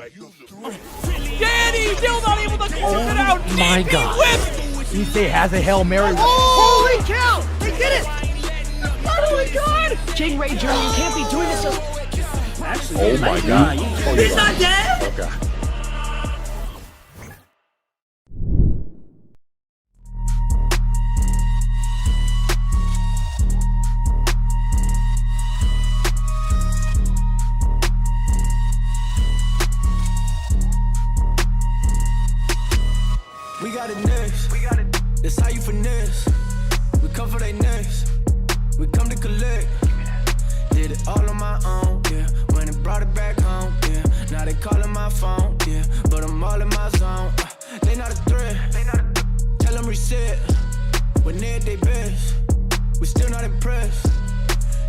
Danny still not able to close it out. My God. Issei has a Hail Mary. Holy cow! They did it! Oh my God! King Ray Jr., you can't be doing this. Oh my God. He's not dead? Okay. We got it next. That's how you finesse. We come for they next. We come to collect. Did it all on my own, yeah. When it brought it back home, yeah. Now they calling my phone, yeah. But I'm all in my zone. They not a threat. Tell them reset. When they're at their best, we still not impressed.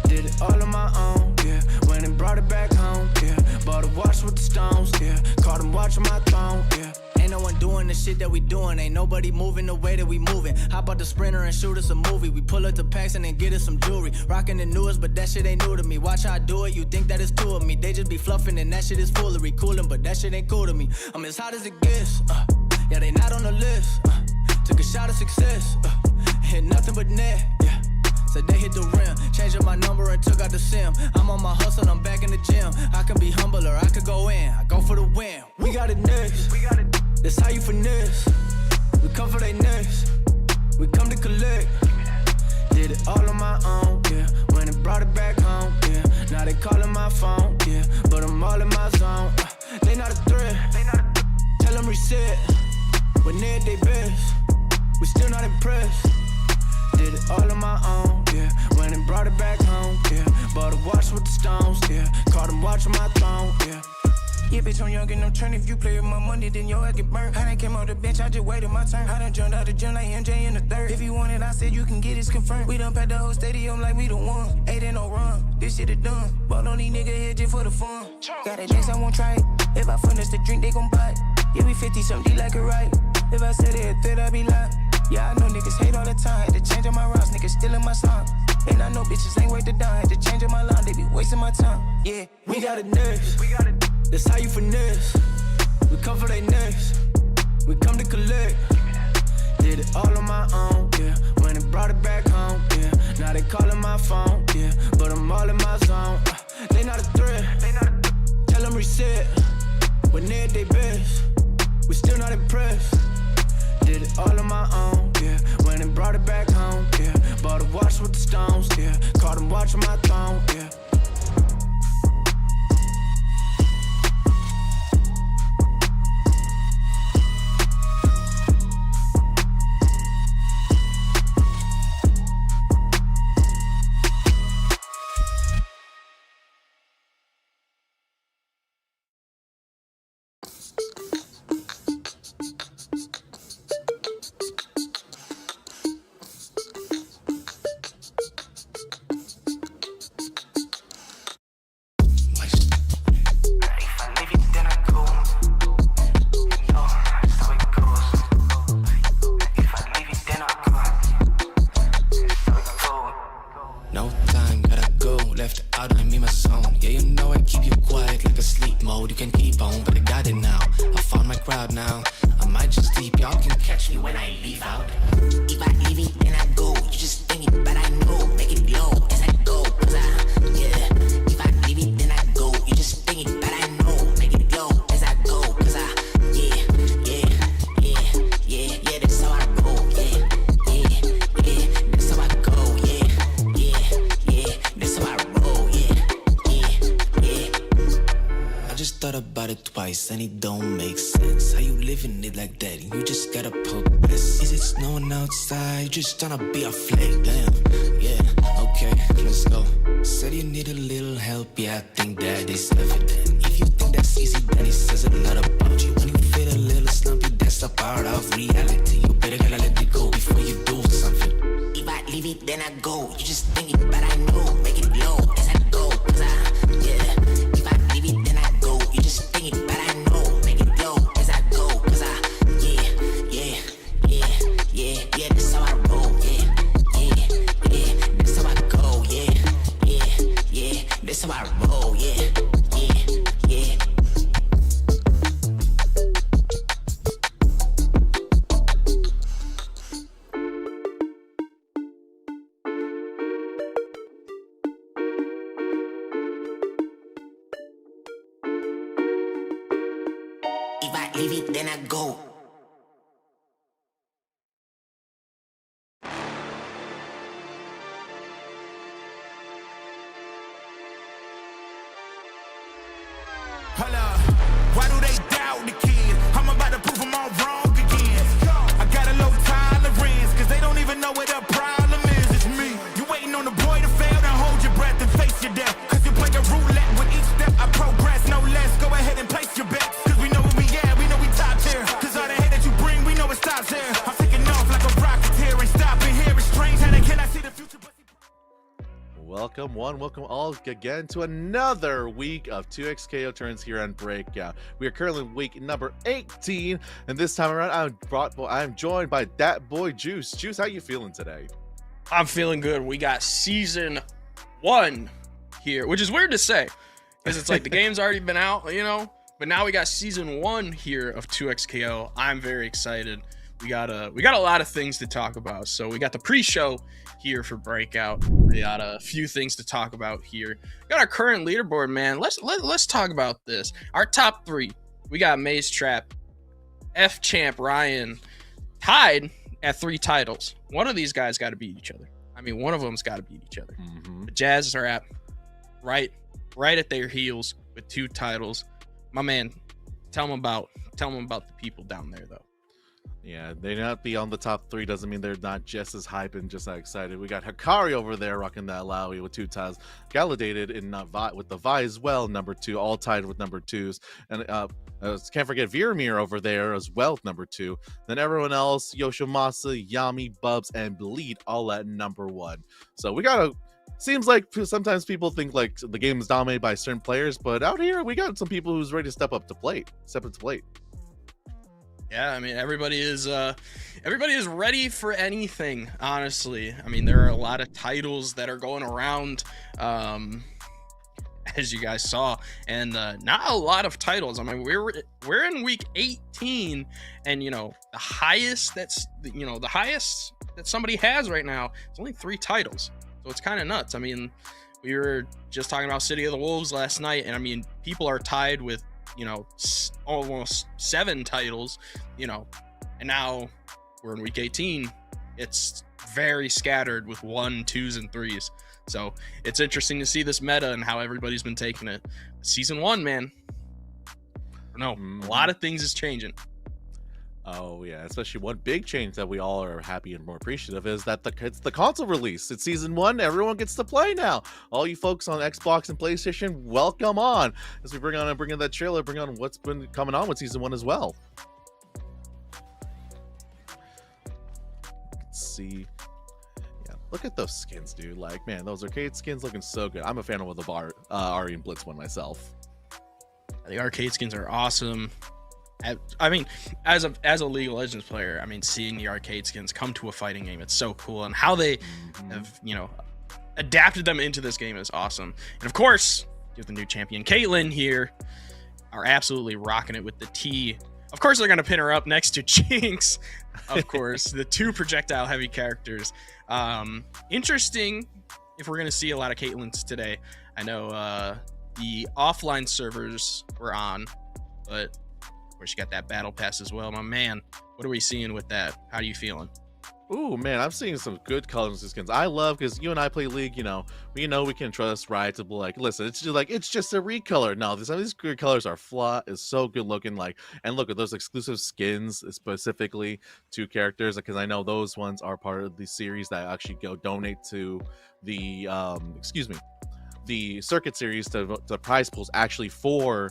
Did it all on my own, yeah. When it brought it back home, yeah. Bought a watch with the stones, yeah. Caught them watching my throne, yeah. Ain't no one doing the shit that we doing. Ain't nobody moving the way that we moving. Hop out the Sprinter and shoot us a movie. We pull up to Paxton and get us some jewelry. Rocking the newest, but that shit ain't new to me. Watch how I do it, you think that it's two of me. They just be fluffing and that shit is foolery. Coolin', but that shit ain't cool to me. I'm as hot as it gets, yeah, they not on the list. Took a shot of success, hit nothing but net, yeah. So they hit the rim, changed up my number and took out the SIM. I'm on my hustle, I'm back in the gym. I can be humble or I could go in. I go for the win. We got it next. That's how you finesse. We come for they next. We come to collect. Did it all on my own, yeah. When it brought it back home, yeah. Now they calling my phone, yeah. But I'm all in my zone. They not a threat. Tell them reset. When they're at their best, we still not impressed. Did it all on my own, yeah. When it brought it back home, yeah. Bought a watch with the stones, yeah. Caught them watching my throne, yeah. Yeah, bitch, I'm young and I'm turn. If you play with my money, then your ass get burnt. I done came off the bench, I just waited my turn. I done jumped out the gym like MJ in the third. If you want it, I said you can get it confirmed. We done packed the whole stadium like we the one. Ain't in no run, this shit is done. Ball on these niggas here just for the fun. Got a drinks, I won't try it. If I furnish the drink, they gon' buy it. Yeah, we 50-something, like a right. If I said it, then I be lying. Yeah, I know niggas hate all the time. Had to change up my routes, niggas stealing my song. And I know bitches ain't worth the dime. Had to change up my line, they be wasting my time. Yeah, we got it next. That's how you finesse. We come for they next. We come to collect. Did it all on my own, yeah. When it brought it back home, yeah. Now they calling my phone, yeah. But I'm all in my zone. They not a threat. Tell them reset. When they're at their best, we still not impressed. Did it all on my own, yeah. When it brought it back home, yeah. Bought a watch with the stones, yeah. Caught them watching my throne, yeah. And it don't make sense. How you living it like that? You just gotta progress. Is it snowing outside? You just tryna be a flake. Damn, yeah, okay, let's go. Said you need a little help, yeah, I think that is evident. If you think that's easy, then it says a lot about you. When you feel a little slumpy, that's a part of reality. You better gotta let it go before you do something. If I leave it, then I go. You just think it, but I know. Make it low as I go, cause yeah. If I leave it, then I go. You just think it, but I know. Make it low as I go, cause yeah, that's how I roll, yeah, that's how I go, yeah, that's how I roll, yeah. leave it, then I go. Why do they doubt the kid? I'm about to prove them all wrong again. I got a low tolerance, cause they don't even know what the problem is. It's me. You waiting on the boy to fail, then hold your breath and face your death. Cause you play a roulette with each step I progress, no less. Go ahead and place your bets. Cause we know where we at, we know we top tier. Cause all the hate that you bring, we know it stops here. I'm taking off like a rocketeer and stopping here. It's strange how they cannot see the future. Welcome all again to another week of 2XKO turns here on Breakout. We are currently in week number 18, and this time around I'm joined by that boy Juice. Juice, how you feeling today? I'm feeling good. We got season 1 here, which is weird to say because it's like the game's already been out, you know, but now we got season 1 here of 2XKO. I'm very excited. We got a lot of things to talk about. So we got the pre-show here for Breakout. We got a few things to talk about here. We got our current leaderboard, man. Let's talk about this. Our top 3. We got Maze Trap, F Champ Ryan, tied at 3 titles. One of these guys got to beat each other. I mean, one of them's got to beat each other. The Jazz are at right at their heels with 2 titles. My man, tell them about the people down there though. Yeah, they not be on the top 3 doesn't mean they're not just as hype and just as excited. We got Hikari over there rocking that Lowy with 2 titles. Validated in with the Vi as well, number 2, all tied with number 2s. And can't forget Viramir over there as well, number 2. Then everyone else, Yoshimasa, Yami, Bubs, and Bleed all at number 1. So we got seems like sometimes people think like the game is dominated by certain players, but out here we got some people who's ready to step up to plate. Yeah, I mean, everybody is ready for anything, honestly. I mean, there are a lot of titles that are going around, as you guys saw, and not a lot of titles. I mean, we're in week 18, and you know, the highest that somebody has right now is only 3 titles. So it's kind of nuts. I mean, we were just talking about City of the Wolves last night, and I mean, people are tied with, you know, almost 7 titles, you know, and now we're in week 18. It's very scattered with 1, 2s, and 3s. So it's interesting to see this meta and how everybody's been taking it. Season 1, man. No, a lot of things is changing. Oh yeah, especially one big change that we all are happy and more appreciative is that it's the console release. It's season 1. Everyone gets to play now. All you folks on Xbox and PlayStation, welcome on. As we bring in that trailer, bring on what's been coming on with season 1 as well. Let's see. Yeah, look at those skins, dude. Like, man, those arcade skins looking so good. I'm a fan of the Ari and Blitz one myself. The arcade skins are awesome. I mean, as a League of Legends player, I mean, seeing the arcade skins come to a fighting game, it's so cool, and how they have, you know, adapted them into this game is awesome. And of course, you have the new champion Caitlyn here, are absolutely rocking it with the T. Of course, they're gonna pin her up next to Jinx. Of course, the 2 projectile heavy characters. Interesting if we're gonna see a lot of Caitlyn's today. I know the offline servers were on, but of course, you got that battle pass as well. My man, what are we seeing with that? How are you feeling? Ooh, man, I'm seeing some good colors and skins. I love, because you and I play League, you know we can trust Riot to be like, listen, it's just a recolor. No, some of these good colors are is so good looking. Like, and look at those exclusive skins specifically to characters, because I know those ones are part of the series that actually go donate to the the circuit series, to the prize pools actually for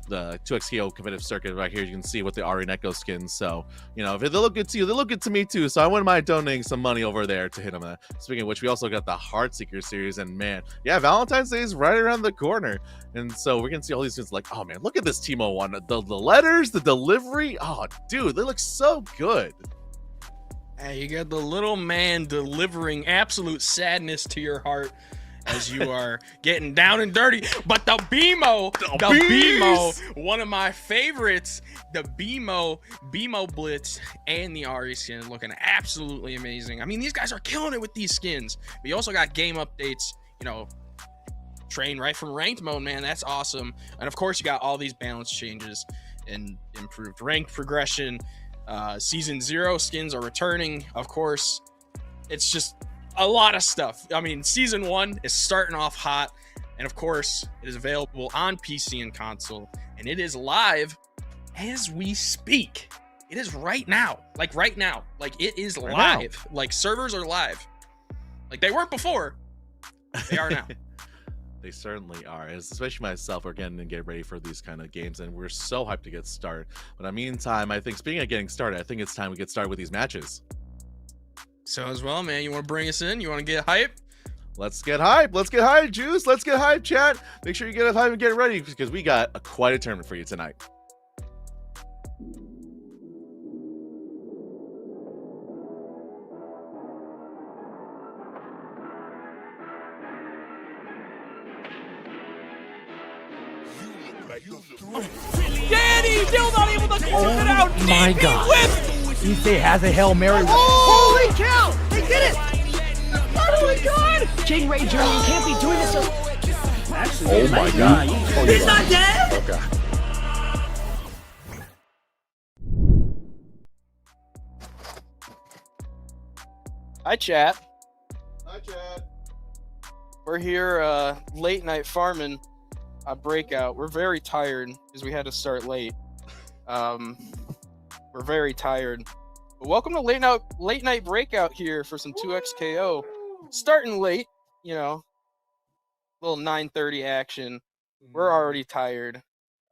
the 2XKO competitive circuit. Right here you can see with the Ari Neko skins. So, you know, if they look good to you, they look good to me too. So I wouldn't mind donating some money over there to hit them. Speaking of which, we also got the Heartseeker series, and man, yeah, Valentine's Day is right around the corner, and so we're gonna see all these things. Like, oh man, look at this Teemo one, the letters, the delivery, oh dude, they look so good. Hey, you got the little man delivering absolute sadness to your heart as you are getting down and dirty. But the BMO, one of my favorites, the BMO Blitz and the Ari skin looking absolutely amazing. I mean, these guys are killing it with these skins. We also got game updates, you know, train right from ranked mode, man. That's awesome. And of course, you got all these balance changes. and improved rank progression. Season 0 skins are returning, of course. It's just a lot of stuff. I mean, Season 1 is starting off hot, and of course, it is available on PC and console, and it is live as we speak. It is right now. Like, right now. Like, it is live. Like, servers are live. Like, they weren't before. They are now. They certainly are, especially myself. We're getting to get ready for these kind of games, and we're so hyped to get started. But in the meantime, I think, speaking of getting started, I think it's time we get started with these matches. So as well, man, you want to bring us in? You want to get hype? Let's get hype. Let's get hype, Juice. Let's get hype, chat. Make sure you get hype and get ready, because we got quite a tournament for you tonight. Danny still not able to close it out. My God. He say has a Hail Mary. Holy cow! They did it! Oh my god! King Ray Jr., you can't be doing this so... Actually, Oh my God. He's not dead? Okay. Hi, chat. Hi, chat. We're here late night farming Breakout. We're very tired because we had to start late. We're very tired. But welcome to late night Breakout here for some 2XKO. Starting late, you know, little 9:30 action. We're already tired.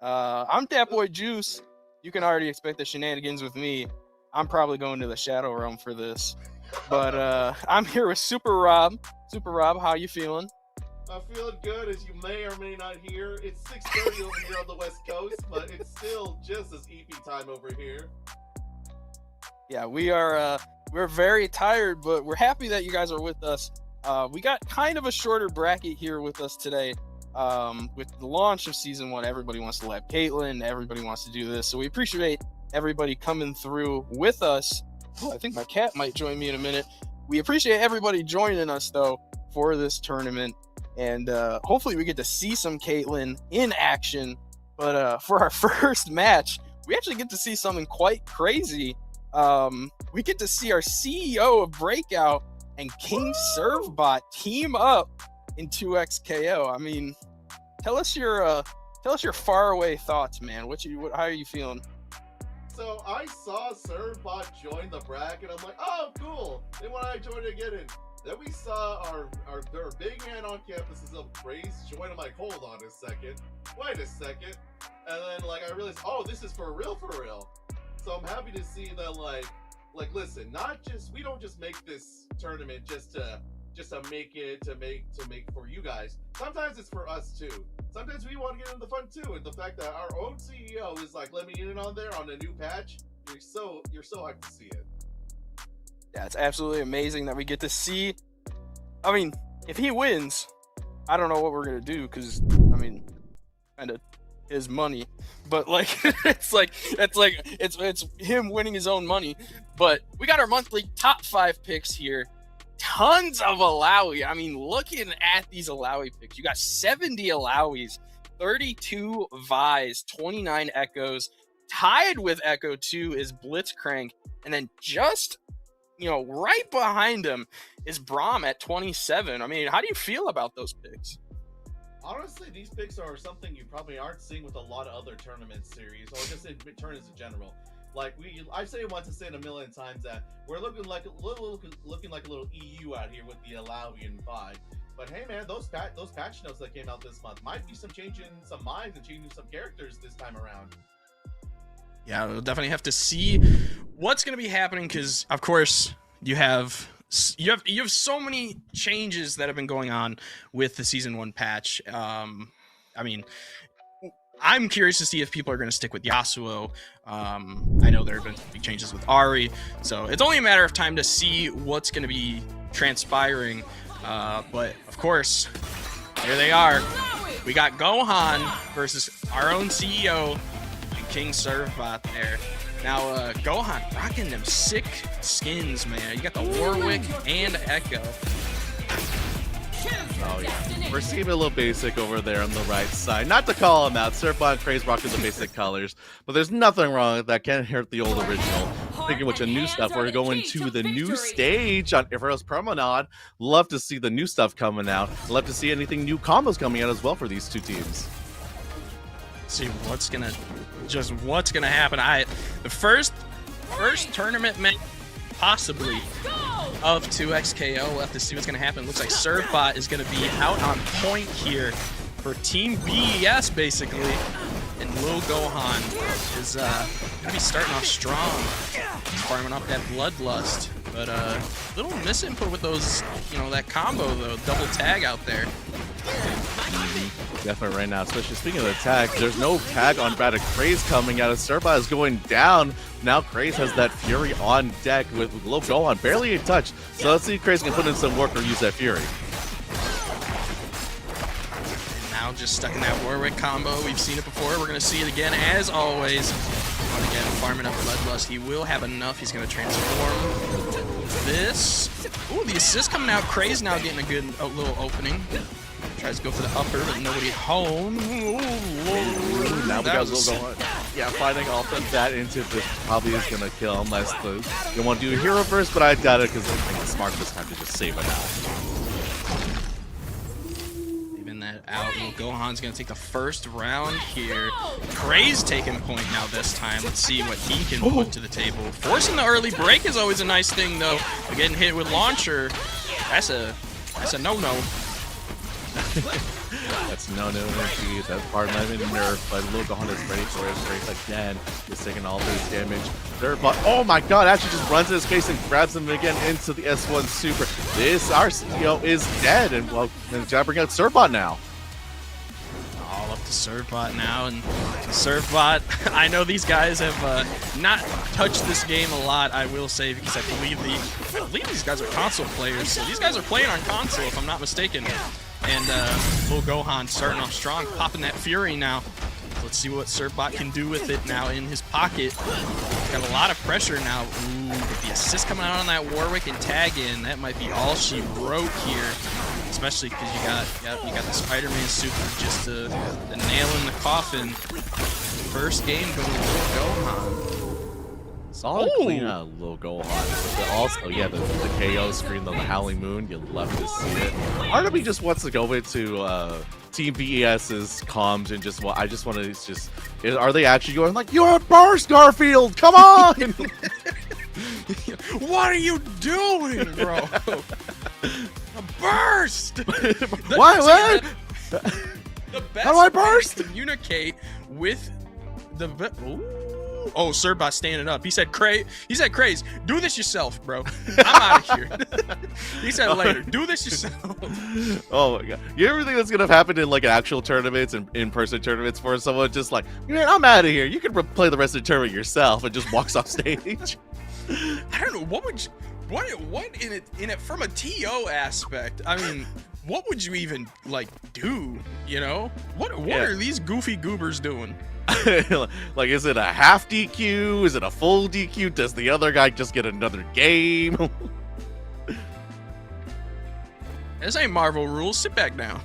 I'm Dat Boy Juice. You can already expect the shenanigans with me. I'm probably going to the Shadow Realm for this. But I'm here with Super Rob. Super Rob, how you feeling? I'm feeling good, as you may or may not hear. It's 6:30 over here on the West Coast, but it's still just as EP time over here. Yeah, we're very tired, but we're happy that you guys are with us. We got kind of a shorter bracket here with us today. With the launch of Season 1, everybody wants to lab Caitlyn, everybody wants to do this, so we appreciate everybody coming through with us. I think my cat might join me in a minute. We appreciate everybody joining us, though, for this tournament. And hopefully we get to see some Caitlyn in action. But for our first match, we actually get to see something quite crazy. We get to see our CEO of Breakout and King Servbot team up in 2XKO. I mean, tell us your faraway thoughts, man. How are you feeling? So I saw Servbot join the bracket. I'm like, oh, cool. Then when I joined again, then we saw our big man on campus is up Grace join. I'm like, hold on a second. Wait a second. And then like I realized, oh, this is for real. So I'm happy to see that like listen, we don't just make this tournament just to make for you guys. Sometimes it's for us too. Sometimes we want to get into the fun too. And the fact that our own CEO is like, let me in on there on a new patch, you're so hyped to see it. Yeah, it's absolutely amazing that we get to see. I mean, if he wins, I don't know what we're gonna do, because I mean, kind of his money, but like it's him winning his own money. But we got our monthly top 5 picks here. Tons of Alawi. I mean, looking at these Alawi picks, you got 70 Alawis, 32 Vi's, 29 Echoes. Tied with Echo 2 is Blitzcrank, and then just right behind him is Braum at 27. I mean, how do you feel about those picks? Honestly, these picks are something you probably aren't seeing with a lot of other tournament series, or just in tournaments in general. Like I say once and say it a million times that we're looking like a little EU out here with the Alawi and Vi. But hey, man, those patch notes that came out this month might be some changing some minds and changing some characters this time around. Yeah, we'll definitely have to see what's going to be happening, because of course you have so many changes that have been going on with the Season 1 patch. I mean, I'm curious to see if people are going to stick with Yasuo. I know there have been big changes with Ahri, so it's only a matter of time to see what's going to be transpiring. But of course, here they are. We got Gohan versus our own CEO and King Servbot there. Now, Gohan rocking them sick skins, man. You got the Warwick and Echo. Oh yeah, we're seeing a little basic over there on the right side. Not to call him out, Serpon and Craze rocking the basic colors, but there's nothing wrong with that. Can't hurt the old original. Speaking of which, of new stuff, we're going to the new stage on Everos Promenade. Love to see the new stuff coming out. Love to see anything new combos coming out as well for these two teams. See what's gonna happen. The first tournament match possibly of 2XKO. We'll have to see what's gonna happen. Looks like Servbot is gonna be out on point here for Team BES basically, and Lil Gohan is gonna be starting off strong. He's farming up that Bloodlust, but little misinput with those, that combo though, double tag out there. Definitely right now, especially speaking of the tag, there's no tag on Braddock. Craze coming out. Serba is going down. Now Craze has that Fury on deck with Lil Gohan barely a touch. So let's see if Craze can put in some work or use that Fury. And now just stuck in that Warwick combo. We've seen it before. We're going to see it again as always. And again, farming up Bloodlust. He will have enough. He's going to transform this. Ooh, the assist coming out. Craze now getting a good little opening. Tries to go for the upper, but nobody home. Ooh, now we got Lil Gohan. Yeah, fighting off of that into this probably is gonna kill unless they want to do a hero first, but I doubt it because I think it's smart this time to just save it out. Leaving that out. Lil Gohan's gonna take the first round here. Craze taking point now this time. Let's see what he can put to the table. Forcing the early break is always a nice thing though. But getting hit with launcher, that's a no-no. That's no indeed. That's part of my nerf, but Lil Gohan is ready for his race again. He's taking all this damage. Oh my god, actually just runs in his face and grabs him again into the S1 Super. This, our CEO is dead, and well, gotta bring out Servbot now. All up to Servbot now, and Servbot, I know these guys have not touched this game a lot, I will say, because I believe these guys are console players, so these guys are playing on console, if I'm not mistaken. And Lil Gohan starting off strong, popping that Fury now. Let's see what Servbot can do with it now in his pocket. Got a lot of pressure now. Ooh, but the assist coming out on that Warwick and tag in, that might be all she wrote here. Especially because you got the Spider-Man super just the nail in the coffin. First game going to Lil Gohan. Solid clean out Lil Gohan. But also, yeah, the KO screen, the Howling Moon, you love to see it. RW just wants to go into Team BES's comms and just, well, I just want to are they actually going like, you're a burst, Garfield, come on! What are you doing, bro? A burst! What? The best How do I burst? Communicate with the... Ooh. Oh, Servbot standing up. He said, Craze, do this yourself, bro. I'm out of here. He said later, do this yourself. Oh my god. You ever think that's gonna happen in like actual tournaments and in-person tournaments for someone just like, man, I'm out of here. You can play the rest of the tournament yourself and just walks off stage? I don't know. What in it from a TO aspect? I mean, what would you even like do? What are these goofy goobers doing? Like, is it a half DQ? Is it a full DQ? Does the other guy just get another game? This ain't Marvel rules. Sit back down.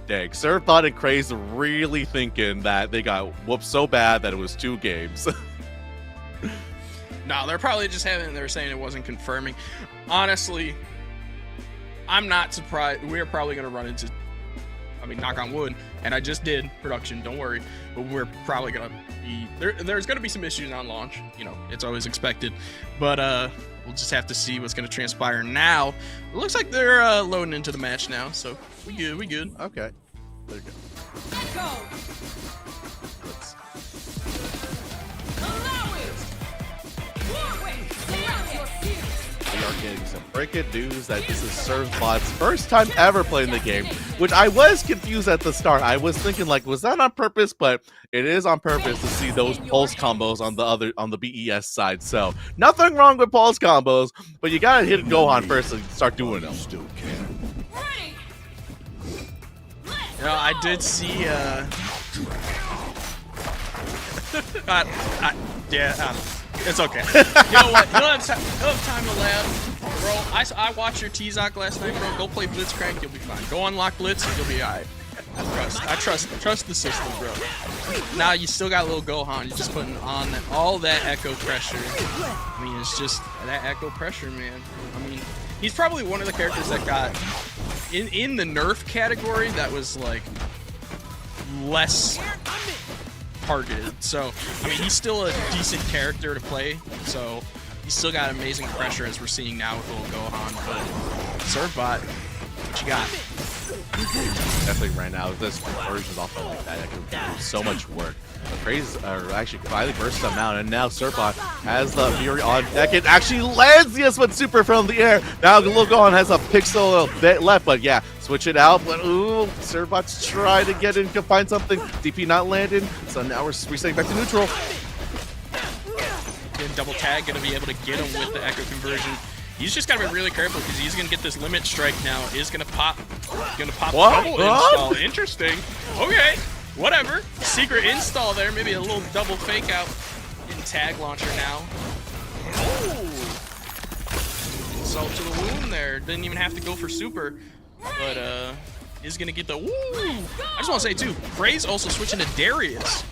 Dang, Servbot and Craze really thinking that they got whooped so bad that it was 2 games. No, they're probably just they're saying it wasn't confirming. Honestly, I'm not surprised. We're probably going to run into, knock on wood, and I just did production, don't worry, but we're probably going to be, there's going to be some issues on launch, it's always expected, but we'll just have to see what's going to transpire now. It looks like they're loading into the match now, so we good. Okay, there you go. We are getting some breaking news that this is Servbot's first time ever playing the game, which I was confused at the start. I was thinking like, was that on purpose? But it is on purpose to see those pulse combos on the BES side. So nothing wrong with pulse combos, but you gotta hit Gohan first and start doing them. Still can. I did see It's okay. You know what? He'll have time to laugh. Bro, I watched your T-Zoc last night, bro. Go play Blitzcrank, you'll be fine. Go unlock Blitz, you'll be alright. I trust the system, bro. Now you still got little Gohan. You're just putting on all that echo pressure. I mean, it's just that echo pressure, man. I mean, he's probably one of the characters that got in the nerf category that was like less targeted. So, I mean, he's still a decent character to play. So, he's still got amazing pressure as we're seeing now with little Gohan. But Servbot, what you got? Definitely right now, this conversions off of like that, it could do so much work. The praise, or actually finally bursts them out, and now Serpot has the Fury on deck. It actually lands the S1 Super from the air. Now Gohan has a pixel bit left, but yeah, switch it out. But ooh, Serpot's trying to get in, to find something. DP not landing, so now we're resetting back to neutral. And double tag, gonna be able to get him with the echo conversion. He's just gotta be really careful because he's gonna get this limit strike now. Is gonna pop. Double install. Interesting. Okay, whatever. Secret install there. Maybe a little double fake out in tag launcher now. Oh, insult to the wound there. Didn't even have to go for super, but is gonna get the woo. I just want to say too, Praise also switching to Darius.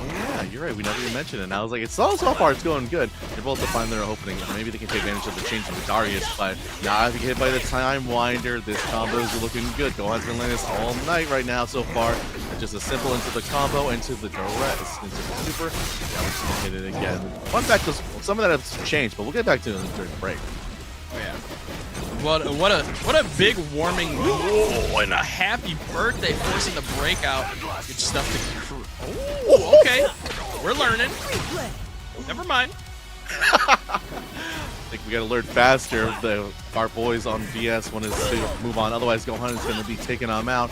Yeah, you're right. We never even mentioned it. And I was like, it's so far it's going good. They're both to find their opening. Maybe they can take advantage of the change in Darius, but now if you get hit by the Time Winder, this combo is looking good. Gohan's been landing this all night right now so far. And just a simple into the combo, into the direct, into the super. Yeah, we're just gonna hit it again. Fun fact is, some of that has changed, but we'll get back to it during the break. Oh, yeah. What a big warming and a happy birthday forcing the breakout. Good stuff to oh, okay. We're learning. Never mind. I think we gotta learn faster. Our boys on VS want us to move on, otherwise Gohan is gonna be taking them out.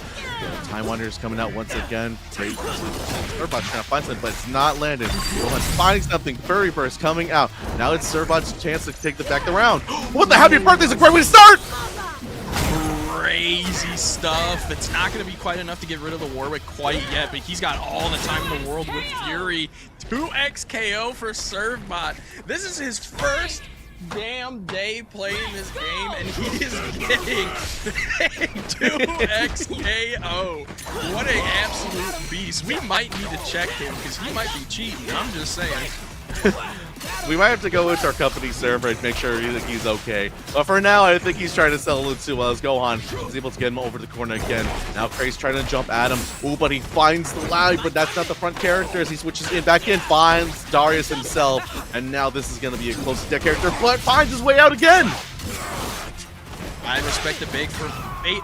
Time Wander's coming out once again. Great. Servbot's trying to find something, but it's not landing. Gohan's finding something. Furry Burst coming out. Now it's Servbot's chance to take back the round. What the happy birthday is a great way to start! Crazy stuff. It's not going to be quite enough to get rid of the Warwick quite yet, but he's got all the time in the world with Fury. 2x KO for Servbot. This is his first damn day playing this game, and he is getting a 2x KO. What an absolute beast. We might need to check him because he might be cheating. I'm just saying. We might have to go into our company server and make sure he's okay. But for now, I think he's trying to sell it to us. Gohan is able to get him over the corner again. Now Craze trying to jump at him. Ooh, but he finds the lag, but that's not the front character as he switches in back in, finds Darius himself. And now this is going to be a close to dead character, but finds his way out again. I respect the bait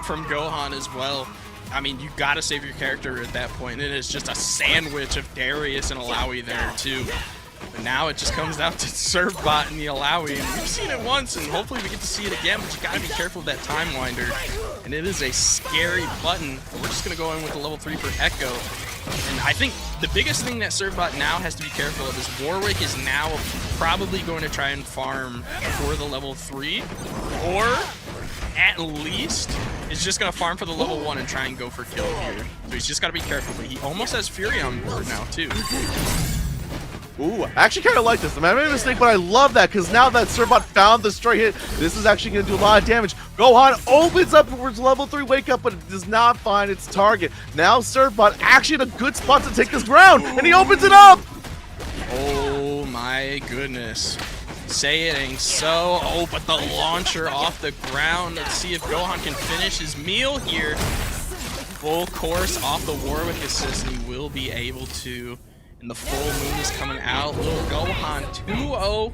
from Gohan as well. I mean, you gotta save your character at that point. And it's just a sandwich of Darius and Alawi there too. But now it just comes down to Servbot and the Alawi. And we've seen it once, and hopefully we get to see it again, but you gotta be careful of that Time Winder. And it is a scary button. But we're just gonna go in with the level 3 for Echo. And I think the biggest thing that Servbot now has to be careful of is Warwick is now probably going to try and farm for the level 3. Or at least is just gonna farm for the level 1 and try and go for kill here. So he's just gotta be careful, but he almost has Fury on board now too. Ooh, I actually kind of like this. I made a mistake, but I love that because now that Servbot found the straight hit, this is actually going to do a lot of damage. Gohan opens up towards level 3 wake up, but it does not find its target. Now Servbot actually in a good spot to take this ground, and he opens it up! Oh my goodness. Say it ain't so. Oh, but the launcher off the ground. Let's see if Gohan can finish his meal here. Full course off the Warwick assist, and he will be able to. And the full moon is coming out. Little Gohan 2-0.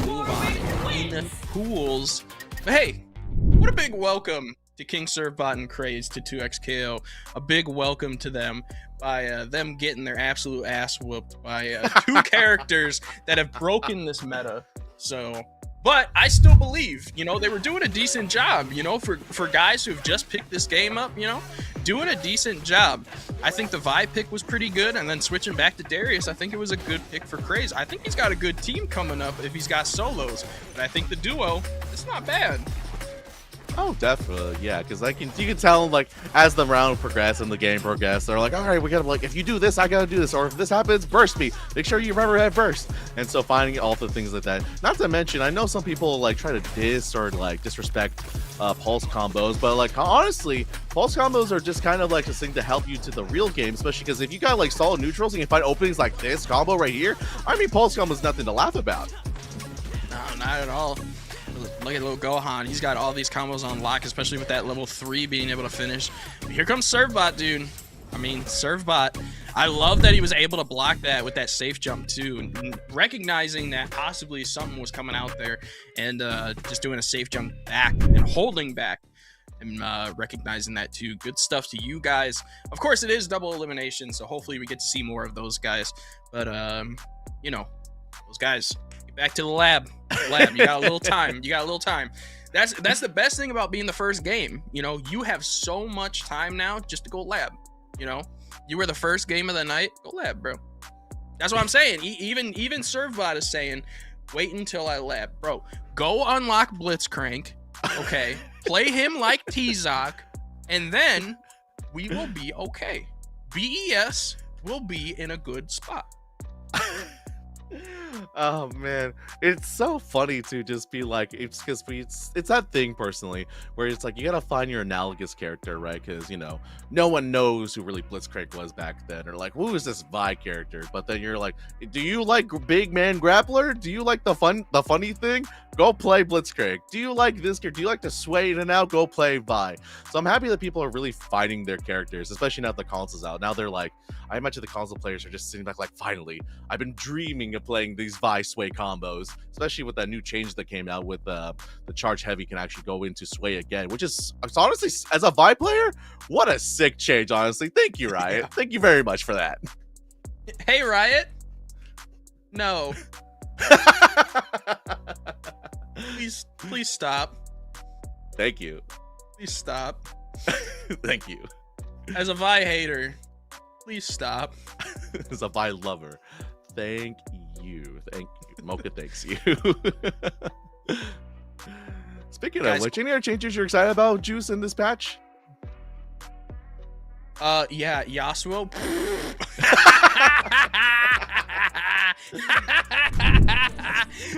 Move on in the pools. But hey, what a big welcome to King Servbot and Craze to 2xKO. A big welcome to them by them getting their absolute ass whooped by two characters that have broken this meta. So, but I still believe, you know, they were doing a decent job, you know, for guys who've just picked this game up, you know, doing a decent job. I think the Vi pick was pretty good, and then switching back to Darius, I think it was a good pick for Craze. I think he's got a good team coming up if he's got solos, but I think the duo, it's not bad. Oh, definitely, yeah. Because you can tell like as the round progresses and the game progresses, they're like, all right, we gotta like if you do this, I gotta do this, or if this happens, burst me. Make sure you remember that burst. And so finding all the things like that. Not to mention, I know some people like try to diss or like disrespect pulse combos, but like honestly, pulse combos are just kind of like this thing to help you to the real game, especially because if you got like solid neutrals and you find openings like this combo right here, I mean, pulse combo is nothing to laugh about. No, not at all. Look at little Gohan. He's got all these combos on lock, especially with that level 3 being able to finish. Here comes Servbot, dude. I mean, Servbot. I love that he was able to block that with that safe jump, too. And recognizing that possibly something was coming out there and just doing a safe jump back and holding back and recognizing that, too. Good stuff to you guys. Of course, it is double elimination, so hopefully we get to see more of those guys. But, you know, those guys, get back to the lab. You got a little time. That's the best thing about being the first game. You know, you have so much time now just to go lab. You know, you were the first game of the night. Go lab, bro. That's what I'm saying. Even Servbot is saying, wait until I lab, bro. Go unlock Blitzcrank. Okay, play him like T-Zoc, and then we will be okay. BES will be in a good spot. Oh man, it's so funny to just be like, it's because it's that thing personally where it's like you gotta find your analogous character, right? Because you know no one knows who really Blitzcrank was back then, or like who is this Vi character? But then you're like, do you like big man grappler? Do you like the funny thing? Go play Blitzcrank. Do you like this character? Do you like to sway in and out? Go play Vi. So I'm happy that people are really finding their characters, especially now that the console's out. Now they're like, I imagine the console players are just sitting back like, finally, I've been dreaming of playing these Vi sway combos, especially with that new change that came out with the charge heavy can actually go into sway again, which is honestly, as a Vi player, what a sick change, honestly. Thank you, Riot. Yeah. Thank you very much for that. Hey, Riot. No. Please stop. Thank you. Please stop. Thank you. As a Vi hater, please stop. As a Vi lover, thank you. Thank you. Mocha thanks you. Speaking of which, any other changes you're excited about, Juice, in this patch? Yeah, Yasuo.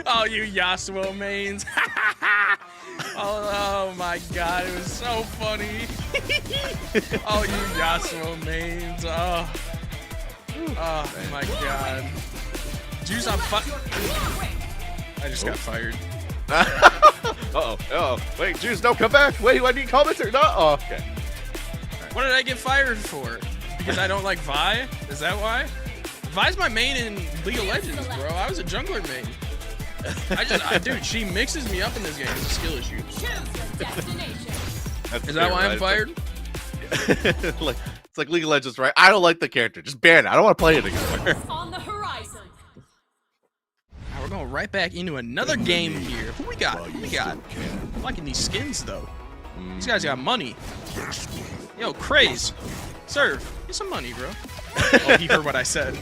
Oh, you Yasuo mains. Oh my god, it was so funny. Oh, you Yasuo mains. Oh my god. Juice on I just got fired. Uh-oh. Wait, Juice, don't come back. Wait, I need commenter. No. Oh, okay. What did I get fired for? Because I don't like Vi? Is that why? Vi's my main in League of Legends, bro. I was a jungler main. Dude, she mixes me up in this game. It's a skill issue. Is that why I'm fired? Like, it's like League of Legends, right? I don't like the character. Just ban it. I don't want to play it anymore. On the horizon. Now we're going right back into another game here. Who we got? I'm liking these skins, though. These guys got money. Yo, Craze. Serve. Get some money, bro. Oh, he heard what I said.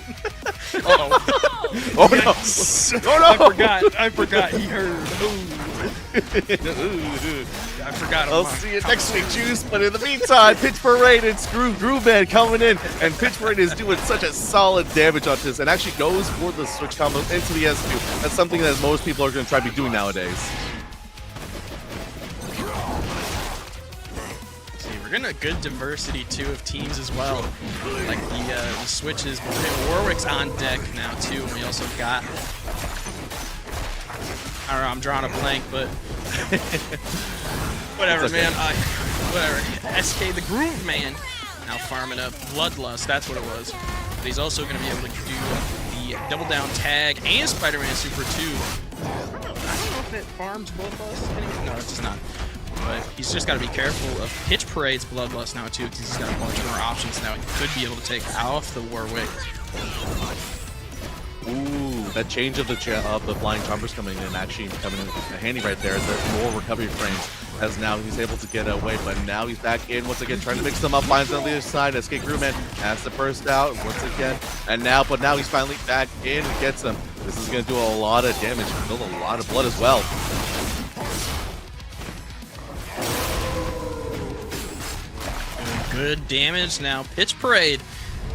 Uh-oh. Oh, no. Oh, no. I forgot. He heard. I forgot. I'll see you next week, Juice. But in the meantime, Pitch Parade and Groove Man coming in. And Pitch Parade is doing such a solid damage on this and actually goes for the switch combo into the S2. That's something that most people are going to try to be doing nowadays. We're getting a good diversity, too, of teams as well. Like the switches. Warwick's on deck now, too. And we also got... I don't know, I'm drawing a blank, but... whatever, okay. Man. Whatever. SK the Groove Man. Now farming up Bloodlust. That's what it was. But he's also going to be able to do the double down tag and Spider-Man Super 2. I don't know if it farms Bloodlust. No, it's just not. But he's just got to be careful of Pitch Parade's Bloodlust now, too, because he's got a bunch more options now. He could be able to take off the Warwick. Ooh, that change of the flying chompers coming in actually coming in handy right there. There's more recovery frames as now he's able to get away, but now he's back in once again, trying to mix them up. Finds on the other side. SK Crewman has to burst out once again, and now he's finally back in and gets him. This is going to do a lot of damage, build a lot of blood as well. Good damage now. Pitch Parade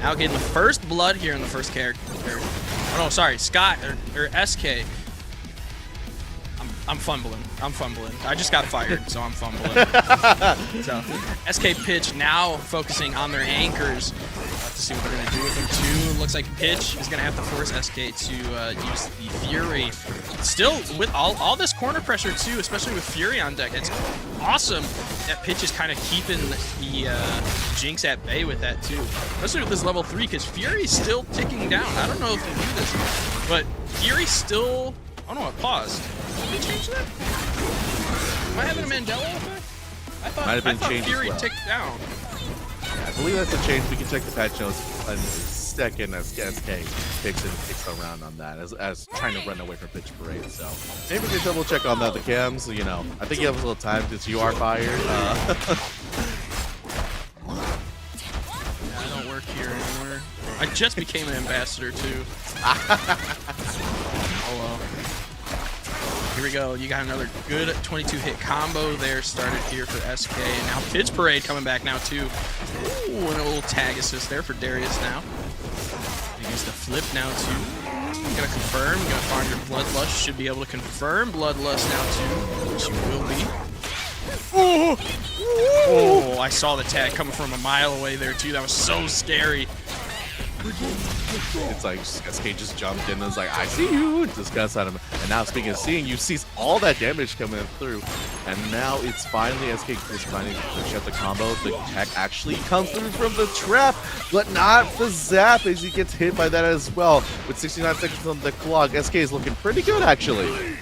now getting the first blood here in the first character. Oh no, sorry, Scott or SK. I'm fumbling. I just got fired, so I'm fumbling. So SK Pitch now focusing on their anchors. To see what they're gonna do with them too. Looks like Pitch is gonna have to force SK to use the Fury. Still with all this corner pressure too, especially with Fury on deck. It's awesome that Pitch is kind of keeping the Jinx at bay with that too. Especially with this level 3, because Fury's still ticking down. I don't know if you knew this, but Fury's still. Oh no, it paused. Did they change that? Am I having a Mandela effect? I thought Fury ticked down. I believe that's a change. We can check the patch notes in a second as SK takes around on that as trying to run away from Pitch Parade. So maybe we can double check on the cams. You know, I think you have a little time since you are fired. I don't work here anymore. I just became an ambassador too. Hello. Here we go. You got another good 22-hit combo there started here for SK. And now Pitch Parade coming back now too. Ooh, and a little tag assist there for Darius now. Use the flip now too. Gonna confirm. Gonna find your Bloodlust. Should be able to confirm Bloodlust now too. Which you will be. Oh, I saw the tag coming from a mile away there too. That was so scary. It's like SK just jumped in and was like, I see you, just got at him. And now speaking of seeing, you see all that damage coming through. And now it's finally, SK is finally to shut the combo. The tech actually comes through from the trap, but not the zap as he gets hit by that as well. With 69 seconds on the clock, SK is looking pretty good actually.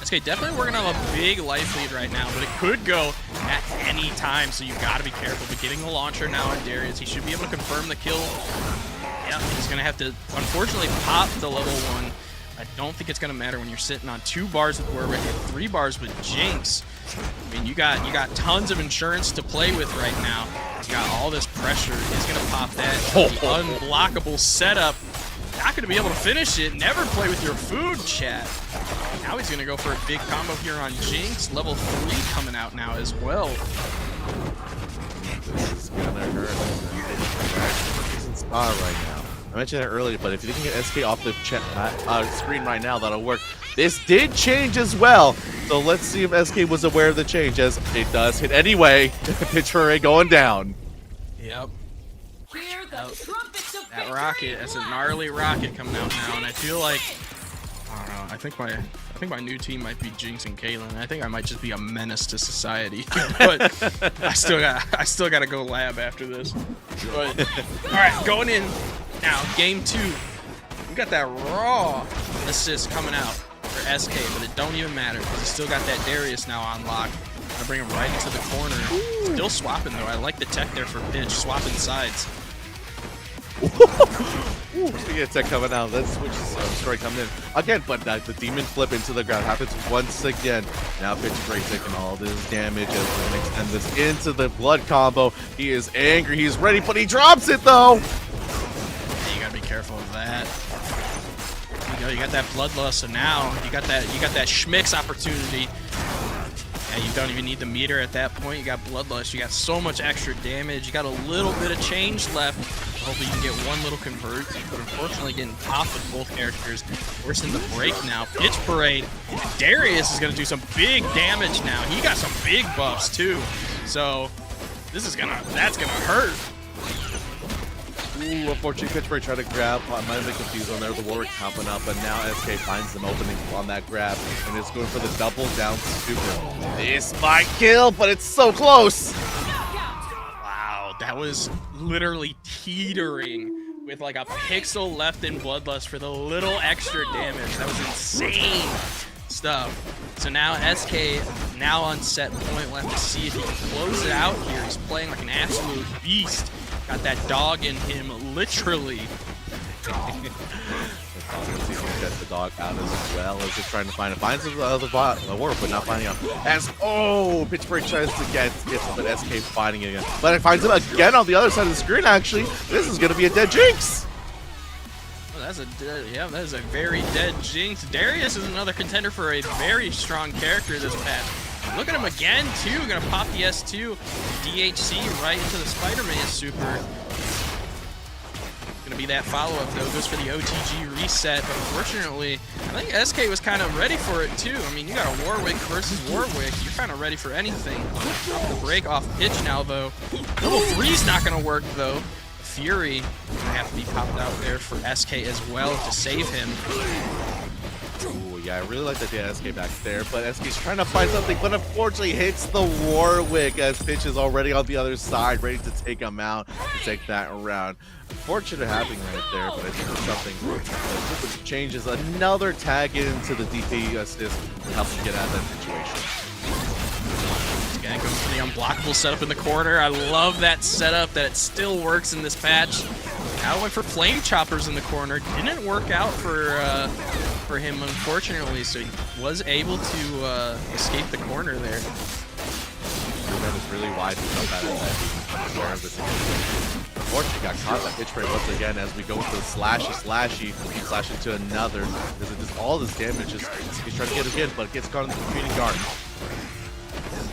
SK definitely working on a big life lead right now, but it could go at any time, so you gotta be careful. But getting the launcher now on Darius, he should be able to confirm the kill. Yeah, he's gonna have to, unfortunately, pop the level 1. I don't think it's gonna matter when you're sitting on 2 bars with Warwick and 3 bars with Jinx. I mean, you got tons of insurance to play with right now. You got all this pressure. He's gonna pop that. The unblockable setup. Not gonna be able to finish it. Never play with your food, chat. Now he's gonna go for a big combo here on Jinx. Level 3 coming out now as well. This is gonna hurt. Right now. I mentioned it earlier, but if you can get SK off the screen right now, that'll work. This did change as well, so let's see if SK was aware of the change, as it does hit anyway. Pitch Parade going down. Yep. That rocket, that's a gnarly rocket coming out now, and I feel like, I don't know, I think my new team might be Jinx and Caitlyn. I think I might just be a menace to society. But I still gotta go lab after this. But all right, going in now, game 2. We got that raw assist coming out for SK, but it don't even matter because he's still got that Darius now on lock. Gonna bring him right into the corner. Still swapping though. I like the tech there for Pitch, swapping sides. Speaking of tech coming out, let's switch story coming in again, but the demon flip into the ground happens once again. Now Pitch Parade taking all this damage as we extend this into the blood combo. He is angry, he's ready, but he drops it though. Yeah, you gotta be careful of that. You got that bloodlust, so now you got that Schmicks opportunity. And you don't even need the meter at that point. You got bloodlust. You got so much extra damage. You got a little bit of change left. Hopefully you can get one little convert. But unfortunately getting popped with both characters. Worse in the break now. Pitch Parade. Darius is going to do some big damage now. He got some big buffs too. So that's gonna hurt. Ooh, unfortunately, Pitch Parade tried to grab. I might have been confused on there. The Warwick popping up, but now SK finds an opening on that grab, and it's going for the double down super. This might kill, but it's so close. Wow, that was literally teetering with like a pixel left in Bloodlust for the little extra damage. That was insane stuff. So now SK now on set point. We'll have to see if he can close it out here. He's playing like an absolute beast. Got that dog in him, literally. Get the dog out as well as just trying to finds the war, but not finding him. As Pitch Parade tries to get him, but SK fighting it again. But it finds him again on the other side of the screen. Actually, this is gonna be a dead Jinx. Oh, that is a very dead Jinx. Darius is another contender for a very strong character this patch. Look at him again, too. Gonna pop the S2. DHC right into the Spider-Man super. Gonna be that follow-up, though. Goes for the OTG reset, but unfortunately, I think SK was kind of ready for it, too. I mean, you got a Warwick versus Warwick. You're kind of ready for anything. Off the break, off pitch now, though. Level 3's not gonna work, though. Fury gonna have to be popped out there for SK as well to save him. Ooh, yeah, I really like that they had SK back there, but SK's trying to find something, but unfortunately hits the Warwick as Pitch is already on the other side, ready to take him out to take that round. Unfortunate happening right there, but I think there's something that changes another tag into the DP assist to help him get out of that situation. Again, going for the unblockable setup in the corner. I love that setup, that it still works in this patch. Now went for flame choppers in the corner. Didn't work out for him, unfortunately, so he was able to escape the corner there. That was really wide to jump out of that. Aware of this again. Unfortunately, got caught that pitch break once again as we go into the slashy, slash into another. This all this damage is he's trying to get it in, but it gets caught in the competing guard.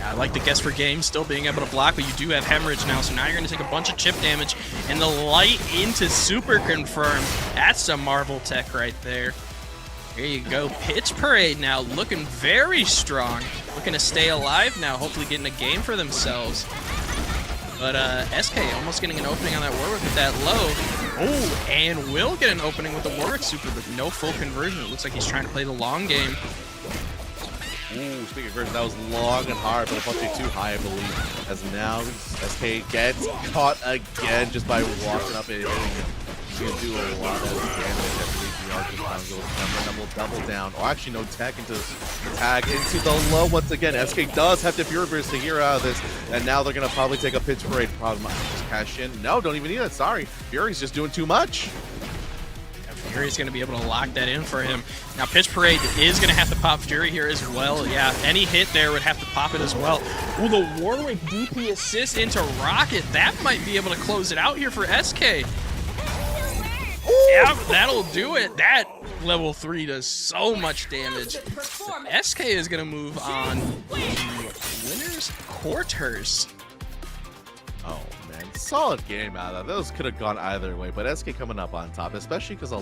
I like the guess for game still being able to block, but you do have hemorrhage now, so now you're going to take a bunch of chip damage, and the light into super confirm. That's some Marvel tech right there. There you go. Pitch Parade now looking very strong, looking to stay alive now, hopefully getting a game for themselves. But SK almost getting an opening on that Warwick with that low. Oh, and will get an opening with the Warwick super, but no full conversion. It looks like he's trying to play the long game. Ooh, speaking of conversion, that was long and hard, but unfortunately too high, I believe. As now SK gets caught again just by walking up and hitting him. He's gonna do a lot of damage. I believe the arc is going to go double down. Oh, actually, no tech into the tag into the low once again. SK does have the Fury Burst to hear out of this, and now they're gonna probably take a pitch parade. Probably might just cash in. No, don't even need that. Sorry, Fury's just doing too much. Fury's going to be able to lock that in for him. Now, Pitch Parade is going to have to pop Fury here as well. Yeah, any hit there would have to pop it as well. Ooh, the Warwick DP assist into Rocket. That might be able to close it out here for SK. Yeah, that'll do it. That level 3 does so much damage. SK is going to move on to winners quarters. Oh, man. Solid game out of that. Those could have gone either way, but SK coming up on top, especially because I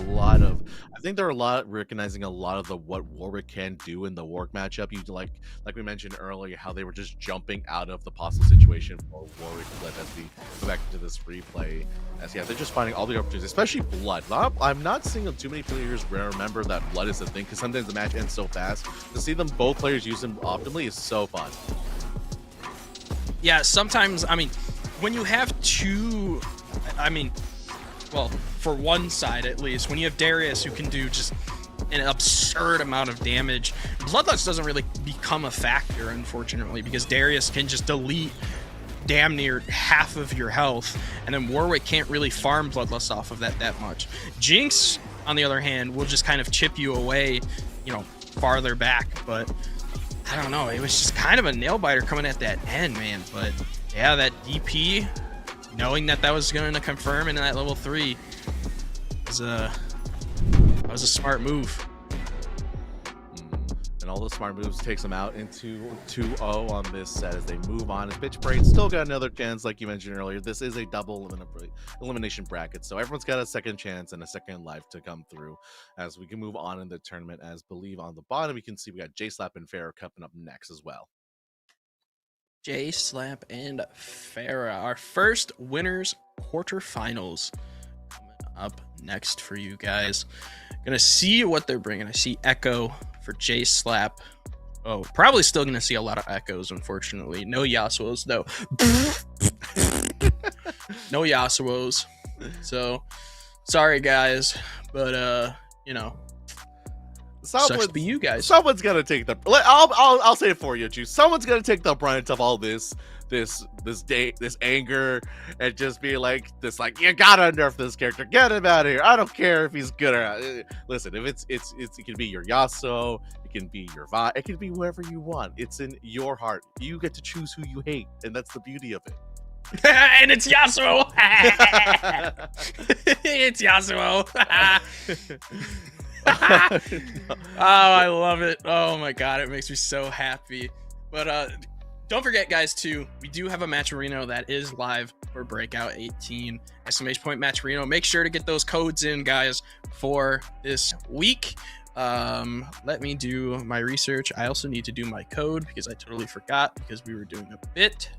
think there are a lot recognizing a lot of what Warwick can do in the Warwick matchup. You like we mentioned earlier, how they were just jumping out of the possible situation for Warwick flip as we go back into this replay. As yeah, they're just finding all the opportunities, especially Blood. I'm not seeing too many players remember that Blood is a thing, because sometimes the match ends so fast. To see them both players use them optimally is so fun. Yeah, sometimes, I mean, when you have two, I mean, well, for one side at least, when you have Darius who can do just an absurd amount of damage, Bloodlust doesn't really become a factor, unfortunately, because Darius can just delete damn near half of your health, and then Warwick can't really farm Bloodlust off of that much. Jinx, on the other hand, will just kind of chip you away, you know, farther back, but I don't know, it was just kind of a nail biter coming at that end, man. But yeah, that DP, knowing that was going to confirm in that level 3 was that was a smart move. And all those smart moves takes them out into 2-0 on this set as they move on. And Pitch Parade still got another chance, like you mentioned earlier. This is a double elimination bracket, so everyone's got a second chance and a second life to come through as we can move on in the tournament. As believe on the bottom, we can see we got J-Slap and Farrah coming up next as well. J-Slap and Farrah, our first winners quarterfinals coming up next for you guys. Gonna see what they're bringing. I see Echo for J-Slap. Oh, probably still gonna see a lot of Echoes, unfortunately. No Yasuo's though. No Yasuo's. So sorry guys, but you know, sucks to be you guys. Someone's gonna take the. I'll say it for you, Juice. Someone's gonna take the brunt of all this anger, and just be like, you gotta nerf this character. Get him out of here. I don't care if he's good or not. Listen, if it can be your Yasuo, it can be your Vi, it can be whoever you want. It's in your heart. You get to choose who you hate, and that's the beauty of it. And it's Yasuo. It's Yasuo. Oh, I love it. Oh my god, it makes me so happy. But don't forget, guys, too, we do have a Matcherino that is live for Breakout 18 exclamation point Matcherino. Make sure to get those codes in, guys, for this week. Let me do my research. I also need to do my code because I totally forgot because we were doing a bit.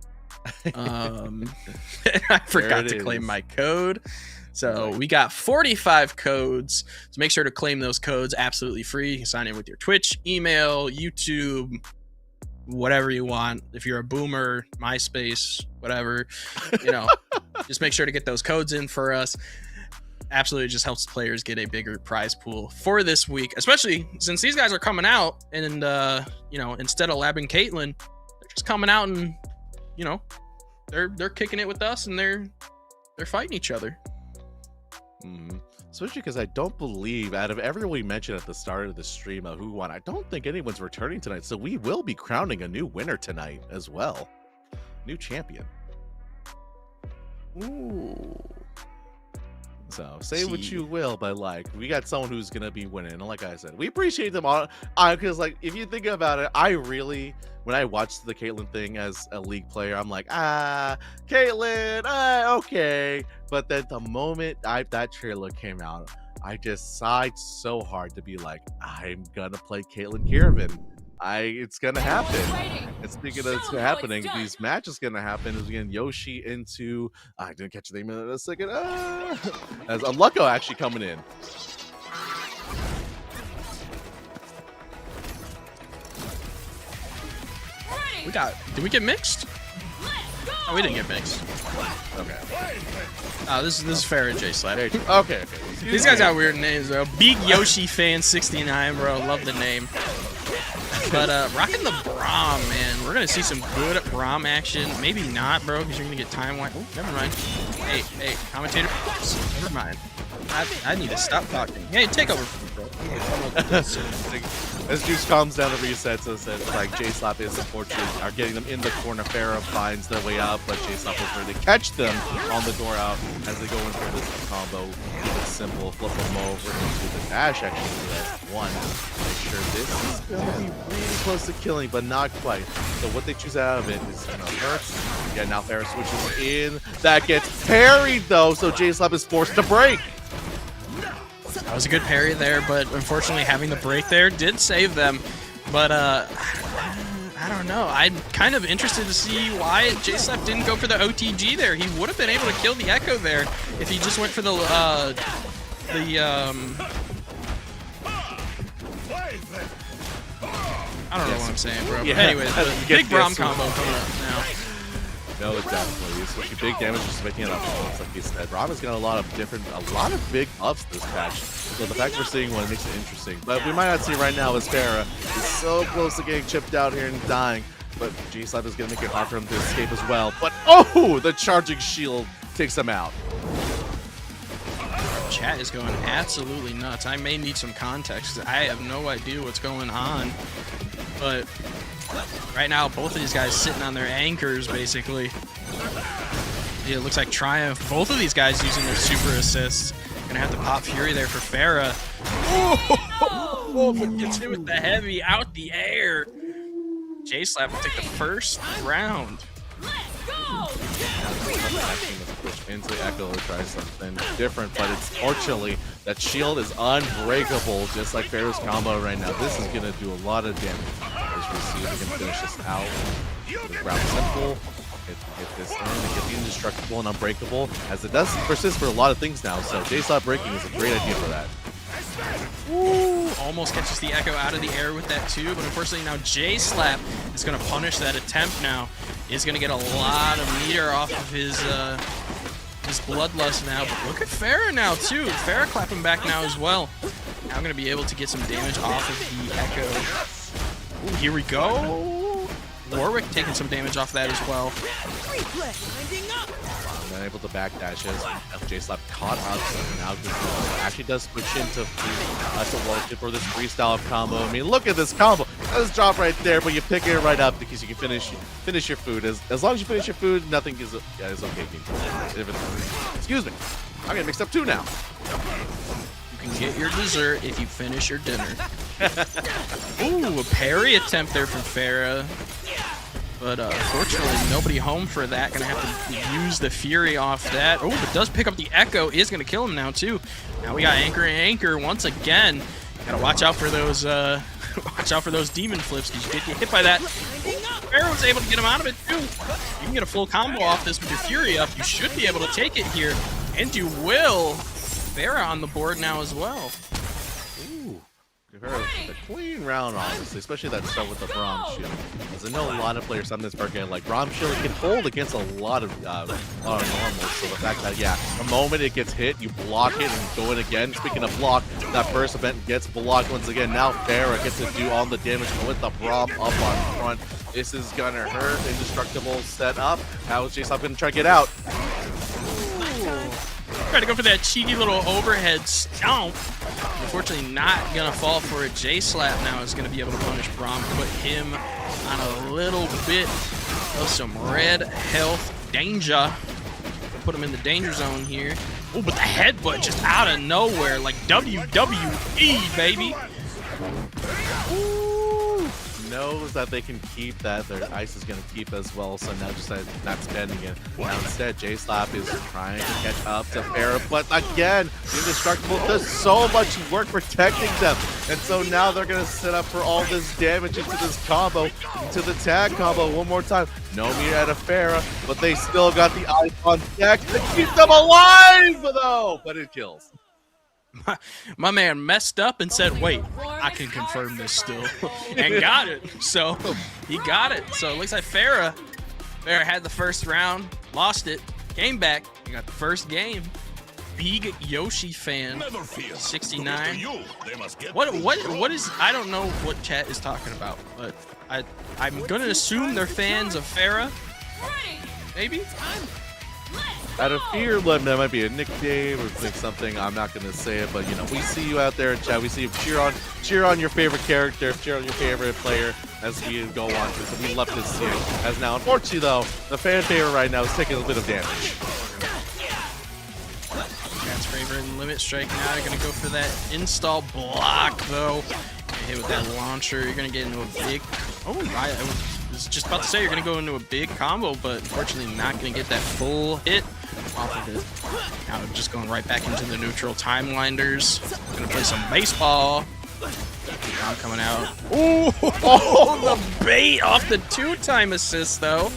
I forgot to claim my code. So we got 45 codes. So make sure to claim those codes absolutely free. You can sign in with your Twitch, email, YouTube, whatever you want. If you're a boomer, MySpace, whatever, you know, just make sure to get those codes in for us. Absolutely just helps players get a bigger prize pool for this week, especially since these guys are coming out and, you know, instead of labbing Caitlyn, they're just coming out and, you know, they're kicking it with us and they're fighting each other. Especially because I don't believe, out of everyone we mentioned at the start of the stream who won, I don't think anyone's returning tonight. So we will be crowning a new winner tonight as well. New champion. Ooh. So say what you will, but like we got someone who's gonna be winning. And like I said, we appreciate them all. Because like if you think about it, I really, when I watched the Caitlyn thing as a League player, I'm like, Caitlyn, okay. But then the moment that trailer came out, I just sighed so hard to be like, I'm gonna play Caitlyn Caravan. It's gonna happen. And speaking of it's happening, these matches gonna happen is again Yoshi into I didn't catch the name in a second. As Lucko actually coming in. Did we get mixed? Oh, we didn't get mixed. Okay. Oh, this is Farrah and J-Slap. Okay. These guys got weird names, though. Big Yoshi fan 69, bro. Love the name. But rocking the Braum, man. We're gonna see some good Braum action. Maybe not, bro, because you're gonna get time wipe. Oh, never mind. Hey, commentator. Never mind. I need to stop talking. Hey, take over from me, bro. As Juice calms down the resets, as it's like J-Slap is unfortunately are getting them in the corner. Farrah finds their way out, but J-Slap is ready to catch them on the door out as they go in for this combo. Keep it simple, flip them over into the dash actually for that one. Make sure this is gonna be really close to killing, but not quite. So what they choose out of it is gonna hurt. Yeah, now Farrah switches in. That gets parried though, so J-Slap is forced to break. That was a good parry there, but unfortunately having the break there did save them. But I don't know. I'm kind of interested to see why J-Slap didn't go for the OTG there. He would have been able to kill the Echo there if he just went for the I don't know what I'm saying, bro. Yeah. But anyways, the big Braum combo coming up now. No, definitely. Especially big damage just making it up. Like you said, Braum has got a lot of big ups this patch. So the fact we're seeing one makes it interesting. But we might not see right now as Farrah is so close to getting chipped out here and dying. But J-Slap is going to make it hard for him to escape as well. But oh, the charging shield takes him out. Chat is going absolutely nuts. I may need some context. I have no idea what's going on. But right now, both of these guys sitting on their anchors, basically. Yeah, it looks like Triumph. Both of these guys using their super assists. Gonna have to pop Fury there for Farrah. Oh, gets hit with the heavy out the air. J-Slap will take the first round. Into Echo to try something different, but it's fortunately that shield is unbreakable, just like Farrah's combo right now. This is gonna do a lot of damage. As we see, we can finish this out. The round simple. Get this in and get the indestructible and unbreakable, as it does persist for a lot of things now. So J-Slap breaking is a great idea for that. Ooh, almost catches the Echo out of the air with that too, but unfortunately now J-Slap is going to punish that attempt now. He's going to get a lot of meter off of his bloodlust now, but look at Farrah now too. Farrah clapping back now as well. Now going to be able to get some damage off of the Echo. Ooh, here we go. Warwick taking some damage off that as well. Then able to backdash as J-Slap caught up, so now actually does switch into Warwick for this freestyle combo. I mean, look at this combo. Let's drop right there, but you pick it right up because you can finish your food. As long as you finish your food, nothing is okay. Excuse me, I'm getting mixed up too now. You can get your dessert if you finish your dinner. Ooh, a parry attempt there from Farrah. But fortunately, nobody home for that. Gonna have to use the Fury off that. Oh, but does pick up the Echo. Is gonna kill him now too. Now we got Anchor and Anchor once again. Gotta watch out for those watch out for those demon flips, because you get hit by that. Pharaoh was able to get him out of it too. You can get a full combo off this with your Fury up. You should be able to take it here, and you will. Farah on the board now as well. Ooh. The clean round, honestly, especially that stuff with the Braum shield. Because I know a lot of players sometimes forget, like, Braum shield can hold against a lot of normals. So the fact that, yeah, the moment it gets hit, you block it and go in again. Speaking of block, that first event gets blocked once again. Now Farah gets to do all the damage with the Braum up on front. This is gonna hurt. Indestructible set up. How is J-Stop gonna try to get out? Try to go for that cheeky little overhead stomp. Unfortunately, not gonna fall for it. J-Slap now is gonna be able to punish Braum, put him on a little bit of some red health danger. Put him in the danger zone here. Oh, but the headbutt just out of nowhere, like WWE, baby. Knows that they can keep that. Their ice is going to keep as well, so now just not spending it. Now instead, J-Slap is trying to catch up to Farah, but again, the Indestructible does so much work protecting them, and so now they're going to set up for all this damage into this combo, into the tag combo one more time. No meter out of Farah, but they still got the ice on deck to keep them alive, though, but it kills. My man messed up and said, wait, I can confirm this still. And got it. So he got it. So it looks like Farah had the first round, lost it, came back, and got the first game. Big Yoshi fan, 69. What is, I don't know what chat is talking about, but I'm gonna assume they're fans of Farah. Maybe? Out of fear, that might be a nickname or something. I'm not gonna say it, but you know, we see you out there in chat. We see you cheer on your favorite character, cheer on your favorite player as we go on. So we love to see it. As now, unfortunately, though, the fan favorite right now is taking a bit of damage. Cat's favorite and Limit Strike now. You're gonna go for that install block though. Hit with that launcher. You're gonna get into a big. Oh, I was just about to say you're gonna go into a big combo, but unfortunately not gonna get that full hit off of it. Now just going right back into the neutral timewinders. Gonna play some baseball. I'm coming out. Ooh, oh, the bait off the 2-time assist though.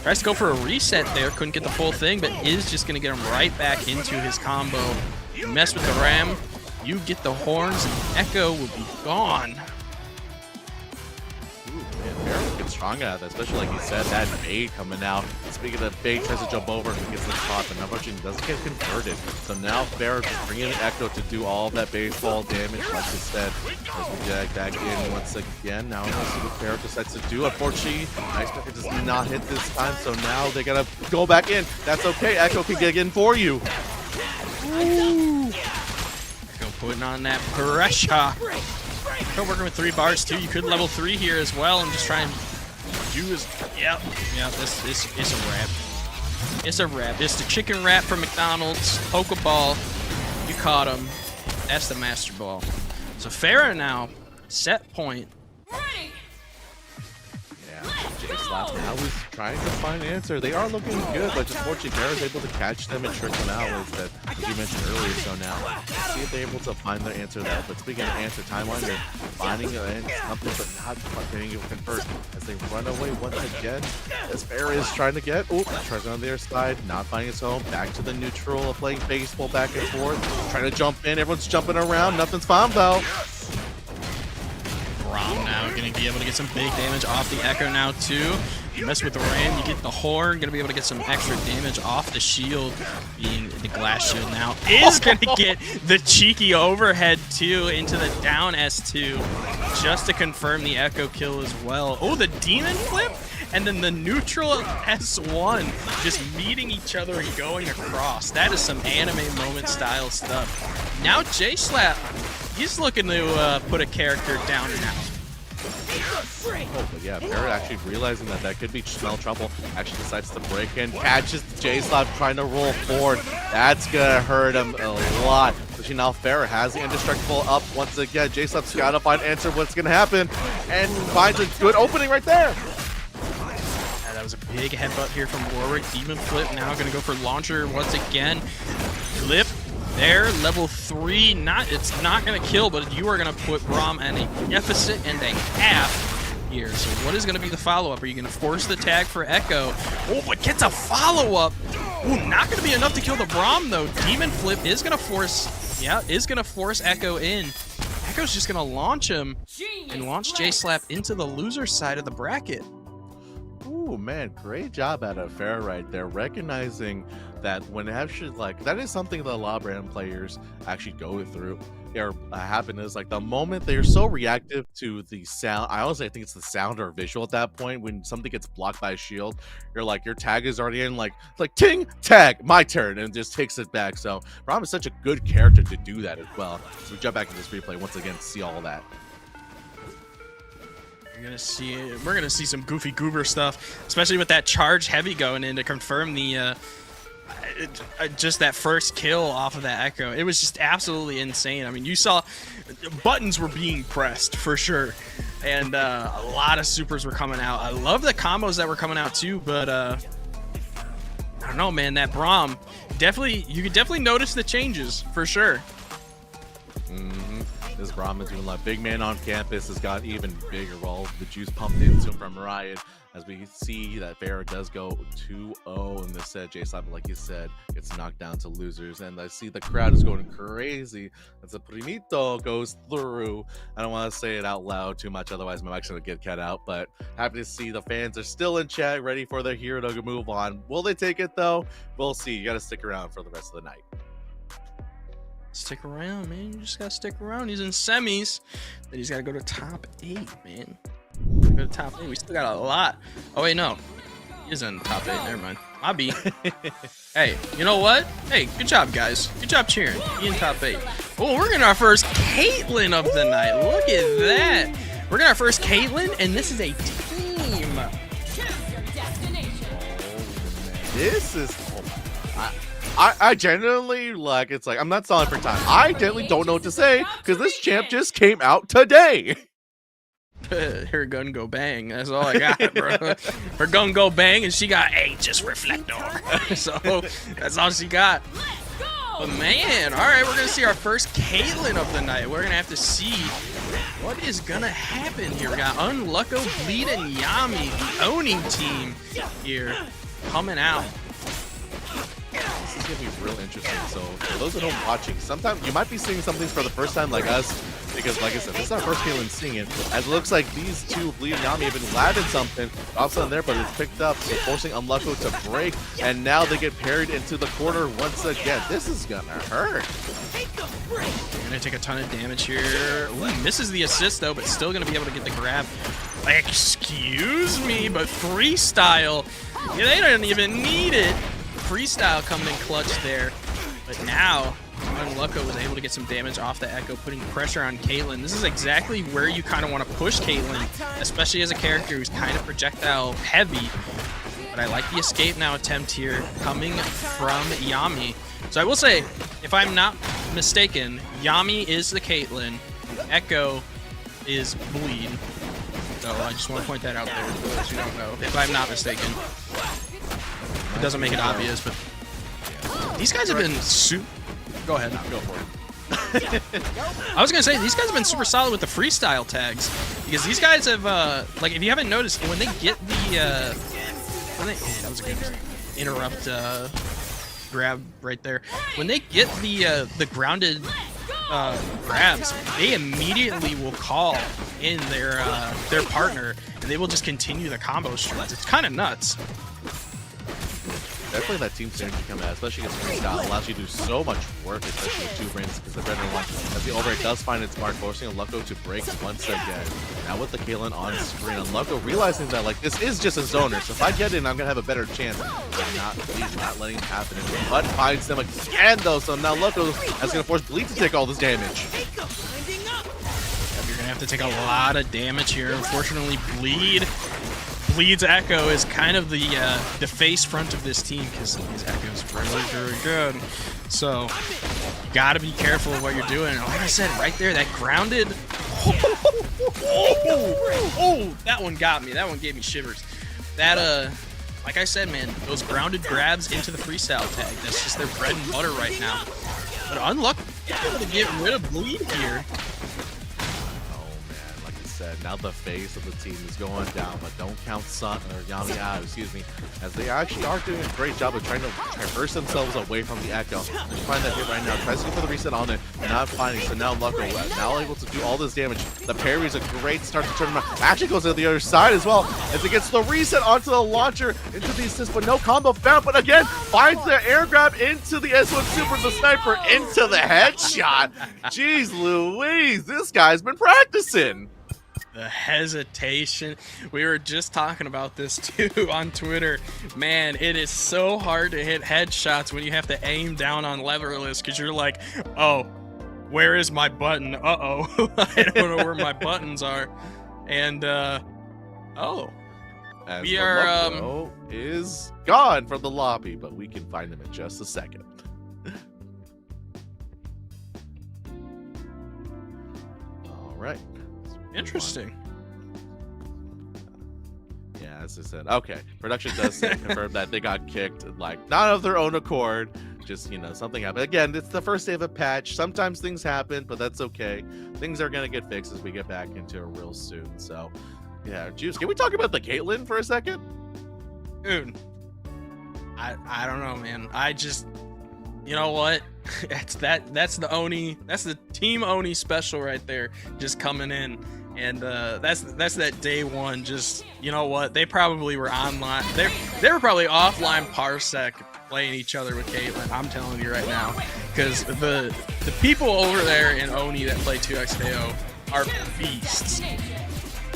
Tries to go for a reset there, couldn't get the full thing, but is just gonna get him right back into his combo. You mess with the Ram, you get the horns, and Echo will be gone. Farah gets strong out of that, especially like you said, that bait coming out. Speaking of bait, tries to jump over and gets the top, and unfortunately doesn't get converted. So now Farah just bringing in Echo to do all of that baseball damage, like you said. As we get back in once again. Now we'll see what Farah decides to do. Unfortunately, Icebreaker does not hit this time, so now they gotta go back in. That's okay, Echo can get in for you. Ooh. Echo putting on that pressure. Echo working with 3 bars too. You could level 3 here as well and just try and do his. Yep. This is a wrap. It's a wrap. It's the chicken wrap from McDonald's. Pokeball. You caught him. That's the Master Ball. So Farah now set point. J-Slap now is trying to find an answer. They are looking good, but just fortunately, Farah's able to catch them and trick them out, as you mentioned earlier. So now, see if they're able to find their answer there. But speaking of answer timeline, they're finding something, but not getting able to convert as they run away once again. As Farah is trying to get, tries on their side, not finding his home. Back to the neutral, playing baseball back and forth, trying to jump in. Everyone's jumping around. Nothing's found though. Braum now gonna be able to get some big damage off the Echo now too. You mess with the Ram, you get the horn, gonna be able to get some extra damage off the shield. Being the glass shield now is gonna get the cheeky overhead too into the down S2 just to confirm the Echo kill as well. Oh, the demon flip and then the neutral S1 just meeting each other and going across. That is some anime moment style stuff. Now J-Slap, he's looking to put a character down and out. Oh, but yeah, Farah actually realizing that could be smell trouble, actually decides to break in, catches J-Slap trying to roll forward. That's gonna hurt him a lot. Especially now Farah has the Indestructible up once again. J-Slap's gotta find answer what's gonna happen, and finds a good opening right there. that was a big headbutt here from Warwick. Demon Flip now going to go for launcher once again. Flip there, level 3. It's not going to kill, but you are going to put Braum at a deficit and a half here. So what is going to be the follow-up? Are you going to force the tag for Echo? Oh, but gets a follow-up. Ooh, not going to be enough to kill the Braum, though. Demon Flip is going to force, Echo in. Echo's just going to launch him and launch J-Slap into the loser side of the bracket. Ooh, man, great job out of Fair right there, recognizing that when actually, like, that is something that a lot of brand players actually go through or happen is like the moment they're so reactive to the sound. I honestly think it's the sound or visual at that point when something gets blocked by a shield. You're like, your tag is already in, like ting, tag, my turn, and it just takes it back. So Braum is such a good character to do that as well. So we jump back into this replay once again to see all that. We're gonna see some goofy goober stuff, especially with that charge heavy going in to confirm the just that first kill off of that Echo. It was just absolutely insane. I mean, you saw buttons were being pressed for sure, and a lot of supers were coming out. I love the combos that were coming out too, but I don't know, man. That Braum you could definitely notice the changes for sure. This Braum is doing a lot. Big man on campus has got even bigger role. The juice pumped into him from Riot. As we see that Farrah does go 2-0 in this set. J-Slap, like you said, gets knocked down to losers. And I see the crowd is going crazy as the Primito goes through. I don't want to say it out loud too much, otherwise my mic's going to get cut out. But happy to see the fans are still in chat, ready for their hero to move on. Will they take it though? We'll see. You got to stick around for the rest of the night. Stick around, man. You just gotta stick around. He's in semis. Then he's gotta go to top 8, man. Go to top 8. We still got a lot. Oh, wait, no. He is in top 8. Never mind. I'll be. Hey, you know what? Hey, good job, guys. Good job cheering. He in top 8. Oh, we're getting our first Caitlyn of the night. Look at that. We're getting our first Caitlyn, and this is a team. This is... I genuinely, like, it's like, I'm not stalling for time. I genuinely don't know what to say, because this champ just came out today. Her gun go bang. That's all I got, bro. Her gun go bang, and she got Aegis Reflector. So, that's all she got. But, man, all right, we're going to see our first Caitlyn of the night. We're going to have to see what is going to happen here. We got Unlucko, Bleed, and Yami, the owning team here, coming out. This is going to be real interesting. So for those at home watching, sometimes you might be seeing some things for the first time like us, because like I said, this is our first Caitlyn seeing it. As it looks like these two, Bleed and Yami, have been landing something outside there, but it's picked up, so forcing Unlucko to break, and now they get parried into the corner once again. This is gonna hurt. They're gonna take a ton of damage here. Ooh, misses the assist though, but still gonna be able to get the grab. Excuse me, but Freestyle, yeah, they don't even need it. Freestyle coming in clutch there, but now Unlucko was able to get some damage off the Echo, putting pressure on Caitlyn. This is exactly where you kind of want to push Caitlyn, especially as a character who's kind of projectile heavy. But I like the escape now attempt here coming from Yami. So I will say, if I'm not mistaken, Yami is the Caitlyn, Echo is Bleed. So I just want to point that out there for those who don't know, if I'm not mistaken. It doesn't make it obvious, but these guys have been super. Go ahead. Go for it. I was gonna say these guys have been super solid with the freestyle tags, because these guys have like, if you haven't noticed, when they get the that was a good interrupt grab right there. When they get the grounded grabs, they immediately will call in their partner, and they will just continue the combo strings. It's kind of nuts. Definitely that team synergy coming out, especially against freestyle, allows you to do so much work, especially with two brains, because the better one, as the overrate does find its mark, forcing Unlucko to break once again. Now with the Caitlyn on screen, Unlucko realizing that, like, this is just a zoner, so if I get in, I'm gonna have a better chance. But he's not letting it happen. And Bud finds them again though, so now Unlucko is gonna force Bleed to take all this damage. You're gonna have to take a lot of damage here. Unfortunately, Bleed's Echo is kind of the face front of this team, because his Echo is very good. So you gotta be careful of what you're doing. Like I said, right there, that grounded. Oh, that one got me. That one gave me shivers. That like I said, man, those grounded grabs into the freestyle tag. That's just their bread and butter right now. But unlucky to get rid of bleed here. Said. Now the face of the team is going down, but don't count Sun or Yami out, excuse me, as they actually are doing a great job of trying to traverse themselves away from the Echo. They find that hit right now, tries to go for the reset on it, not finding, so now Lucko now able to do all this damage. The parry is a great start to turn around. Actually goes to the other side as well, as it gets the reset onto the launcher, into the assist, but no combo found, but again, finds the air grab into the S1 Super, the sniper into the headshot. Jeez Louise, this guy's been practicing. The hesitation. We were just talking about this too on Twitter. Man, it is so hard to hit headshots when you have to aim down on leverless because you're like, oh, where is my button? Uh-oh. I don't know where my buttons are. And, oh. As we are, is gone from the lobby, but we can find him in just a second. All right. Interesting. Yeah, as I said, okay. Production does confirm that they got kicked, like, not of their own accord. Just, you know, something happened. Again, it's the first day of a patch. Sometimes things happen, but that's okay. Things are going to get fixed as we get back into it real soon. So, yeah. Juice, can we talk about the Caitlyn for a second? Dude, I don't know, man. I just, you know what? That's the Oni, that's the Team Oni special right there, just coming in. And that's that day one. Just, you know what? They probably were online. They were probably offline Parsec playing each other with Caitlyn. I'm telling you right now, because the people over there in Oni that play 2XKO are beasts,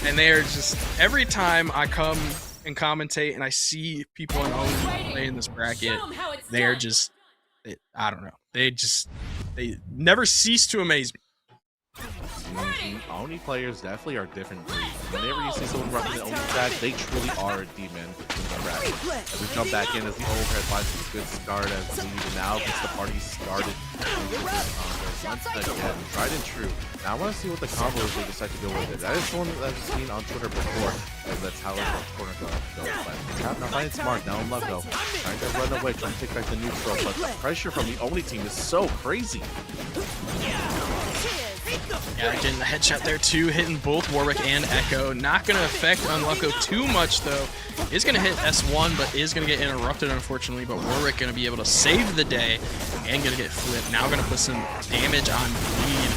and they are just, every time I come and commentate and I see people in Oni playing this bracket, they are just, I don't know. They never cease to amaze me. Oni players definitely are different breeds. Whenever you see someone running the Oni track, they truly are a demon in the bracket. As we jump back in, as the overhead finds a good start, as we now gets the party started. Once again, tried and true. Now I want to see what the combo is they decide to go with it. That is one that I've seen on Twitter before, and that's how the corner goes. But now finding smart, now Lucko trying to run away, trying to take back the neutral, but the pressure from the Oni team is so crazy. Yeah, getting the headshot there too, hitting both Warwick and Echo. Not going to affect Unlucko too much though. Is going to hit S1, but is going to get interrupted unfortunately. But Warwick going to be able to save the day and going to get flipped. Now going to put some damage on Bleed.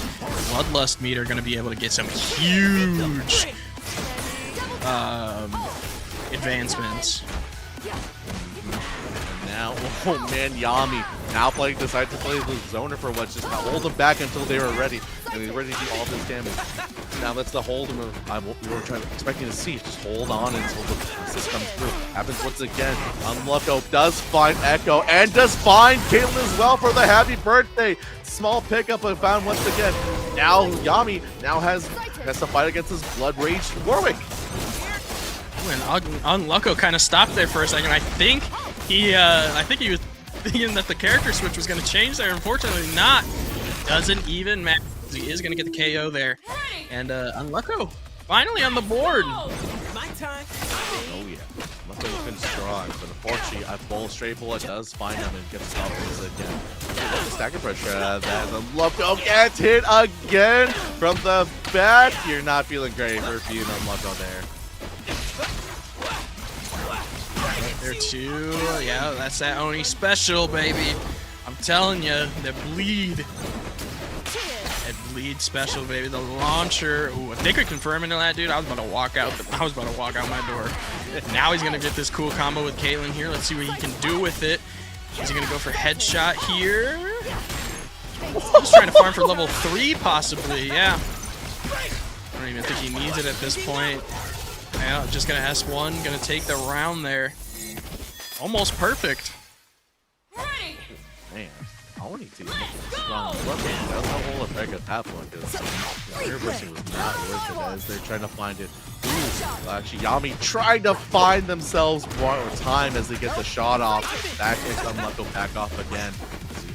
Bloodlust meter going to be able to get some huge advancements. And now, oh man, Yami now decides to play the zoner for what's just hold them back until they were ready. And he's ready to do all this damage. Now that's the hold him we were expecting to see. Just hold on until the assist comes through. Happens once again. Unlucko does find Echo and does find Caitlyn as well for the happy birthday. Small pickup but found once again. Now Yami now has to fight against his blood rage Warwick. And Unlucko kind of stopped there for a second. I think he was thinking that the character switch was going to change there. Unfortunately not. Doesn't even matter. He is going to get the KO there. And Unlucko finally on the board. Oh yeah. Unlucko looking strong, but unfortunately a full straight bullet does find him and gets stopped again. The stagger pressure that Unlucko gets hit again from the back. You're not feeling great for being Unlucko there. There too. Yeah, that's that Oni special, baby. I'm telling you, the Bleed. That Bleed special, baby. The launcher. Ooh, if they could confirm into that, dude, I was about to walk out my door. Now he's gonna get this cool combo with Caitlyn here. Let's see what he can do with it. Is he gonna go for headshot here? He's trying to farm for level 3, possibly. Yeah. I don't even think he needs it at this point. Yeah, just gonna S1, gonna take the round there. Almost perfect. Man, Oni team strong. That was the whole effect of that one because airbrushing was not worth it as they're trying to find it. Ooh, actually, Yami tried to find themselves more time as they get the shot off. That makes Unlucko back off again.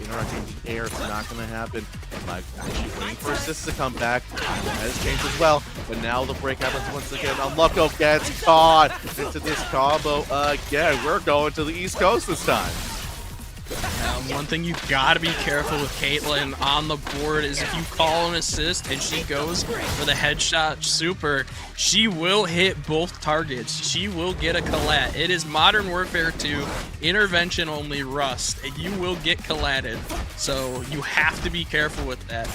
Interacting in the air, it's not going to happen. Like, waiting for assists to come back. That has changed as well. But now the break happens once again. Unlucko gets caught into this combo again. We're going to the East Coast this time. One thing you gotta be careful with Caitlyn on the board is if you call an assist and she goes for the headshot super, she will hit both targets. She will get a collat. It is Modern Warfare 2, intervention only Rust, and you will get collatted. So you have to be careful with that.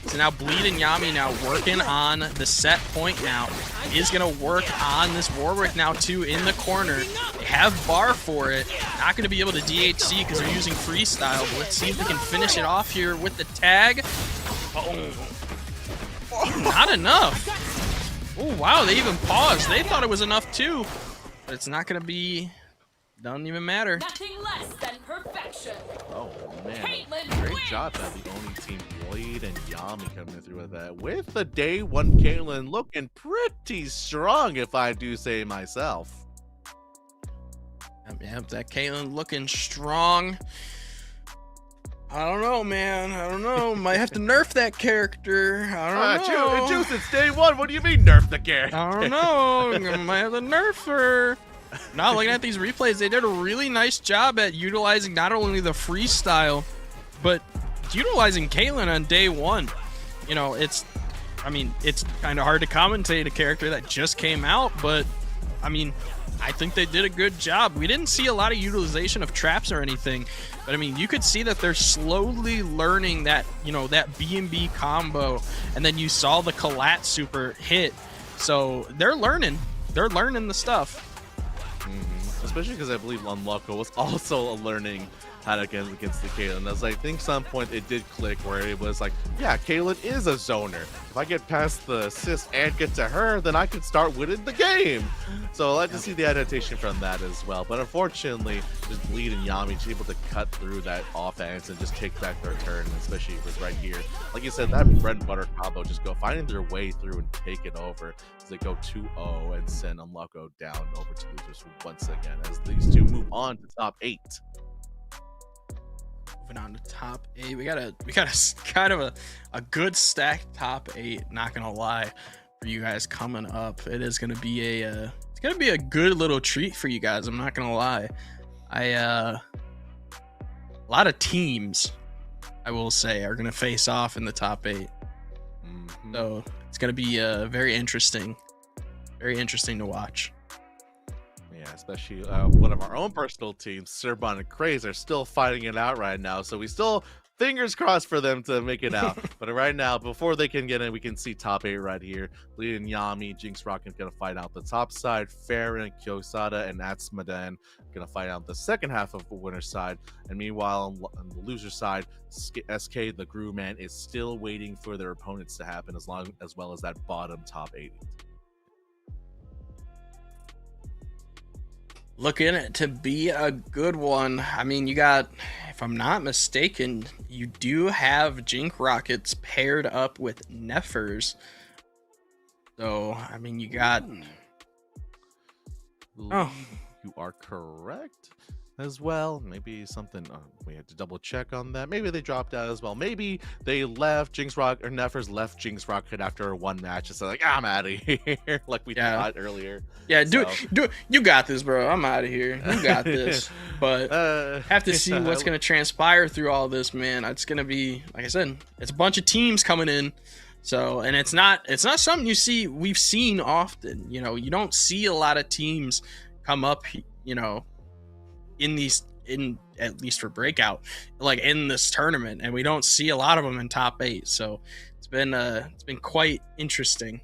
So now Bleed and Yami now working on the set point now. Is going to work on this Warwick now too in the corner. They have bar for it. Not going to be able to DHC because they're using freestyle. But let's see if we can finish it off here with the tag. Oh, not enough. Oh, wow, they even paused. They thought it was enough too. But it's not going to be... Doesn't even matter. Nothing less than perfection. Oh man, Caitlyn great wins. job by the only team, Blade and Yami, coming through with that. With the day one Caitlyn looking pretty strong, if I do say myself. Yep, that Caitlyn looking strong. I don't know, man. I don't know. Might have to nerf that character. I don't know. Juice, it's day one. What do you mean nerf the character? I don't know. Might have to nerf her. Now, looking at these replays, they did a really nice job at utilizing not only the freestyle, but utilizing Caitlyn on day one. You know, it's kind of hard to commentate a character that just came out, but I mean, I think they did a good job. We didn't see a lot of utilization of traps or anything, but I mean, you could see that they're slowly learning that, you know, that B&B combo, and then you saw the collat super hit. So they're learning the stuff. Especially because I believe Unlucko was also learning how to get against the Caitlyn. As I think some point it did click where it was like, yeah, Caitlyn is a zoner. If I get past the assist and get to her, then I can start winning the game. So I like to see the adaptation from that as well. But unfortunately, just Bleed and Yami just able to cut through that offense and just take back their turn, especially if it's right here. Like you said, that bread and butter combo, just go finding their way through and take it over. They go 2-0 and send Unlucko down over to losers once again as these two move on to top 8. Moving on to top 8, we got a kind of a good stacked top 8. Not gonna lie, for you guys coming up, it is gonna be a good little treat for you guys. I'm not gonna lie. A lot of teams, I will say, are gonna face off in the top 8. So it's going to be very interesting to watch. Yeah, especially one of our own personal teams, Cerbon and Craze, are still fighting it out right now. So we still, fingers crossed for them to make it out. But right now, before they can get in, we can see top 8 right here. Bleed and Yami, Jinx Rocket going to fight out the top side. Farron, Kyosada, and Atsmaden going to fight out the second half of the winner's side. And meanwhile, on the loser side, SK, the Groove Man, is still waiting for their opponents to happen as well as that bottom top 8. Looking to be a good one. I mean, you got, if I'm not mistaken, you do have Jink Rockets paired up with Neffers. So, I mean, you got... Oh. You are correct as well. Maybe something we had to double check on that. Maybe they dropped out as well. Maybe they left Neffers left Jinx Rocket after one match. It's like, I'm out of here, like we thought earlier. Yeah, do you got this, bro. I'm out of here. You got this. But have to see what's gonna transpire through all this, man. It's gonna be, like I said, it's a bunch of teams coming in. So, and it's not something we've seen often. You know, you don't see a lot of teams come up, you know, in at least for Breakout, like in this tournament, and we don't see a lot of them in top 8. So it's been quite interesting.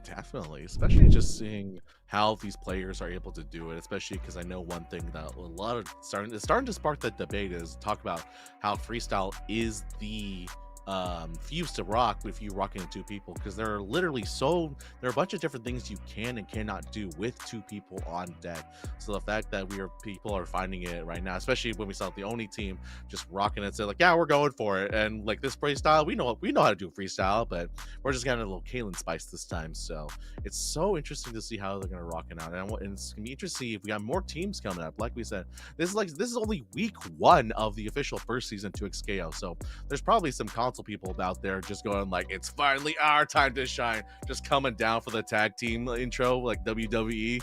Definitely, especially just seeing how these players are able to do it, especially because I know one thing that a lot of starting to spark the debate is talk about how freestyle is the fuse to rock if you rock into 2 people, because there are a bunch of different things you can and cannot do with 2 people on deck. So the fact that people are finding it right now, especially when we saw the Oni team just rocking it, say like, yeah, we're going for it, and like this freestyle, we know how to do freestyle, but we're just getting a little Kalen spice this time. So it's so interesting to see how they're gonna rock it out, and it's gonna be interesting to see if we got more teams coming up. Like we said, this is only week 1 of the official first season 2XKO, so there's probably some console people out there just going like, it's finally our time to shine, just coming down for the tag team intro like WWE.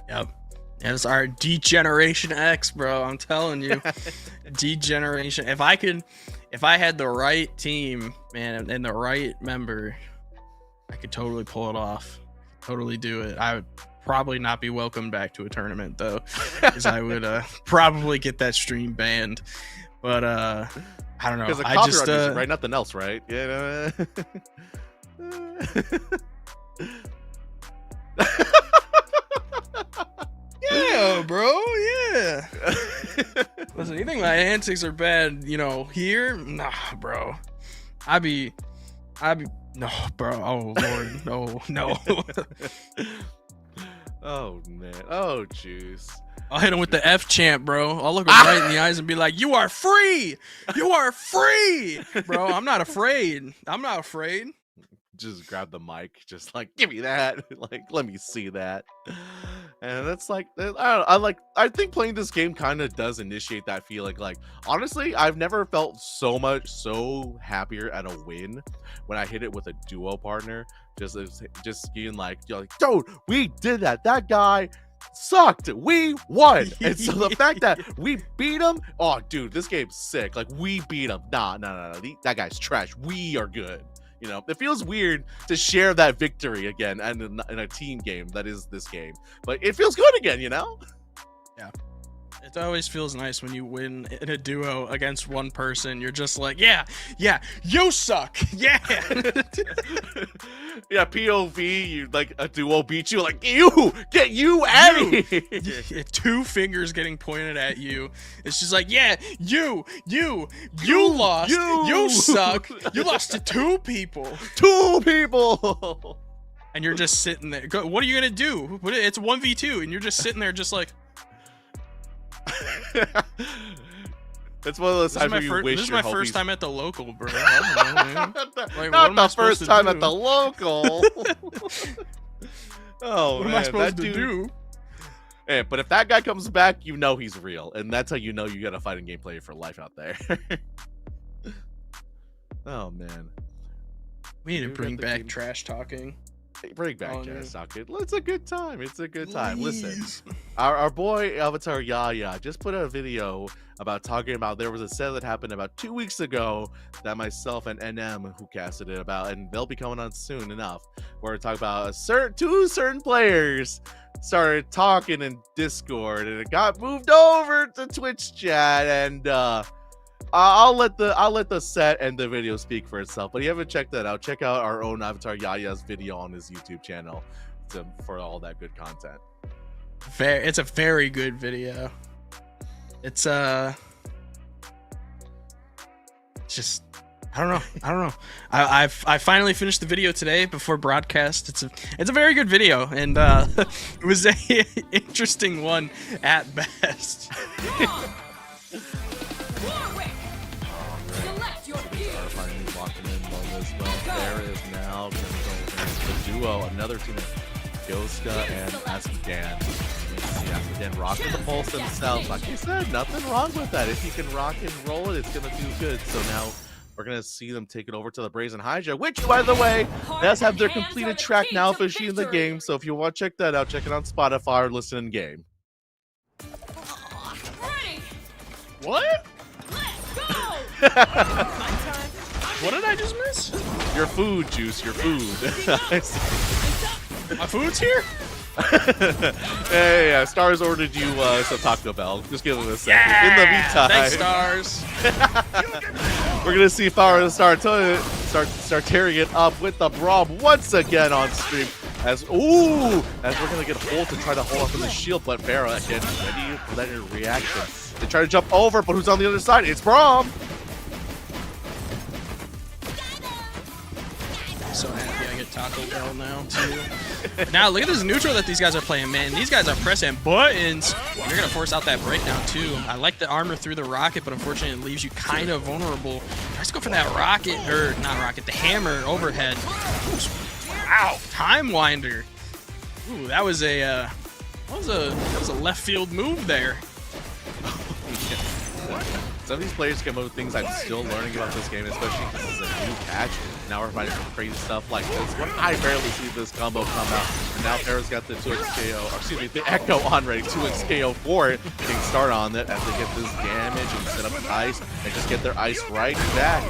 Yep. And it's our D-Generation X, bro. I'm telling you. D-Generation. If I had the right team, man, and the right member, I could totally pull it off. Totally do it. I would probably not be welcomed back to a tournament though, because I would probably get that stream banned. But I don't know. Because the I copyright just music, right? Nothing else, right? Yeah. Yeah, bro. Yeah. Listen, you think my antics are bad, here? Nah, bro. I'd be no, bro. Oh Lord, no. Oh man. Oh juice. I'll hit him with the F chant, bro. I'll look him right in the eyes and be like, "You are free. You are free, bro. I'm not afraid. I'm not afraid." Just grab the mic, just like, give me that. Like, let me see that. And that's like, I think playing this game kind of does initiate that feeling. Like, honestly, I've never felt so happier at a win when I hit it with a duo partner. Just being like, you're like, dude, we did that. That guy sucked. We won. And so the fact that we beat him, oh, dude, this game's sick. Like, we beat him. Nah, that guy's trash. We are good. It feels weird to share that victory again and in a team game that is this game, but it feels good again, Yeah. It always feels nice when you win in a duo against one person. You're just like, yeah, you suck. Yeah. Yeah, POV, you like a duo beat you, like, get you out of here. Yeah, 2 fingers getting pointed at you. It's just like, yeah, you lost. You suck. You lost to 2 people. 2 people. And you're just sitting there. What are you going to do? It's 1v2 and you're just sitting there just like, it's one of those times where you wish this is my first time at the local, bro. I don't know, man. Not the first time at the local. Oh, what am I supposed to do? Hey, but if that guy comes back, he's real, and that's how you know you got a fighting game player for life out there. Oh man, we need to bring back trash talking. Bring back trash talking. It's a good time. It's a good time. Listen, our boy Avatar Yaya just put out a video about talking about there was a set that happened about 2 weeks ago that myself and NM who casted it about, and they'll be coming on soon enough, where we talk about two certain players started talking in Discord and it got moved over to Twitch chat, and I'll let the set and the video speak for itself. But if you haven't checked that out, check out our own Avatar Yaya's video on his YouTube channel for all that good content. It's a very good video. It's just I don't know. I finally finished the video today before broadcast. It's a very good video, and it was a interesting one at best. There is now the duo, another team of Ghoska and Askedan. Askedan rocking the pulse themselves. Like you said, nothing wrong with that. If you can rock and roll it, it's gonna do good. So now we're gonna see them take it over to the Brazen Hydra, which, by the way, does have their completed track now officially in the game. So if you want to check that out, check it on Spotify or listen in game. What? What did I just miss? Your food, Juice. Your food. My food's here? Hey, Stars ordered you some Taco Bell. Just give him a second. Yeah, in the meantime, thanks, Stars. We're gonna see Power start tearing it up with the Braum once again on stream. As we're gonna get Holt to try to hold up in the shield, but Barra again ready for that reaction. They try to jump over, but who's on the other side? It's Braum. So happy I get Taco Bell now, too. Now, look at this neutral that these guys are playing, man. These guys are pressing buttons. They're going to force out that breakdown, too. I like the armor through the rocket, but unfortunately it leaves you kind of vulnerable. Tries to go for that rocket, or not rocket, the hammer overhead. Wow, time winder. Ooh, that was a left field move there. Some of these players come up with things I'm still learning about this game, especially because this is a new patch. Now we're finding some crazy stuff like this. When I barely see this combo come out, and now Farrah's got the 2x KO, or excuse me, the Echo on ready, 2x KO for it, getting started on it as they get this damage and set up the ice, and just get their ice right back.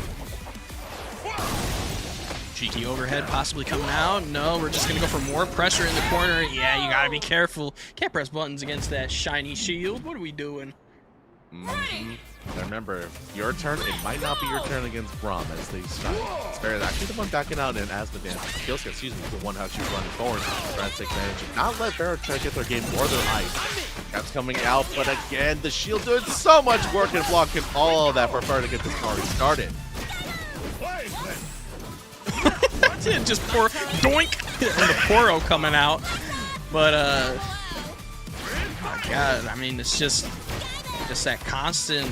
Cheeky overhead possibly coming out. No, we're just going to go for more pressure in the corner. Yeah, you got to be careful. Can't press buttons against that shiny shield. What are we doing? Now remember, your turn, it might not be your turn against Braum as they start. Farrah actually the one backing out in Asmodan. Kills, excuse me, the one how she's running forward, trying to take advantage and not let Farrah try to get their game or their ice. Caps coming out, but again, the shield doing so much work and blocking all of that for Farrah to get this party started. Just pour doink and the poro coming out. But oh God, I mean, it's just that constant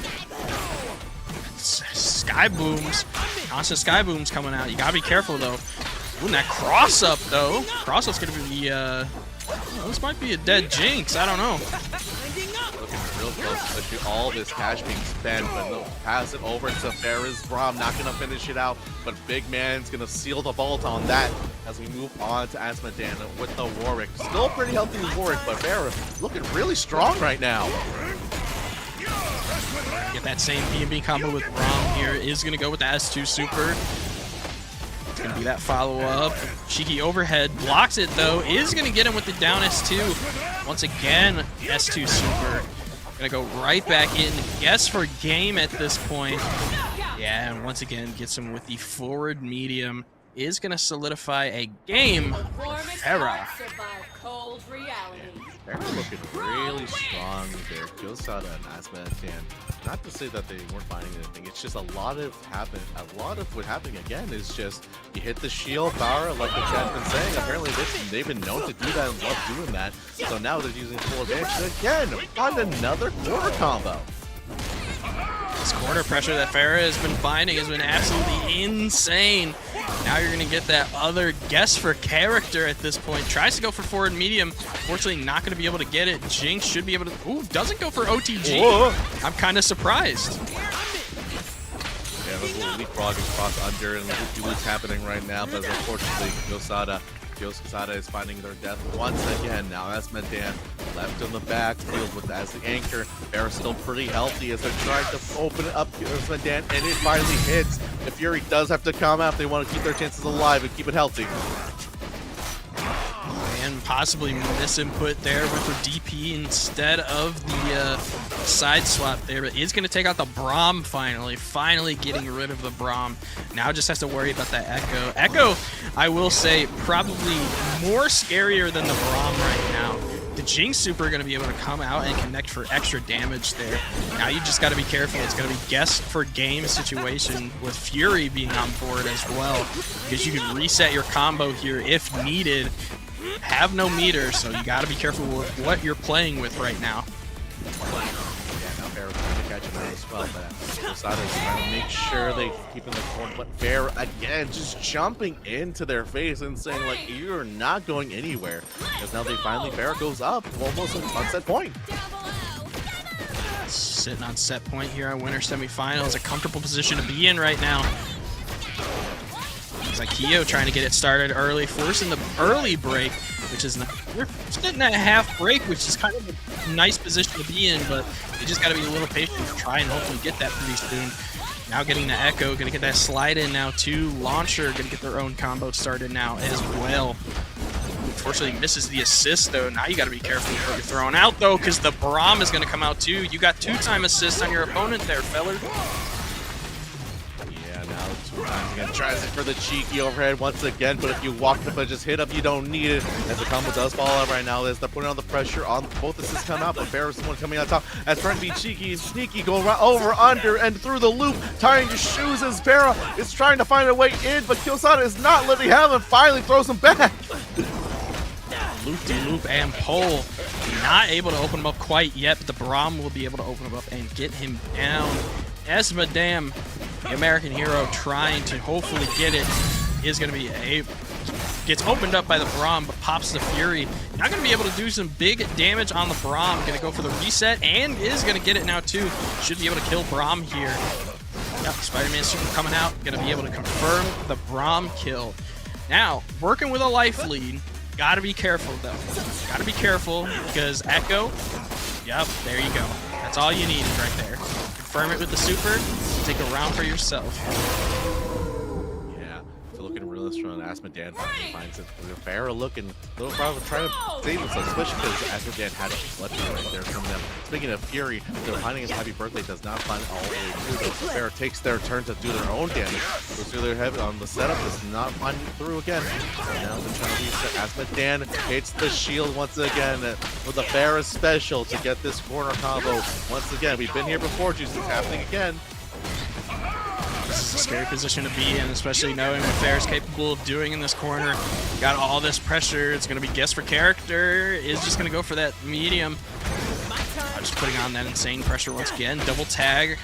sky booms coming out. You gotta be careful though. Ooh, and that cross up though. Cross up's gonna be this might be a dead Jinx. I don't know. Looking real close, especially all this cash being spent, but they'll pass it over to Farrah's Braum, not gonna finish it out, but Big Man's gonna seal the vault on that as we move on to Asmodan with the Warwick. Still pretty healthy with Warwick, but Farrah looking really strong right now. Get that same B&B combo with Braum here. Is going to go with the S2 super. It's going to be that follow-up. Cheeky overhead. Blocks it, though. Is going to get him with the down S2. Once again, S2 super. Going to go right back in. Guess for game at this point. Yeah, and once again, gets him with the forward medium. Is going to solidify a game for Farrah. Farrah looking really strong there. Gyosada and Asmodan. Not to say that they weren't finding anything. It's just a lot of what happening again is just you hit the shield power like the chat's been saying. Apparently they've been known to do that and love doing that. So now they're using full advantage again on another quarter combo. This corner pressure that Farrah has been finding has been absolutely insane. Now you're going to get that other guess for character at this point. Tries to go for forward medium. Fortunately, not going to be able to get it. Jinx should be able to... Ooh, doesn't go for OTG. Whoa. I'm kind of surprised. Yeah, there's a little leapfrogging cross under and what's happening right now, but unfortunately, Gyosada is finding their death once again. Now Asmodan left in the backfield with as the anchor. Farrah's still pretty healthy as they're trying to open it up to Asmodan, and it finally hits. The Fury does have to come out if they want to keep their chances alive and keep it healthy. And possibly misinput there with the DP instead of the side swap there. But is going to take out the Braum finally getting rid of the Braum. Now just has to worry about that Echo. Echo, I will say, probably more scarier than the Braum right now. The Jinx super are going to be able to come out and connect for extra damage there. Now you just got to be careful. It's going to be guess for game situation with Fury being on board as well, because you can reset your combo here if needed. Have no meter, so you got to be careful with what you're playing with right now. Yeah, now Farrah's trying to catch him out as well, but Gyosada's trying to make sure they keep in the corner. But Farrah, again, just jumping into their face and saying, like, you're not going anywhere. Because now Farrah goes up almost on set point. Sitting on set point here on winter semifinals. A comfortable position to be in right now. It's like Kyo trying to get it started early, forcing the early break, which is not, we're sitting at half break, which is kind of a nice position to be in, but you just got to be a little patient to try and hopefully get that pretty soon. Now getting the Echo, gonna get that slide in now too. Launcher gonna get their own combo started now as well. Unfortunately misses the assist though. Now you got to be careful with what you're throwing out though, because the Braum is gonna come out too. You got 2-time assist on your opponent there, feller. Yeah, now 2 times again. tries it for the cheeky overhead once again, but if you walk up and just hit up, you don't need it. As the combo does fall out right now, as they're putting on the pressure on both assists come out, but Farrah's the one coming out top as trying to be cheeky and sneaky, going right over, under, and through the loop, tying his shoes as Farrah is trying to find a way in, but Killsada is not letting him and finally throws him back. Loop-de-loop and pull. Not able to open him up quite yet, but the Braum will be able to open him up and get him down. Esmadam, the American hero, trying to hopefully get it, is going to be gets opened up by the Braum, but pops the Fury. Not going to be able to do some big damage on the Braum. Going to go for the reset, and is going to get it now too. Should be able to kill Braum here. Yep, Spider-Man Super coming out. Going to be able to confirm the Braum kill. Now, working with a life lead. Gotta be careful though. Gotta be careful because Echo. Yep, there you go. That's all you needed right there. Confirm it with the super. Take a round for yourself. Yeah, so looking really strong. Asmodan finds it. Farrah looking a little probably trying to save himself, especially because Asmodan had a bludgeon right there from them. Speaking of Fury, they're finding his happy birthday does not find all the way through though. So Farrah takes their turn to do their own damage. Goes through their head on the setup, does not find it through again. And now they're trying to reset. Asmodan hits the shield once again with a Farrah special to get this corner combo. Once again, we've been here before, Jesus, it's happening again. This is a scary position to be in, especially knowing what Farrah's capable of doing in this corner. Got all this pressure. It's going to be guess for character. Is just going to go for that medium. Just putting on that insane pressure once again. Double tag.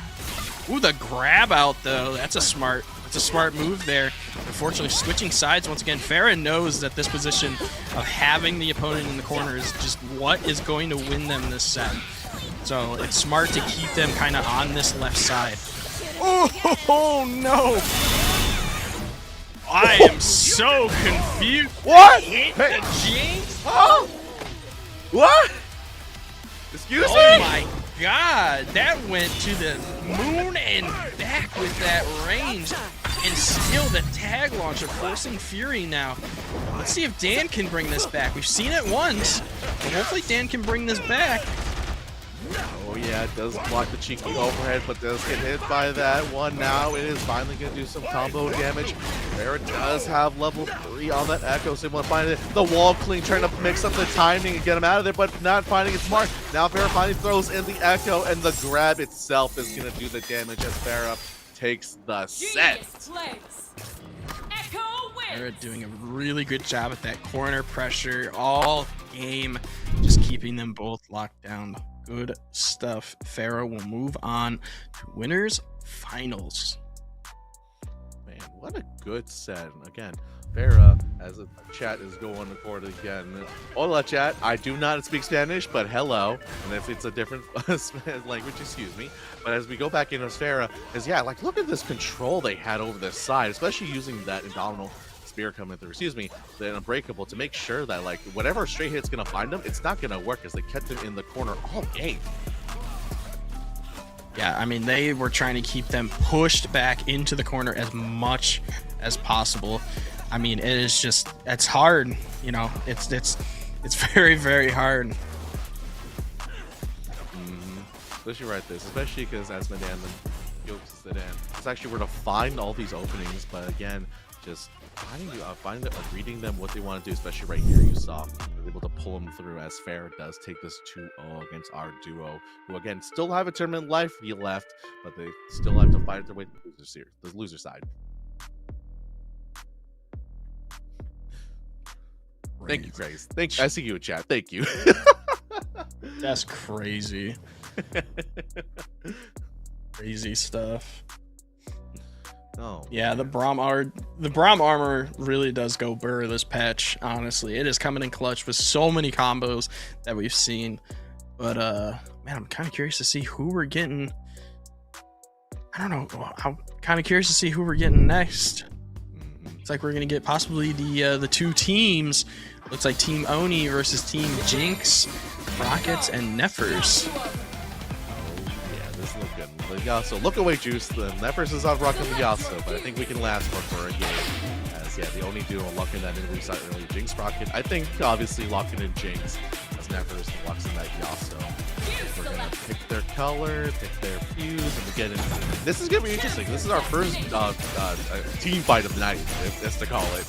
Ooh, the grab out though. That's a smart move there. Unfortunately, switching sides once again. Farrah knows that this position of having the opponent in the corner is just what is going to win them this set. So it's smart to keep them kind of on this left side. Oh no! I am so confused. What? Hit Hey. the Jinx? Oh! What? Excuse Oh me? my god, that went to the moon and back with that range. And still the tag launcher forcing Fury now. Let's see if Dan can bring this back. We've seen it once, but hopefully Dan can bring this back. Oh yeah, it does block the cheeky overhead, but does get hit by that one. Now it is finally going to do some combo damage. Farrah does have level 3 on that Echo, so they want to find it. The wall clean, trying to mix up the timing and get him out of there, but not finding it smart. Now Farrah finally throws in the Echo, and the grab itself is going to do the damage as Farrah takes the set. Farrah doing a really good job at that corner pressure all game, just keeping them both locked down. Good stuff. Farrah will move on to winners finals. Man, what a good set. Again, Farrah, as the chat is going to court again. Hola, chat. I do not speak Spanish, but hello. And if it's a different language, excuse me. But as we go back into Farrah, yeah, like look at this control they had over this side, especially using that abdominal spear coming through, the unbreakable, to make sure that like whatever straight hit's gonna find them, it's not gonna work, as they kept him in the corner all game. Yeah, I mean, they were trying to keep them pushed back into the corner as much as possible. I mean, it is just, it's hard, you know, it's very, very hard. Especially right this, especially because Asmodan and Yokes it in. It's actually where to find all these openings, but again, just reading them what they want to do, especially right here. You saw they're able to pull them through as Farrah does take this 2-0 against our duo, who again still have a tournament life left, but they still have to fight their way to the loser side. Thank you, Grace. Thank you. I see you in chat. Thank you. That's crazy. Crazy stuff. Oh yeah, the Braum armor really does go burr this patch. Honestly, it is coming in clutch with so many combos that we've seen. But man, I'm kind of curious to see who we're getting. I don't know. I'm kind of curious to see who we're getting next. It's like we're gonna get possibly the two teams. Looks like Team Oni versus Team Jinx, Rockets, and Neffers. Yasuo, look away, Juice. The Neffers is off rocking the Yasuo, but I think we can last for a game. As yeah, the only duo locking that in reset early, Jinx Rocket. I think obviously locking in Jinx, as Nevers and Lux and that Yasuo. We're gonna pick their color, pick their fuse, and we get into this is gonna be interesting. This is our first team fight of the night, as to call it.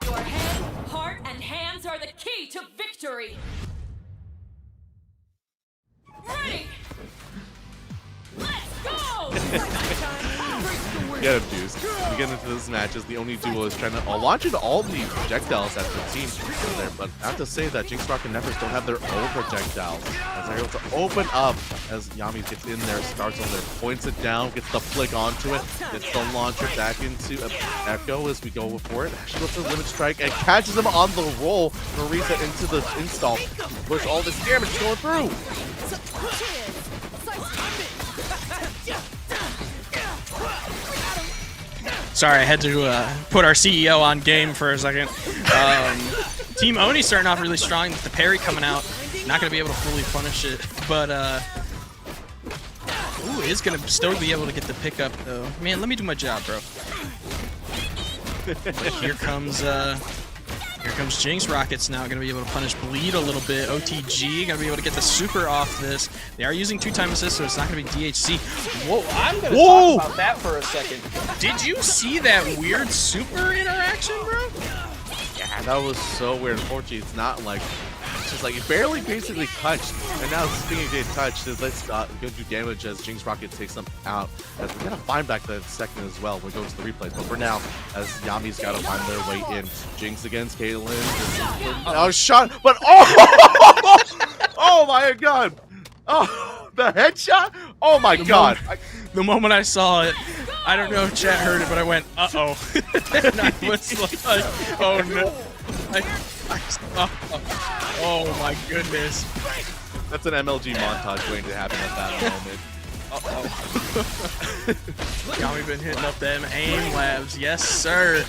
Your head, heart, and hands are the key to victory. Ready? Let's go! Get him, Juice. We get into this match as the only duo is trying to launch into all the projectiles at the team there, but I have to say that Jinx, Rock, and Nevers don't have their own projectiles. As they're able to open up as Yami gets in there, starts on there, points it down, gets the flick onto it, gets the launcher back into Echo as we go for it. She goes for Limit Strike and catches him on the roll. Marisa into the install. Push all this damage going through. Sorry, I had to put our CEO on game for a second. Team Oni starting off really strong with the parry coming out. Not going to be able to fully punish it, but ooh, is going to still be able to get the pickup though. Man, let me do my job, bro. Here comes Jinx. Rocket's now going to be able to punish Bleed a little bit. OTG going to be able to get the super off this. They are using 2-time assist, so it's not going to be DHC. Whoa, I'm going to talk about that for a second. Did you see that weird super interaction, bro? Yeah, that was so weird. Unfortunately, it's not like... It's just like it barely basically touched, and now speaking of getting touched, let's go do damage as Jinx Rocket takes them out. As we're gonna find back the second as well when we go to the replays. But for now, as Yami's gotta find their way in. Jinx against Caitlyn. Oh, shot! But oh my god! Oh, the headshot! Oh my god! The moment I saw it, I don't know if chat heard it, but I went, uh-oh. And I was like, oh no. Oh my goodness. That's an MLG montage waiting to happen at that moment. Yami been hitting up them aim labs. Yes, sir.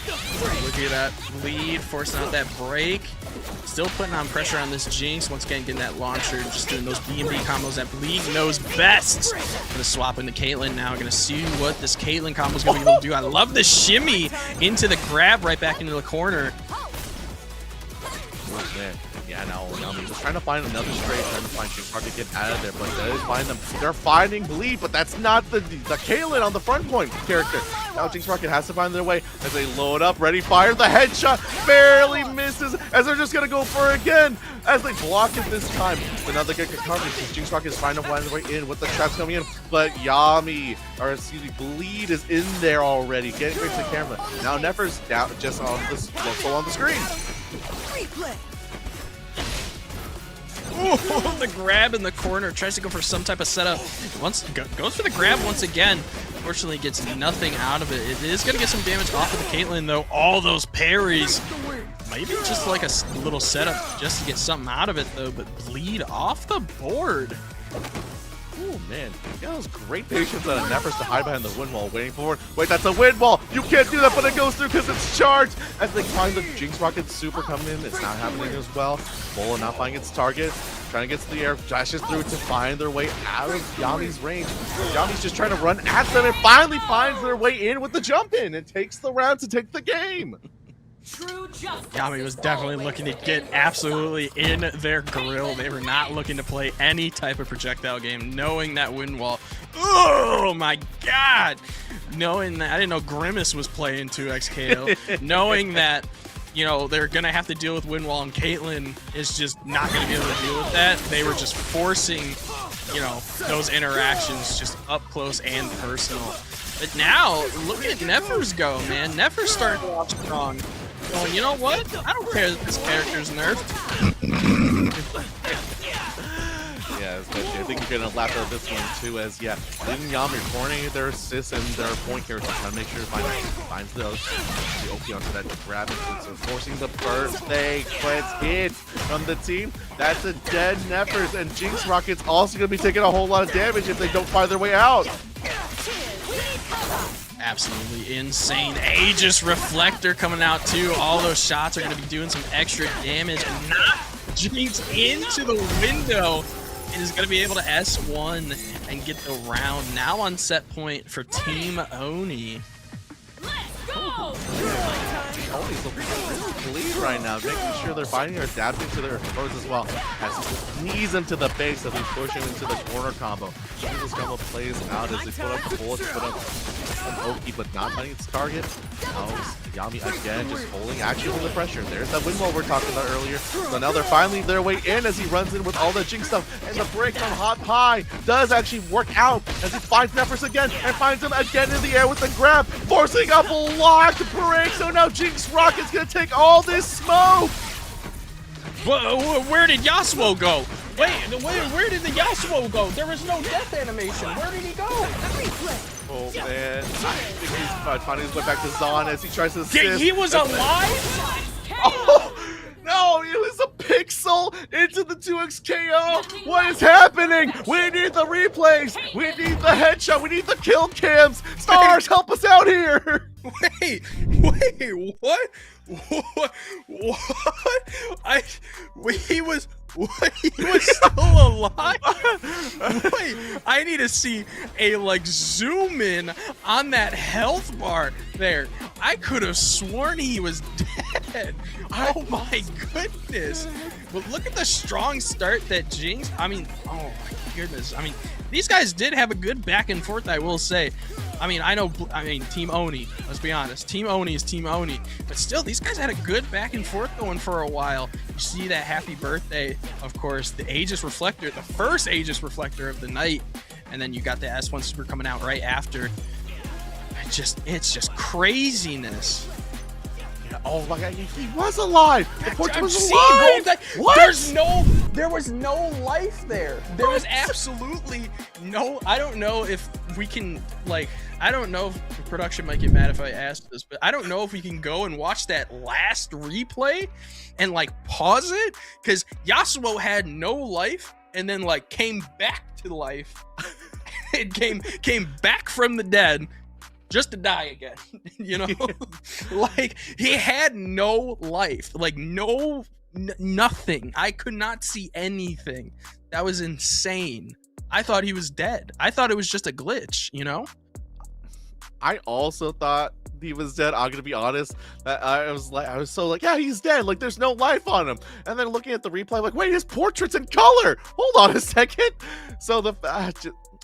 Look at that lead, forcing out that break. Still putting on pressure on this Jinx. Once again, getting that launcher, just doing those B&B combos that Bleed knows best. Gonna swap into Caitlyn now. Gonna see what this Caitlyn combo is gonna be able to do. I love the shimmy into the grab right back into the corner. Oh, man. Yeah, now Yami just trying to find another straight, trying to find Jinx Rocket to get out of there, but they find them. They're finding Bleed, but that's not the Caitlyn on the front point character. Now Jinx Rocket has to find their way as they load up, ready, fire. The headshot barely misses as they're just gonna go for it again as they block it this time. But now they get covered because Jinx Rocket is trying to find their way in with the traps coming in, but Yami, or excuse me, Bleed is in there already, getting right to the camera. Now Nefer's down just on the still on the screen. Replay. Ooh, the grab in the corner, tries to go for some type of setup. Goes for the grab once again. Fortunately, gets nothing out of it. It is going to get some damage off of the Caitlyn, though. All those parries. Maybe just like a little setup just to get something out of it, though. But Bleed off the board. Oh man, that was great patience out of Nevers to hide behind the wind wall, waiting for it. Wait, that's a wind wall! You can't do that, but it goes through because it's charged! As they find the Jinx Rocket super coming in, it's not happening as well. Bola not finding its target, trying to get to the air, dashes through to find their way out of Yami's range. Yami's just trying to run at them and finally finds their way in with the jump in and takes the round to take the game. Yami was definitely looking to get absolutely in their grill. They were not looking to play any type of projectile game, knowing that wind wall. Oh my god! Knowing that, I didn't know Grimace was playing 2XKO. Knowing that, you know, they're gonna have to deal with wind wall and Caitlyn is just not gonna be able to deal with that. They were just forcing, you know, those interactions just up close and personal. But now, look at Nefer's go, man. Nefer's starting off strong. Going, you know what? I don't care that this character's nerfed. Yeah, especially I think you're gonna laugh at this one too, as yeah, Lin and Yami are coordinating their assists and their point characters, trying to make sure to finds the OP onto that grab it, so forcing the birthday quits hit from the team. That's a dead Nevers, and Jinx Rocket's also gonna be taking a whole lot of damage if they don't find their way out. Absolutely insane. Aegis Reflector coming out too. All those shots are going to be doing some extra damage. And not Jinx into the window. And is going to be able to S1 and get the round. Now on set point for Team Oni. Only's looking really clean right now, making sure they're finding or adapting to their throws as well. As he knees him to the base as we push him into the corner combo. This combo plays out as they put up the bullets, put up an Oki, but not finding its target. Oh, Yami again just holding action from the pressure. There's that windmill we're talking about earlier. So now they're finally their way in as he runs in with all the Jinx stuff. And the break from Hot Pie does actually work out as he finds Nefris again and finds him again in the air with the grab, forcing a blocked break. So now Jinx Rocket's gonna take all this smoke. Where did Yasuo go? Wait, where did the Yasuo go? There was no death animation. Where did he go? Oh man, I think he's finding his way back to Zon as he tries to assist. He was alive? Oh no, it was a pixel into the 2x KO. What is happening? We need the replays. We need the headshot. We need the kill cams. Stars, help us out here. Wait, what? He was still alive? Wait, I need to see a zoom in on that health bar there. I could have sworn he was dead. Oh my goodness. But look at the strong start that Jinx, oh my goodness. These guys did have a good back and forth, I will say. Team Oni, let's be honest. Team Oni is Team Oni. But still, these guys had a good back and forth going for a while. You see that happy birthday, of course, the Aegis Reflector, the first Aegis Reflector of the night. And then you got the S1 Super coming out right after. It's just craziness. Oh my god, he was alive! The portrait was alive! alive! What? There was no life there. There was absolutely no, I don't know if we can, I don't know if production might get mad if I ask this, but I don't know if we can go and watch that last replay and pause it, because Yasuo had no life and then came back to life. It came back from the dead just to die again, you know? He had no life, nothing. I could not see anything. That was insane. I thought he was dead. I thought it was just a glitch, you know? I also thought he was dead. I'm gonna be honest. I was so yeah, he's dead. There's no life on him. And then looking at the replay, wait, his portrait's in color. Hold on a second. So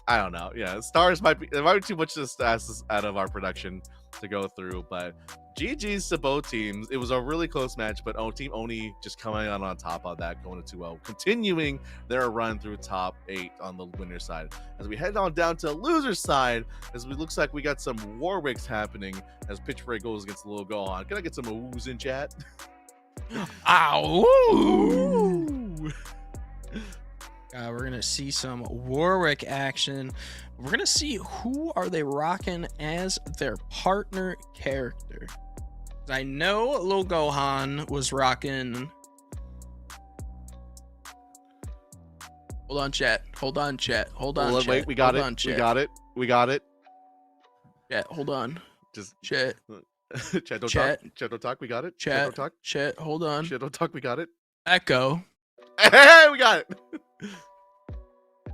I don't know. Yeah, stars might be too much to ask out of our production to go through, but GG's to both teams. It was a really close match, but Team Oni just coming out on top of that, going to 2-0, continuing their run through top 8 on the winner side. As we head on down to loser side, as it looks like we got some Warwicks happening as Pitch Break goes against Lil Gohan. Can I get some oohs in chat? Ow! We're gonna see some Warwick action. We're gonna see who are they rocking as their partner character. I know Lil Gohan was rocking. Hold on, chat. Hold on, chat. Hold on, chat. Wait, we got it. We got it. Chat, hold on. Just chat. Chat, don't talk. Chat, don't talk. We got it. Chat, don't talk. Chat, hold on. Chat, don't talk. We got it. Echo. Hey, we got it.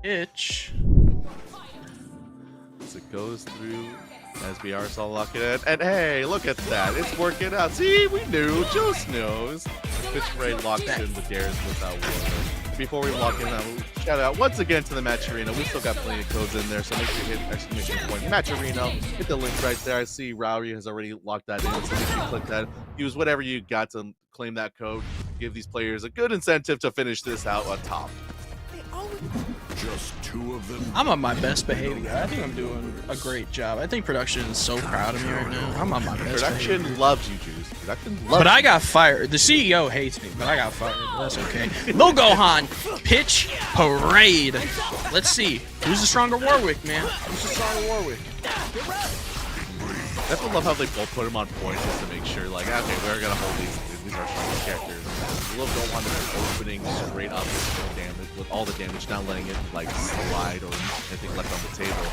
Itch. As it goes through, as we are all locking in, and hey, look at that, it's working out. See, we knew, just knows. Pitch Ray locks in the dares without water. Before we lock in, shout out once again to the Match Arena. We still got plenty of codes in there, so make sure you hit exclamation point Match Arena. Hit the link right there. I see Rowdy has already locked that in, so make sure you click that. Use whatever you got to claim that code. Give these players a good incentive to finish this out on top. Just 2 of them. I'm on my best behavior. I think I'm doing a great job. I think production is so proud of me right now. I'm on my best Production behavior. loves you, Juice. Production loves But you. I got fired. The CEO hates me, but I got fired. That's okay. Lil Gohan, Pitch Parade. Let's see. Who's the stronger Warwick, man? Who's the stronger Warwick? I definitely love how they both put him on points just to make sure, okay, we're gonna hold these are strong characters. Lil Gohan is opening straight up with damage, with all the damage, not letting it slide or anything left on the table.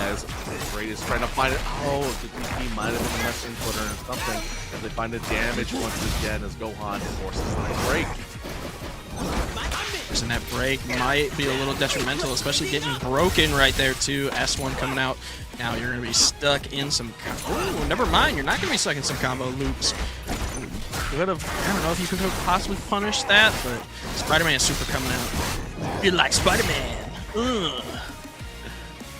As Great is trying to find it. Oh, the DP might have been less input or something. As they find the damage once again as Gohan forces the break. Using that break might be a little detrimental, especially getting broken right there too. S1 coming out. Now you're going to be stuck in some... Ooh, never mind. You're not going to be stuck in some combo loops. Could have... I don't know if you could have possibly punished that, but Spider-Man super coming out. Feel like Spider-Man. Ugh.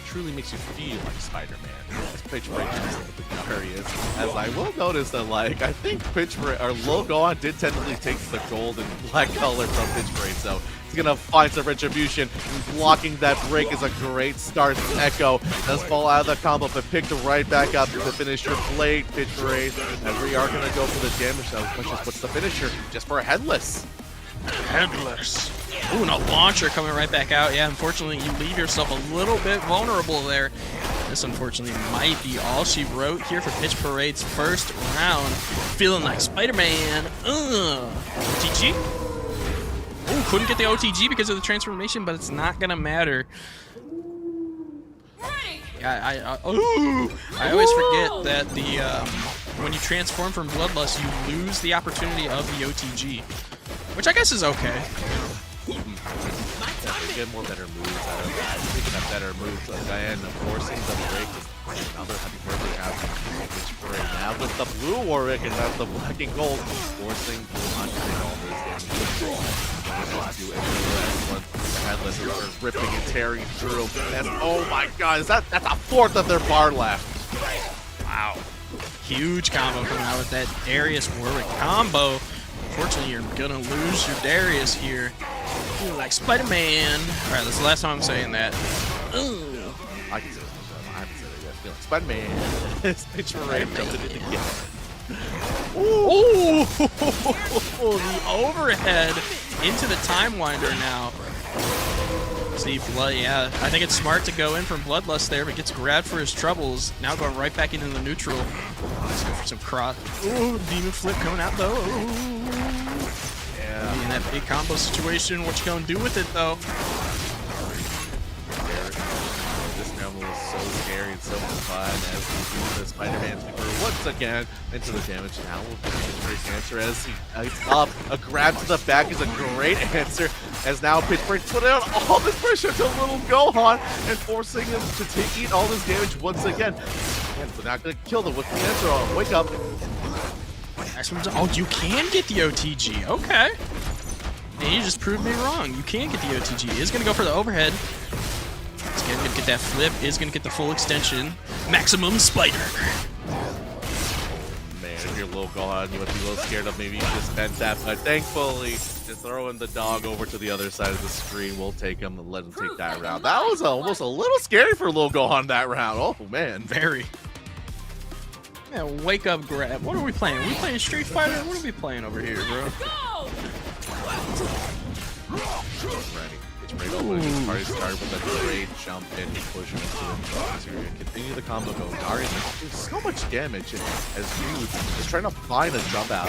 Truly makes you feel like Spider-Man. As Pitch Break is, as I will notice that, like, I think Pitch Break, or Lil Gohan did technically take the gold and black color from Pitch Break, so he's gonna find some retribution. Blocking that break is a great start. Echo does fall out of the combo, but picked right back up to finish your blade, Pitch Break. And we are gonna go for the damage now. What's the finisher? Just for a headless. Headless. Ooh, and a launcher coming right back out. Yeah, unfortunately, you leave yourself a little bit vulnerable there. This, unfortunately, might be all she wrote here for Pitch Parade's first round. Feeling like Spider-Man. OTG? Ooh, couldn't get the OTG because of the transformation, but it's not going to matter. Yeah, I always forget that the when you transform from Bloodlust, you lose the opportunity of the OTG, which I guess is okay. Get more better moves out of that. Picking up better moves like Diane, forcing the break. Another happy birthday out Pitch Parade now with the blue Warwick, and that's the black and gold, forcing on to take all this damage. Headless are ripping and tearing through. And oh my god, that's a fourth of their bar left. Wow. Huge combo coming out with that Darius Warwick combo. Unfortunately, you're gonna lose your Darius here. Feel like Spider-Man. Alright, that's the last time I'm saying that. Ooh. I can say it. I haven't said it yet. Feel like Spider-Man. It's Pitch Parade jumping it again. Ooh! The overhead into the Time Winder now. See, Blood, yeah. I think it's smart to go in from Bloodlust there, but gets grabbed for his troubles. Now going right back into the neutral. Let's go for some cross. Ooh, Demon Flip coming out though. Ooh. In that big combo situation, what you gonna do with it though? This combo is so scary and so fun as we do the Spider-Man Super once again into the damage. Now we'll get a great answer as he's up. A grab to the back is a great answer as now Pitch Break put out all this pressure to little Gohan and forcing him to eat all this damage once again. And we're not gonna kill them with the answer on Wake Up. Oh, you can get the OTG. Okay. And you just proved me wrong. You can get the OTG. Is gonna go for the overhead. It's gonna get that flip. Is gonna get the full extension. Maximum Spider. Man, if you're Lil Gohan, you would be a little scared of maybe you just spent that, but thankfully, just throwing the dog over to the other side of the screen, we'll take him and let him take that round. That was almost a little scary for Lil Gohan that round. Oh man, very. Yeah, wake up grab. What are we playing? Are we playing Street Fighter? What are we playing over here, bro? Ready. It's ready to his party started with a great jump and push into the continue the combo go. Darius doing so much damage as you is trying to find a jump out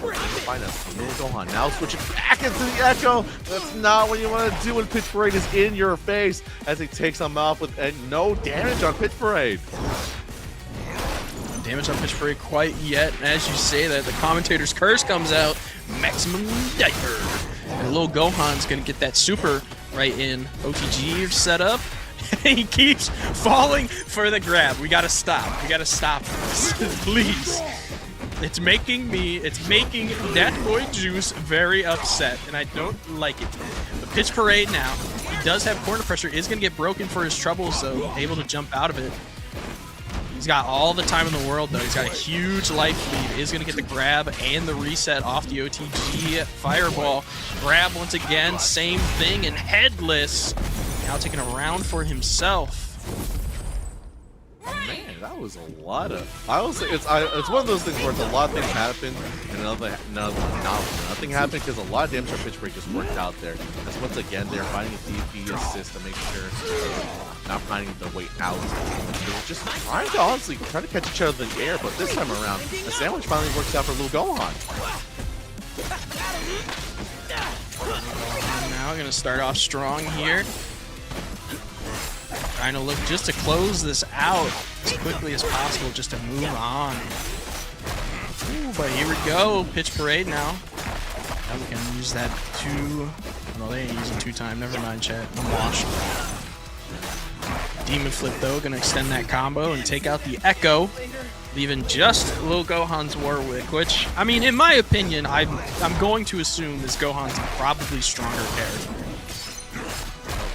or trying to find a little Gohan. Now switching back into the Echo. That's not what you want to do when Pitch Parade is in your face as he takes him off with no damage on Pitch Parade. Damage on Pitch Parade quite yet. As you say that, the commentator's curse comes out. Maximum diaper. And little Gohan's gonna get that super right in. OTG set up. He keeps falling for the grab. We gotta stop. We gotta stop this. Please. It's making that boy Juice very upset, and I don't like it. The Pitch Parade now. He does have corner pressure. Is gonna get broken for his trouble, so able to jump out of it. He's got all the time in the world, though. He's got a huge life lead. Is going to get the grab and the reset off the OTG. Fireball. Grab once again. Same thing. And Headless now taking a round for himself. Man, that was a lot of... I will say it's one of those things where a lot of things happen and nothing happened because a lot of damage on Pitch Break just worked out there. Because once again, they're finding a DP assist to make sure not finding the way out. They were just trying to honestly try to catch each other in the air, but this time around, the sandwich finally works out for Lil Gohan. Now we're going to start off strong here. Trying to look just to close this out as quickly as possible just to move on. Ooh, but here we go. Pitch Parade now. Now we can use that 2 No, they ain't using 2-time. Never mind, chat. I'm washed. Demon Flip, though, gonna extend that combo and take out the Echo, leaving just Lil Gohan's Warwick, which, I mean, in my opinion, I'm going to assume this Gohan's probably stronger character.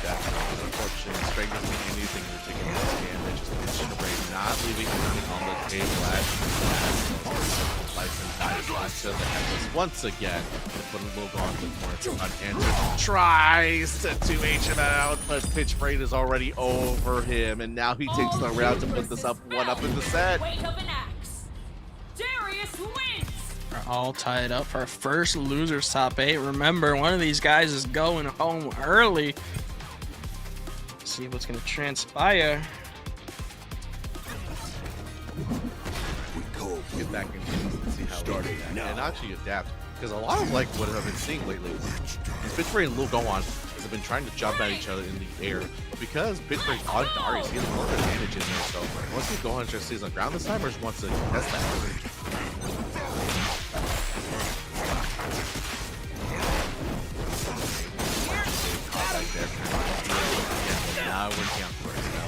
Okay. Unfortunately, strength doesn't mean anything. You're taking less damage. Pitch Raid not leaving anything on the table as License dies last to the Headless once again. But Lil Gohan with more unanswered. Tries to 2H him out, but Pitch Raid is already over him, and now he takes the round to put this up 1-up in the set. Weight of an axe. Darius wins. We're all tied up for our first losers top 8. Remember, one of these guys is going home early. Let's see what's gonna transpire. Get back into this and see how we and actually adapt. Because a lot of like what I've been seeing lately is Pitch Raid and Lil Gohan have been trying to jump at each other in the air. But because Pitch Raid on Darius, he has more advantage in there. So once Lil Gohan just stays on ground this time, or just wants to test that coverage. Now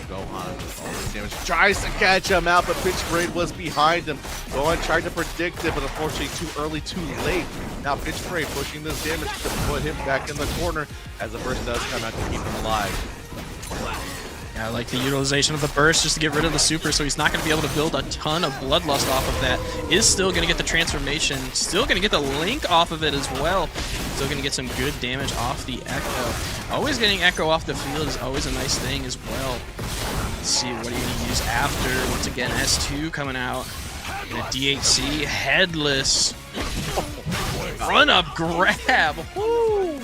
Gohan with all this damage tries to catch him out, but Pitch Raid was behind him. Gohan tried to predict it, but unfortunately too early, too late. Now Pitch Raid pushing this damage to put him back in the corner as the burst does come out to keep him alive. Yeah, I like the utilization of the burst just to get rid of the super, so he's not going to be able to build a ton of bloodlust off of that. Is still going to get the transformation, still going to get the link off of it as well. Still going to get some good damage off the Echo. Always getting Echo off the field is always a nice thing as well. Let's see, what are you going to use after? Once again, S2 coming out. And a DHC, Headless. Run up grab. Woo!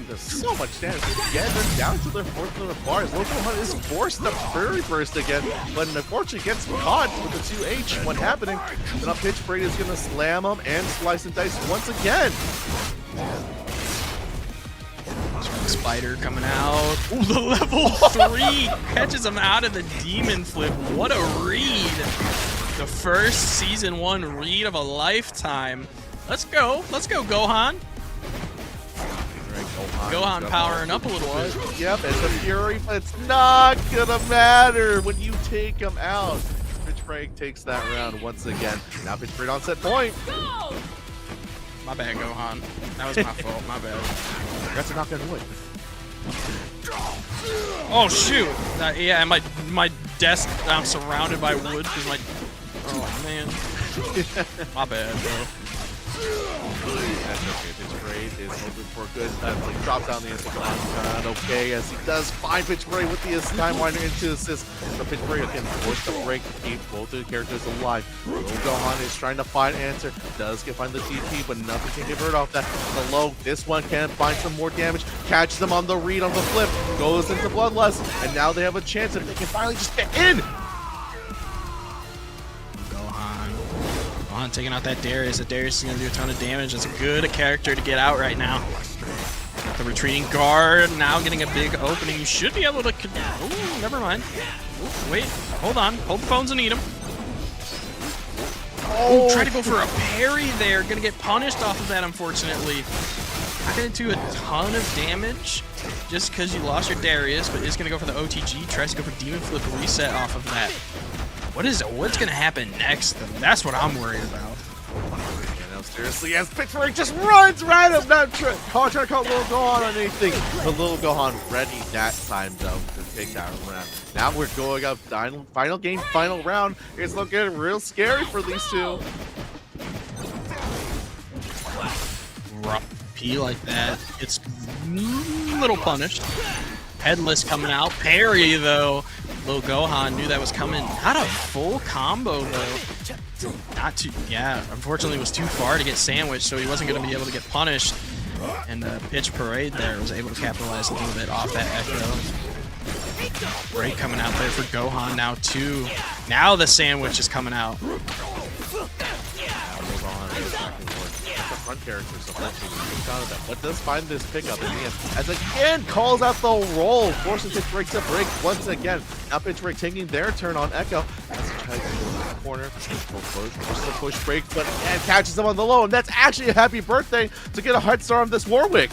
Does so much damage. Again, they're down to their fourth of the bars. Lil Gohan is forced to Furry Burst again, but unfortunately gets caught with the 2H. What happening? Then now Pitch Raid is going to slam him and slice and dice once again. Spider coming out. Ooh, the level 3 catches him out of the Demon Flip. What a read. The first Season 1 read of a lifetime. Let's go. Let's go, Gohan. Gohan powering up a little bit. Yep, it's a Fury, but it's not gonna matter when you take him out. Pitch Raid takes that round once again. Now Pitch Raid on set point. My bad, Gohan. That was my fault. My bad. That's not gonna win. Oh shoot! Yeah, my desk. I'm surrounded by wood because my. Oh man. My bad, bro. That's okay. Pitch Raid is hoping for a good like drop down the instant on okay as he does find Pitch Raid with the time winder into assist. But Pitch Raid again forced to break to keep both of the characters alive. Lil Gohan is trying to find answer. Does find the TP, but nothing can get rid of that. The low, this one can find some more damage. Catches them on the read on the flip. Goes into Bloodlust, and now they have a chance if they can finally just get in. Taking out that Darius. That Darius is going to do a ton of damage. That's a good character to get out right now. Got the retreating guard. Now getting a big opening. You should be able to... Ooh, never mind. Ooh, wait. Hold on. Hold the phones and eat them. Oh, try to go for a parry there. Going to get punished off of that, unfortunately. Not going to do a ton of damage just because you lost your Darius, but is going to go for the OTG. Tries to go for Demon Flip reset off of that. What's gonna happen next? That's what I'm worried about. Yeah, no, seriously, as Pitch Raid just runs right up, not trying to call Lil Gohan on anything, but Lil Gohan ready that time though to take that round. Now we're going up final game, final round. It's looking real scary for these two. Rough P like that. It's a little punished. Headless coming out. Parry though. Lil Gohan knew that was coming. Not a full combo though. Not too. Yeah, unfortunately it was too far to get sandwiched, so he wasn't going to be able to get punished. And Pitch Parade there was able to capitalize a little bit off that Echo. Break coming out there for Gohan now too. Now the sandwich is coming out. Front character, so that's out of that. But does find this pickup in the end. As again calls out the roll, forcing Pitch Raid to break once again. Now Pitch Raid taking their turn on Echo. As he tries to corner. Pushes a push break, but and catches him on the low. And that's actually a happy birthday to get a head start on this Warwick.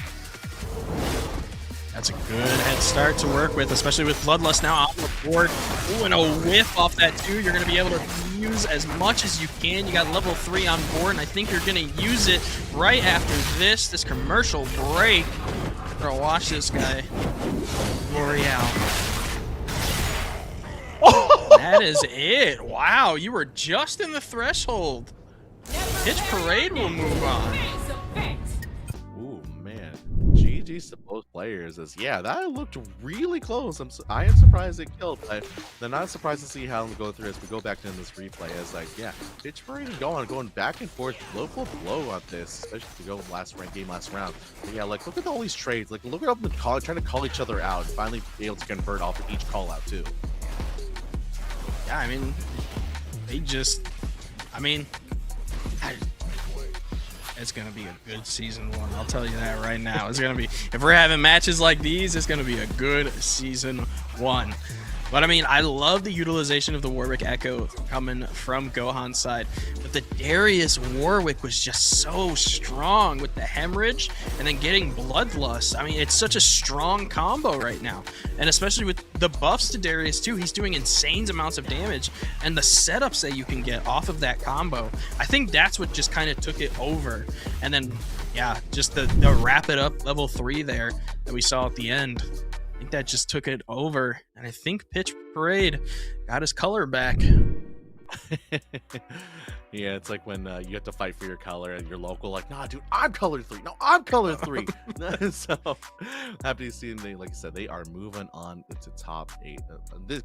That's a good head start to work with, especially with Bloodlust now on the board. Ooh, and a whiff off that too. You're going to be able to use as much as you can. You got level 3 on board, and I think you're going to use it right after this commercial break. We're going to watch this guy. L'Oreal. That is it. Wow, you were just in the threshold. Pitch Parade will move on. Ooh, man. GG's to both players. As yeah, that looked really close. I am surprised it killed, but then not surprised to see how it'll go through as we go back into this replay. As like, yeah, Pitch Parade and going back and forth, blow for blow on this, especially to go last round. But yeah, like look at all these trades. Like look at them trying to call each other out and finally be able to convert off of each call out too. Yeah, I mean, it's going to be a good season 1. I'll tell you that right now. It's going to be, if we're having matches like these, it's going to be a good season 1. But I mean, I love the utilization of the Warwick Echo coming from Gohan's side. But the Darius Warwick was just so strong with the hemorrhage and then getting Bloodlust. I mean, it's such a strong combo right now. And especially with the buffs to Darius too, he's doing insane amounts of damage. And the setups that you can get off of that combo, I think that's what just kind of took it over. And then, yeah, just the wrap it up level 3 there that we saw at the end. I think that just took it over, and I think Pitch Parade got his color back. Yeah, it's like when you have to fight for your color and your local like, nah, dude, I'm color 3. No, I'm color 3. So happy to see them. They, like I said, they are moving on into top 8.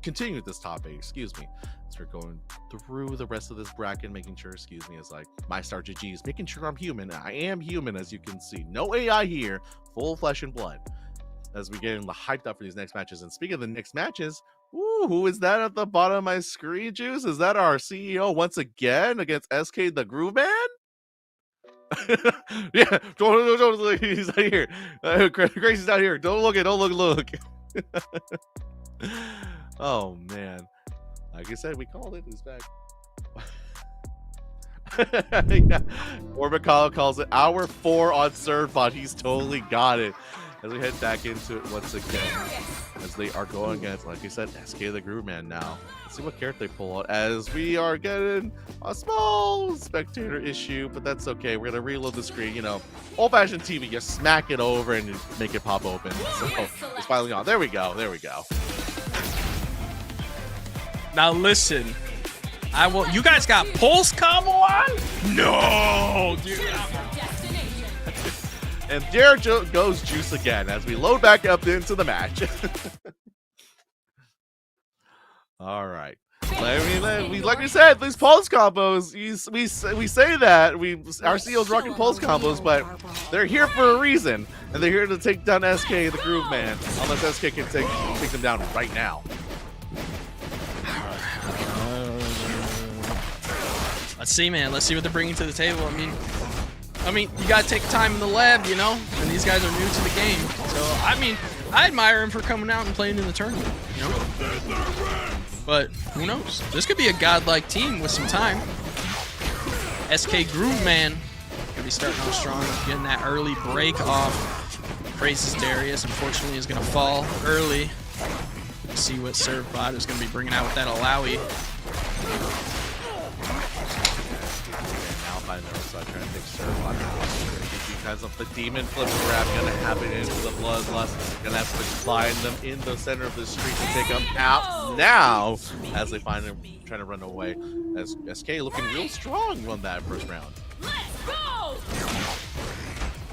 Continue with this top 8. Excuse me. So we're going through the rest of this bracket, making sure. Excuse me, it's like my star GGs, making sure I'm human. I am human, as you can see. No AI here. Full flesh and blood. As we get hyped up for these next matches. And speaking of the next matches, ooh, who is that at the bottom of my screen, Juice? Is that our CEO once again against SK the Groove Man? Yeah, don't he's not here. Gracie's not here. Don't look. Oh man, like I said, we called it. He's back. Yeah, Orbicalo calls it hour 4 on Servbot. He's totally got it. As we head back into it once again, as they are going against, like I said, SK the Groove Man now. Let's see what character they pull out, as we are getting a small spectator issue, but that's okay. We're gonna reload the screen, you know, old-fashioned TV, just smack it over and make it pop open. So it's finally on. There we go. Now listen, you guys got Pulse combo on? No, dude. And there goes Juice again as we load back up into the match. All right. Like we said, these pulse combos, we say that our CEO's rocking pulse combos, but they're here for a reason, and they're here to take down SK the Groove Man, unless SK can take them down right now. Let's see, man. Let's see what they're bringing to the table. I mean, you gotta take time in the lab, you know, and these guys are new to the game. So, I mean, I admire him for coming out and playing in the tournament, you know. But who knows? This could be a godlike team with some time. SK Groove Man gonna be starting off strong, getting that early break off. Praises Darius, unfortunately, is gonna fall early. Let's see what Servbot is gonna be bringing out with that Alawi. Trying to take Servbot because of the demon flip grab gonna happen into the Bloodlust. Gonna have to find them in the center of the street to take them out now as they find him trying to run away. As SK looking real strong on that first round.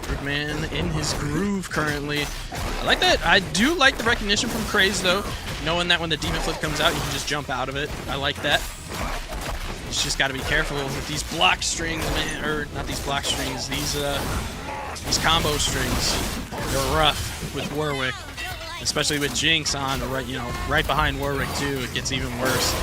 Groove Man in his groove currently. I like that. I do like the recognition from Craze though, knowing that when the demon flip comes out, you can just jump out of it. I like that. You just got to be careful with these block strings, man, or not these block strings, these combo strings. They're rough with Warwick, especially with Jinx on, right behind Warwick too. It gets even worse.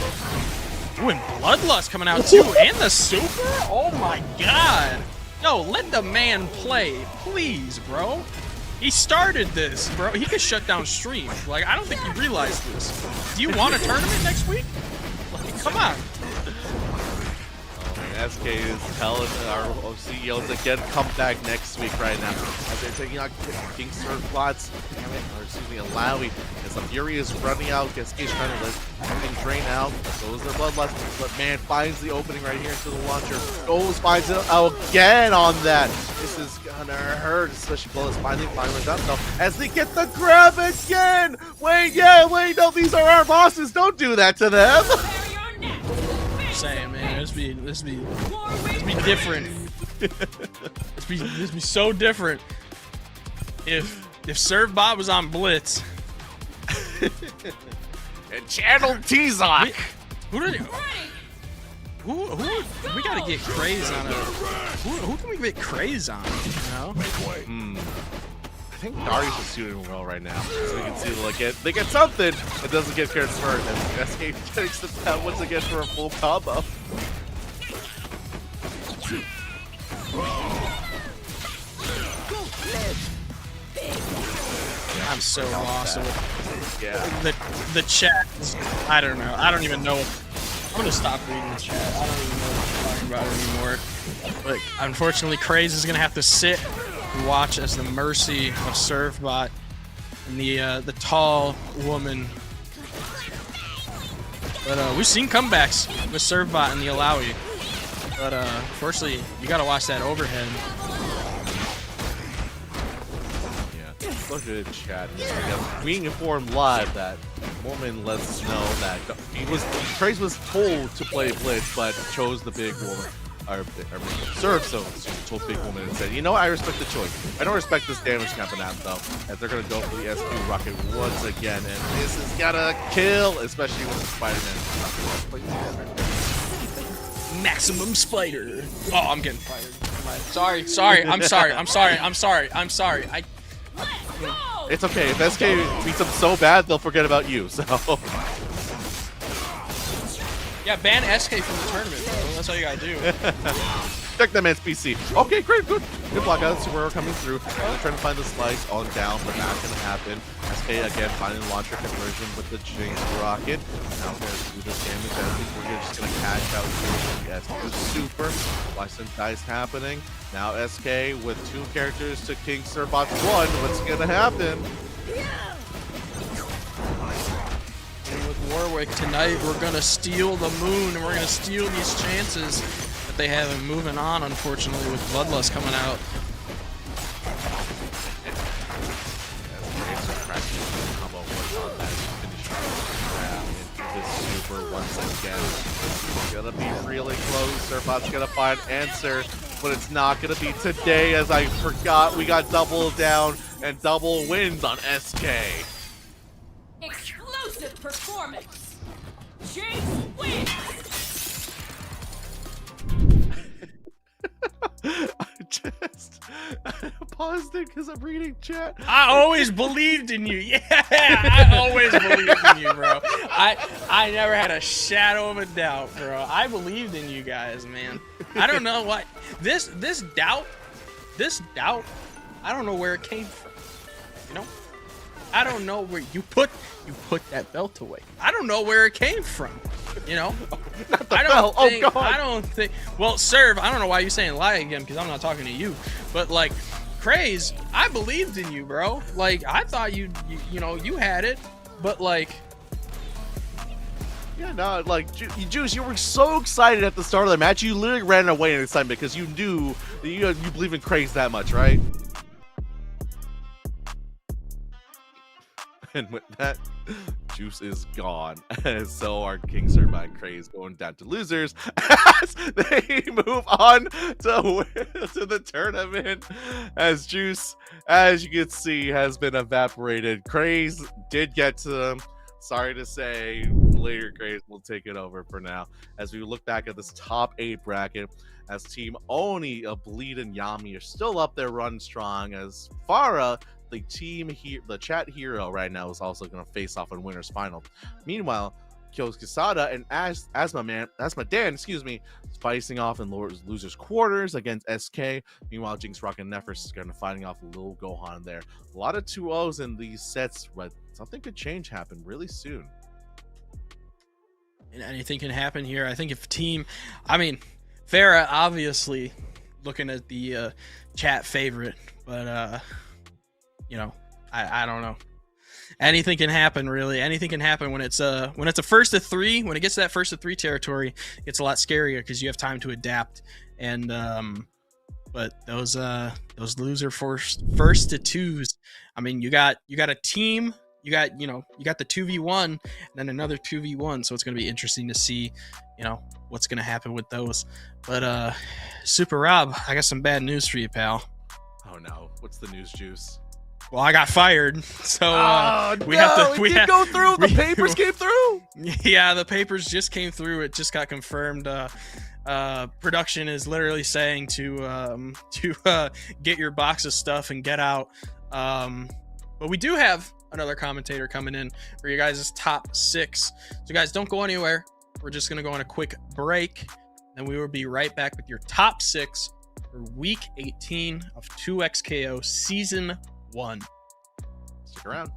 Ooh, and Bloodlust coming out too, and the super. Oh my God! No, let the man play, please, bro. He started this, bro. He could shut down stream. Like, I don't think you realize this. Do you want a tournament next week? Like, come on. SK is telling our CEO to get come back next week right now as they're taking out King Surfbots, or excuse me, Alawi. As the Fury is running out, SK's trying to let everything drain out. Goes their bloodlust, but man finds the opening right here into the launcher. Goes, finds it again on that. This is gonna hurt, especially Bloodlust finally up though as they get the grab again. Wait, no, these are our bosses. Don't do that to them. Saying, man, this be different. this be so different if Servbot was on Blitz and Channel T-Zoc. Who we gotta get Craze on who can we get Craze on, you know? I think Darius is doing well right now, so we can see they get something that doesn't get transferred, and SK takes the that once again for a full combo. I'm so lost with Yeah. the chat. I don't know. I don't even know. I'm gonna stop reading the chat. I don't even know what they're talking about anymore. But unfortunately, Craze is gonna have to sit and watch as the mercy of Servbot and the tall woman. But we've seen comebacks with Servbot and the Alawi. But unfortunately, you gotta watch that overhead. Look at the chat. Being informed live that woman lets us know that Craze was told to play Blitz, but chose the big woman. Serve so told big woman and said, you know what, I respect the choice. I don't respect this damage capping out though, as they're gonna go for the SQ rocket once again, and this is gotta kill, especially with the Spider-Man. Maximum Spider. Oh, I'm getting fired. Sorry. I'm sorry. It's okay. If SK beats them so bad, they'll forget about you. So. Yeah, ban SK from the tournament, bro. That's all you gotta do. Check that man's PC. Okay, great, good block out. Super coming through. They're trying to find the slice on down, but not gonna happen. SK again finding the launcher conversion with the Jinx rocket. Now we're gonna do this damage. I think we're just gonna cash out the SK Super. Watch some dice happening. Now SK with 2 characters to King Servbot's 1. What's gonna happen? And with Warwick tonight, we're gonna steal the moon, and we're gonna steal these chances that they have in moving on, unfortunately, with Bloodlust coming out. Super once again. It's gonna be really close. Servbot's gonna find answer, but it's not gonna be today, as I forgot we got double down and double wins on SK. Explosive performance. Jinx wins. I paused it because I'm reading chat. I always believed in you. Yeah, I always believed in you, bro. I never had a shadow of a doubt, bro. I believed in you guys, man. I don't know what this doubt, I don't know where it came from. You know? I don't know where you put that belt away. I don't know where it came from. You know? Not the belt. Oh god. I don't think. Well, Serve, I don't know why you're saying lie again, because I'm not talking to you. But like, Craze, I believed in you, bro. Like, I thought you know, you had it, but like. Yeah, no, like, Juice, you were so excited at the start of the match, you literally ran away in excitement because you knew that you believe in Craze that much, right? And with that, Juice is gone. And so our King Servbot and Craze going down to losers as they move on to the tournament. As Juice, as you can see, has been evaporated. Craze did get to them. Sorry to say, later Craze will take it over for now. As we look back at this top 8 bracket, as Team Oni, Bleed, and Yami are still up there running strong, as Farah, the chat hero right now, is also going to face off in winners final. Meanwhile, Kyos Kisada and Asma Dan, is facing off in losers quarters against SK. Meanwhile, Jinx Rock and Nephris is going to fighting off Lil Gohan there. A lot of 2-0s in these sets, but something could change happen really soon. And anything can happen here. I think if Farah obviously looking at the chat favorite, but you know, I don't know. Anything can happen, really. Anything can happen when it's a first of 3. When it gets to that first of 3 territory, it's a lot scarier because you have time to adapt. And but those loser first to 2s. I mean, you got a team. You got the 2v1 and then another 2v1. So it's going to be interesting to see, what's going to happen with those. But Super Rob, I got some bad news for you, pal. Oh no, what's the news juice? Well, I got fired, so we did go through. The papers came through. Yeah, the papers just came through. It just got confirmed. Production is literally saying to get your box of stuff and get out. But we do have another commentator coming in for you guys' top 6. So guys, don't go anywhere. We're just gonna go on a quick break, then we will be right back with your top 6 for week 18 of 2XKO season 1. Stick around.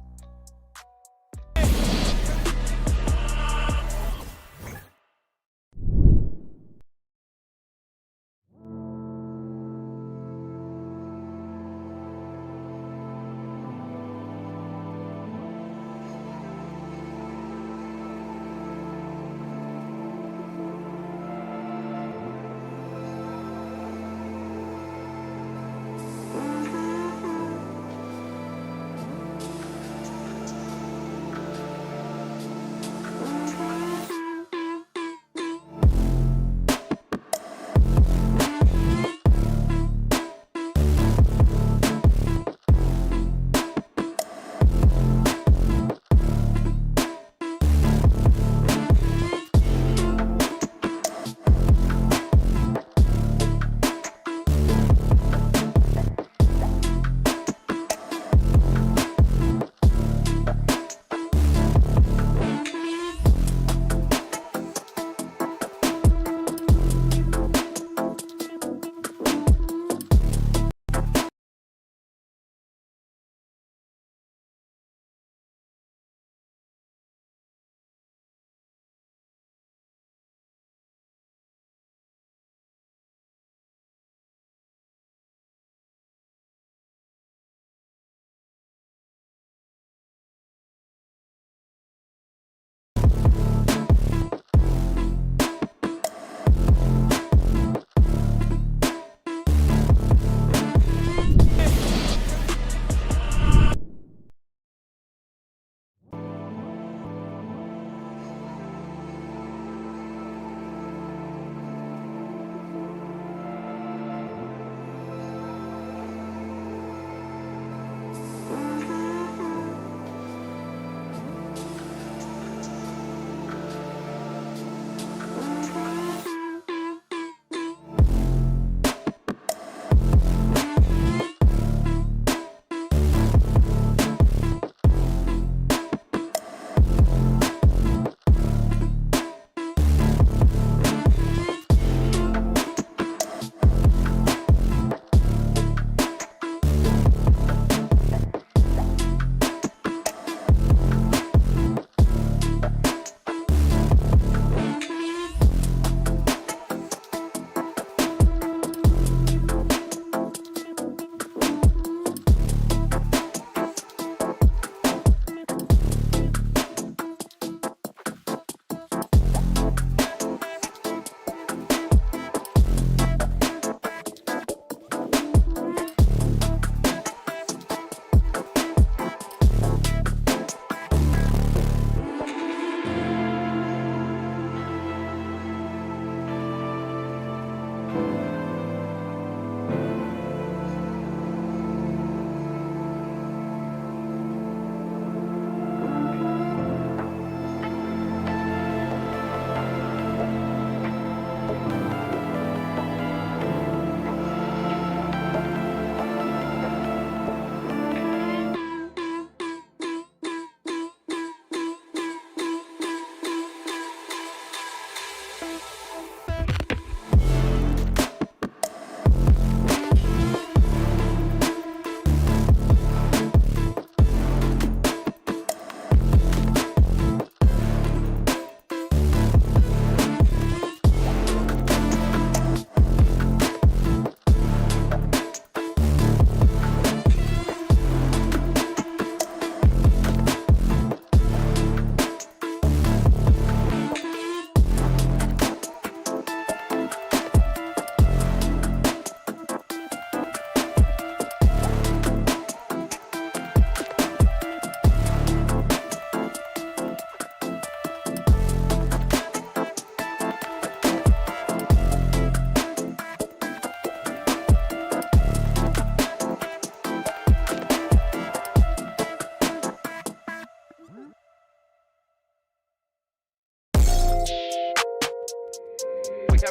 They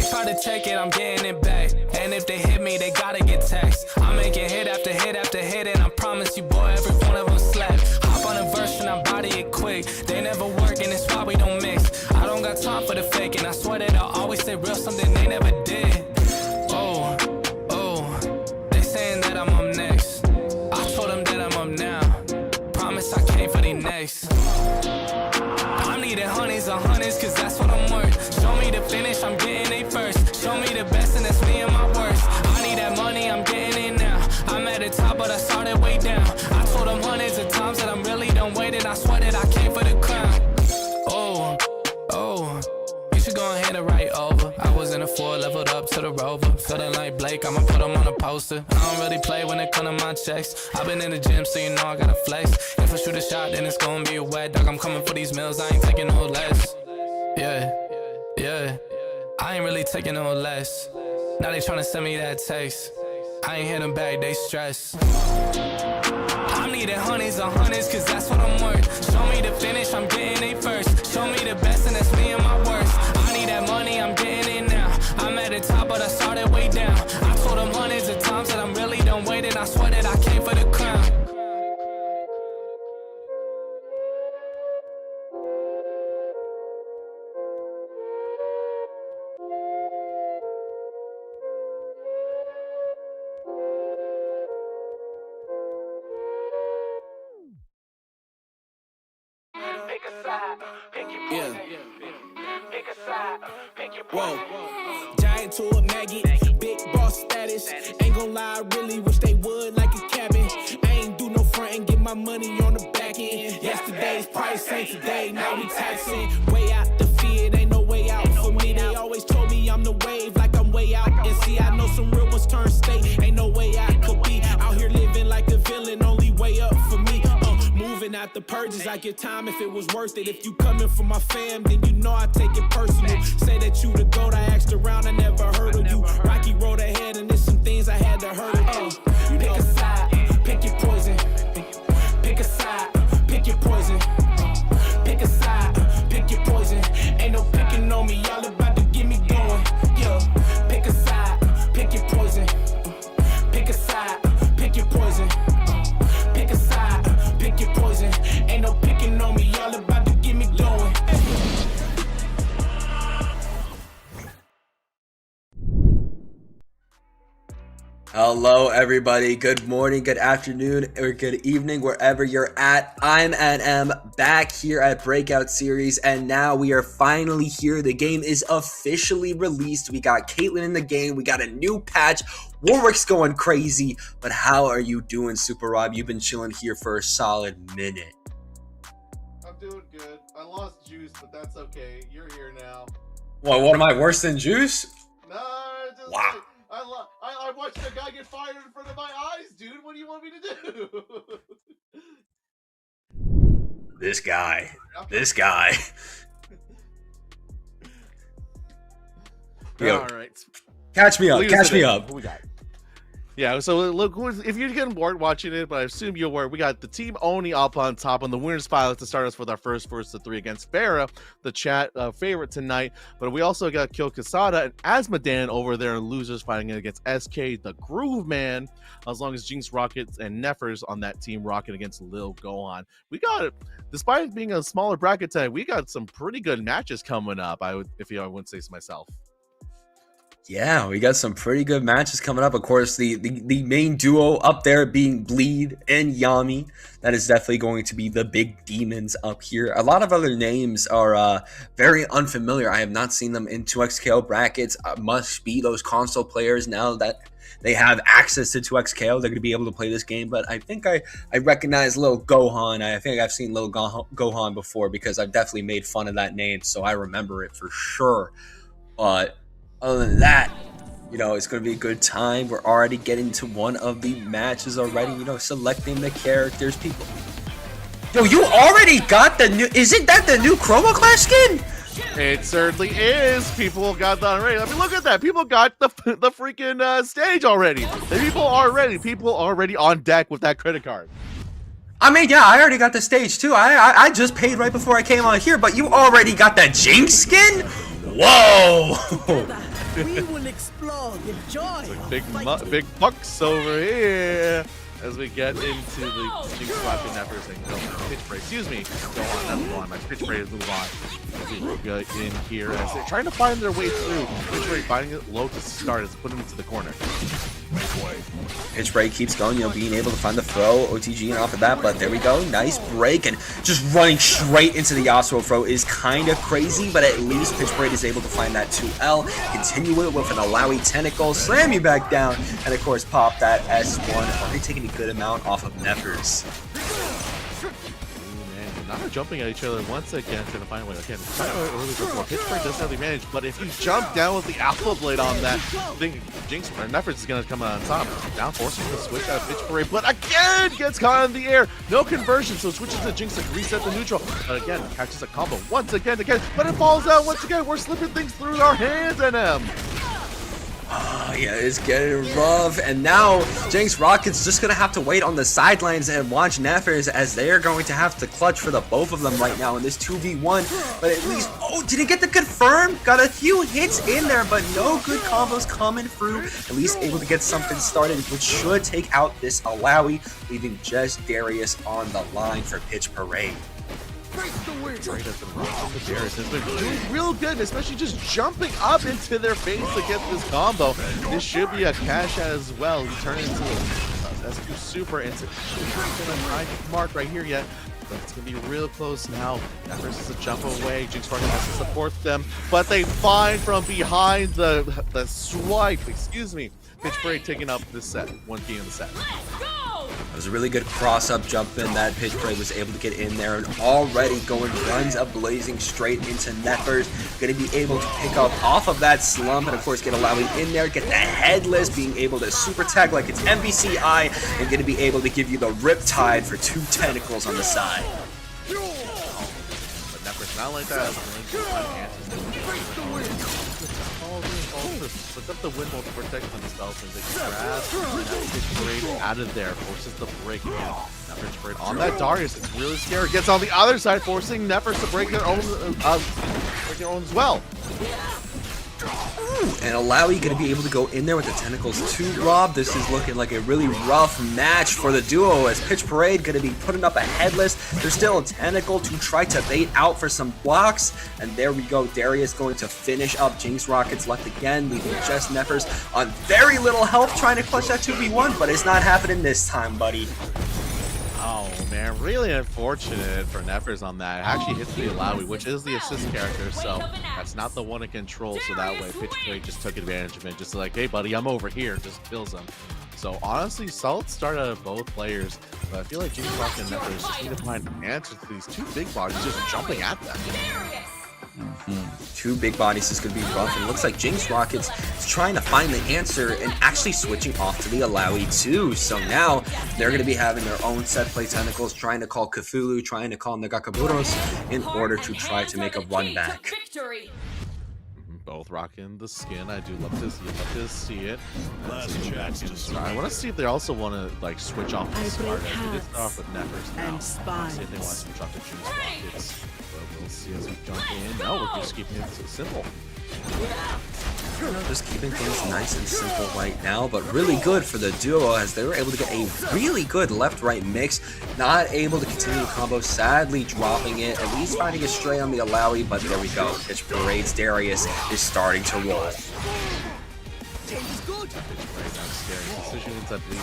try to take it, I'm getting it back. And if they hit me, they gotta get taxed. I'm making hit after hit after hit, and I promise you, boy, every one of them slap. Hop on a verse and I body it quick. They never work, and it's why we don't mix. I don't got time for the fake, and I swear that I'll always say real, something they never did. Oh, they saying that I'm up next. I told them that I'm up now. Promise I came for the next. I'm needing honeys on hundreds, cause that's what I'm worth. Show me the finish, I'm getting it first. Show me the best, and that's me and my worst. I need that money, I'm getting it now. I'm at the top, but I started way down. I told them hundreds of times that I'm really done waiting. I swear that I came for the crown. Oh, you should go ahead and write over. I was in a 4, leveled up to the Rover. Feeling like Blake, I'ma put him on a poster. I don't really play when it come to my checks. I've been in the gym, so you know I gotta flex. If I shoot a shot, then it's gonna be a wet dog. I'm coming for these meals, I ain't taking no less. Yeah, I ain't really taking no less. Now they tryna send me that text. I ain't hit them back, they stress. I'm needing honeys on hundreds, cause that's what I'm worth. Show me the finish, I'm getting it first. Show me the best, and that's me and my worst. I need that money, I'm getting it now. I'm at the top, but I started way down. I told them hundreds of times that I'm really done waiting. I swear that I came for the crown. Whoa, giant to a maggot, big boss status. Ain't gon' lie, I really wish they would like a cabin. I ain't do no front and get my money on the back end. Yesterday's price ain't today, now we taxing. Way out the fear, ain't no way out for me. They always told me I'm the wave, like I'm way out. And see, I know some real ones turn state, ain't no way I could be out here living like a villain, only way up for me. Moving out the purges, I give time if it was worth it. If you coming for my fam, then you know I take it personal. Say that you the GOAT, I asked around, I never heard of you. Rocky road ahead, and there's some things I had to hurdle through. Pick a side, pick your poison. Pick a side, pick your poison. Pick a side, pick your poison. Ain't no picking on me, y'all about to get me going. Yeah, pick a side, pick your poison. Pick a side, pick your poison. Pick a side, pick your poison. Ain't no picking on me, y'all about to get me going. Hello, everybody. Good morning, good afternoon, or good evening, wherever you're at. I'm NM back here at Breakout Series, and now we are finally here. The game is officially released. We got Caitlyn in the game. We got a new patch. Warwick's going crazy. But how are you doing, Super Rob? You've been chilling here for a solid minute. I'm doing good. I lost Juice, but that's okay. You're here now. What am I, worse than Juice? No, just Wow. I watched a guy get fired in front of my eyes, dude. What do you want me to do? This guy. Yo, All right. catch me up. Lead us in. What we got? Yeah, so look, if you're getting bored watching it, but I assume you're aware, we got the team Oni up on top on the winner's pile to start us with our first versus 3 against Farah, the chat favorite tonight. But we also got Kill Casada and Asmodan over there in losers fighting against SK, the Groove Man, as long as Jinx, Rockets, and Neffers on that team rocking against Lil Gohan. We got it. Despite it being a smaller bracket tonight, we got some pretty good matches coming up, I wouldn't say so myself. Yeah, we got some pretty good matches coming up. Of course, the main duo up there being Bleed and Yami. That is definitely going to be the big demons up here. A lot of other names are very unfamiliar. I have not seen them in 2XKO brackets. Must be those console players now that they have access to 2XKO. They're going to be able to play this game. But I think I recognize Lil Gohan. I think I've seen Lil Gohan before because I've definitely made fun of that name. So I remember it for sure. But other than that, it's going to be a good time. We're already getting to one of the matches already, selecting the characters. People. Yo, you already got the new. Isn't that the new Chroma Clash skin? It certainly is. People got that already. I mean, look at that. People got the freaking stage already. The people are ready. People already on deck with that credit card. I mean, yeah, I already got the stage too. I just paid right before I came on here, but you already got the Jinx skin? Whoa! We will explode the joy. Big bucks over here as we get into the Jinx slapping Nevers and go pitch break. Excuse me. Go on, that's go on. My pitch break is move on. We go in here as they're trying to find their way through. Pitch break finding it low to start as put him into the corner. Pitch break keeps going, you know, being able to find the throw, OTG and off of that, but there we go, nice break, and just running straight into the Yasuo throw is kind of crazy, but at least Pitch break is able to find that 2L, continue it with an Alawi tentacle, slam you back down, and of course pop that S1, already taking a good amount off of Nevers. Not jumping at each other once again, trying to find a way. Again, early before Pitch break doesn't have the advantage, but if you jump down with the Alpha Blade on that, I think Jinx or Nevers is going to come out on top. Down forcing the switch out of Pitch break, but again gets caught in the air. No conversion, so switches to Jinx to reset the neutral. But again, catches a combo once again, but it falls out once again. We're slipping things through our hands and Oh, yeah, it's getting rough, and now Jinx Rocket's just gonna have to wait on the sidelines and watch Nevers as they are going to have to clutch for the both of them right now in this 2v1. But at least, oh, did it get the confirm? Got a few hits in there, but no good combos coming through. At least able to get something started, which should take out this Alawi, leaving just Darius on the line for Pitch Parade. Trade has been rocking the Darius has been doing real good, especially just jumping up into their face to get this combo. This should be a cash as well. He turned into a S2 super into high mark right here yet. But it's gonna be real close now. Nevers is a jump away. Jinx Rocket has to support them, but they find from behind the swipe. Excuse me. Pitch break taking up this set. 1 game in the set. It was a really good cross-up jump in that Pitch break was able to get in there and already going guns a-blazing straight into Nevers. Going to be able to pick up off of that slump and of course get Alawi in there, get the headless, being able to super tag like it's MVCI and going to be able to give you the Riptide for 2 tentacles on the side. But Nevers not like that. Puts up the windmill to protect themselves and they can grab Pitch break out of there, forces the break again. Nevers break on that Darius, it's really scary. Gets on the other side, forcing Nevers to break their own as well. And Alawi going to be able to go in there with the tentacles too, Rob. This is looking like a really rough match for the duo as Pitch Parade going to be putting up a headless. There's still a tentacle to try to bait out for some blocks. And there we go. Darius going to finish up. Jinx Rockets left again, leaving just Nevers on very little health trying to clutch that 2v1, but it's not happening this time, buddy. Oh man, really unfortunate for Nevers on that. It actually hits the Alawi, which is the assist character, so that's not the one to control. So that way, Pitch break just took advantage of it, just like, hey buddy, I'm over here, just kills him. So honestly, solid start out of both players, but I feel like Jinx Rocket and Nevers just need to find answers to these 2 big bodies just jumping at them. 2 big bodies is going to be rough, and it looks like Jinx Rockets is trying to find the answer and actually switching off to the Alawi too. So now they're going to be having their own set play tentacles, trying to call Cthulhu, trying to call Nagakaburos in order to try to make a run back. Both rocking the skin. I do love to see it. I want to see if they also want to like switch off the start. They did start off with Nevers now. See if they want to switch off to Jinx Rockets. But we'll see as we jump in. No, we're just keeping it simple. Just keeping things nice and simple right now, but really good for the duo as they were able to get a really good left-right mix. Not able to continue the combo, sadly dropping it, at least finding a stray on the Alawi, but there we go. Pitch Parade's Darius is starting to roll. Decisions, I believe,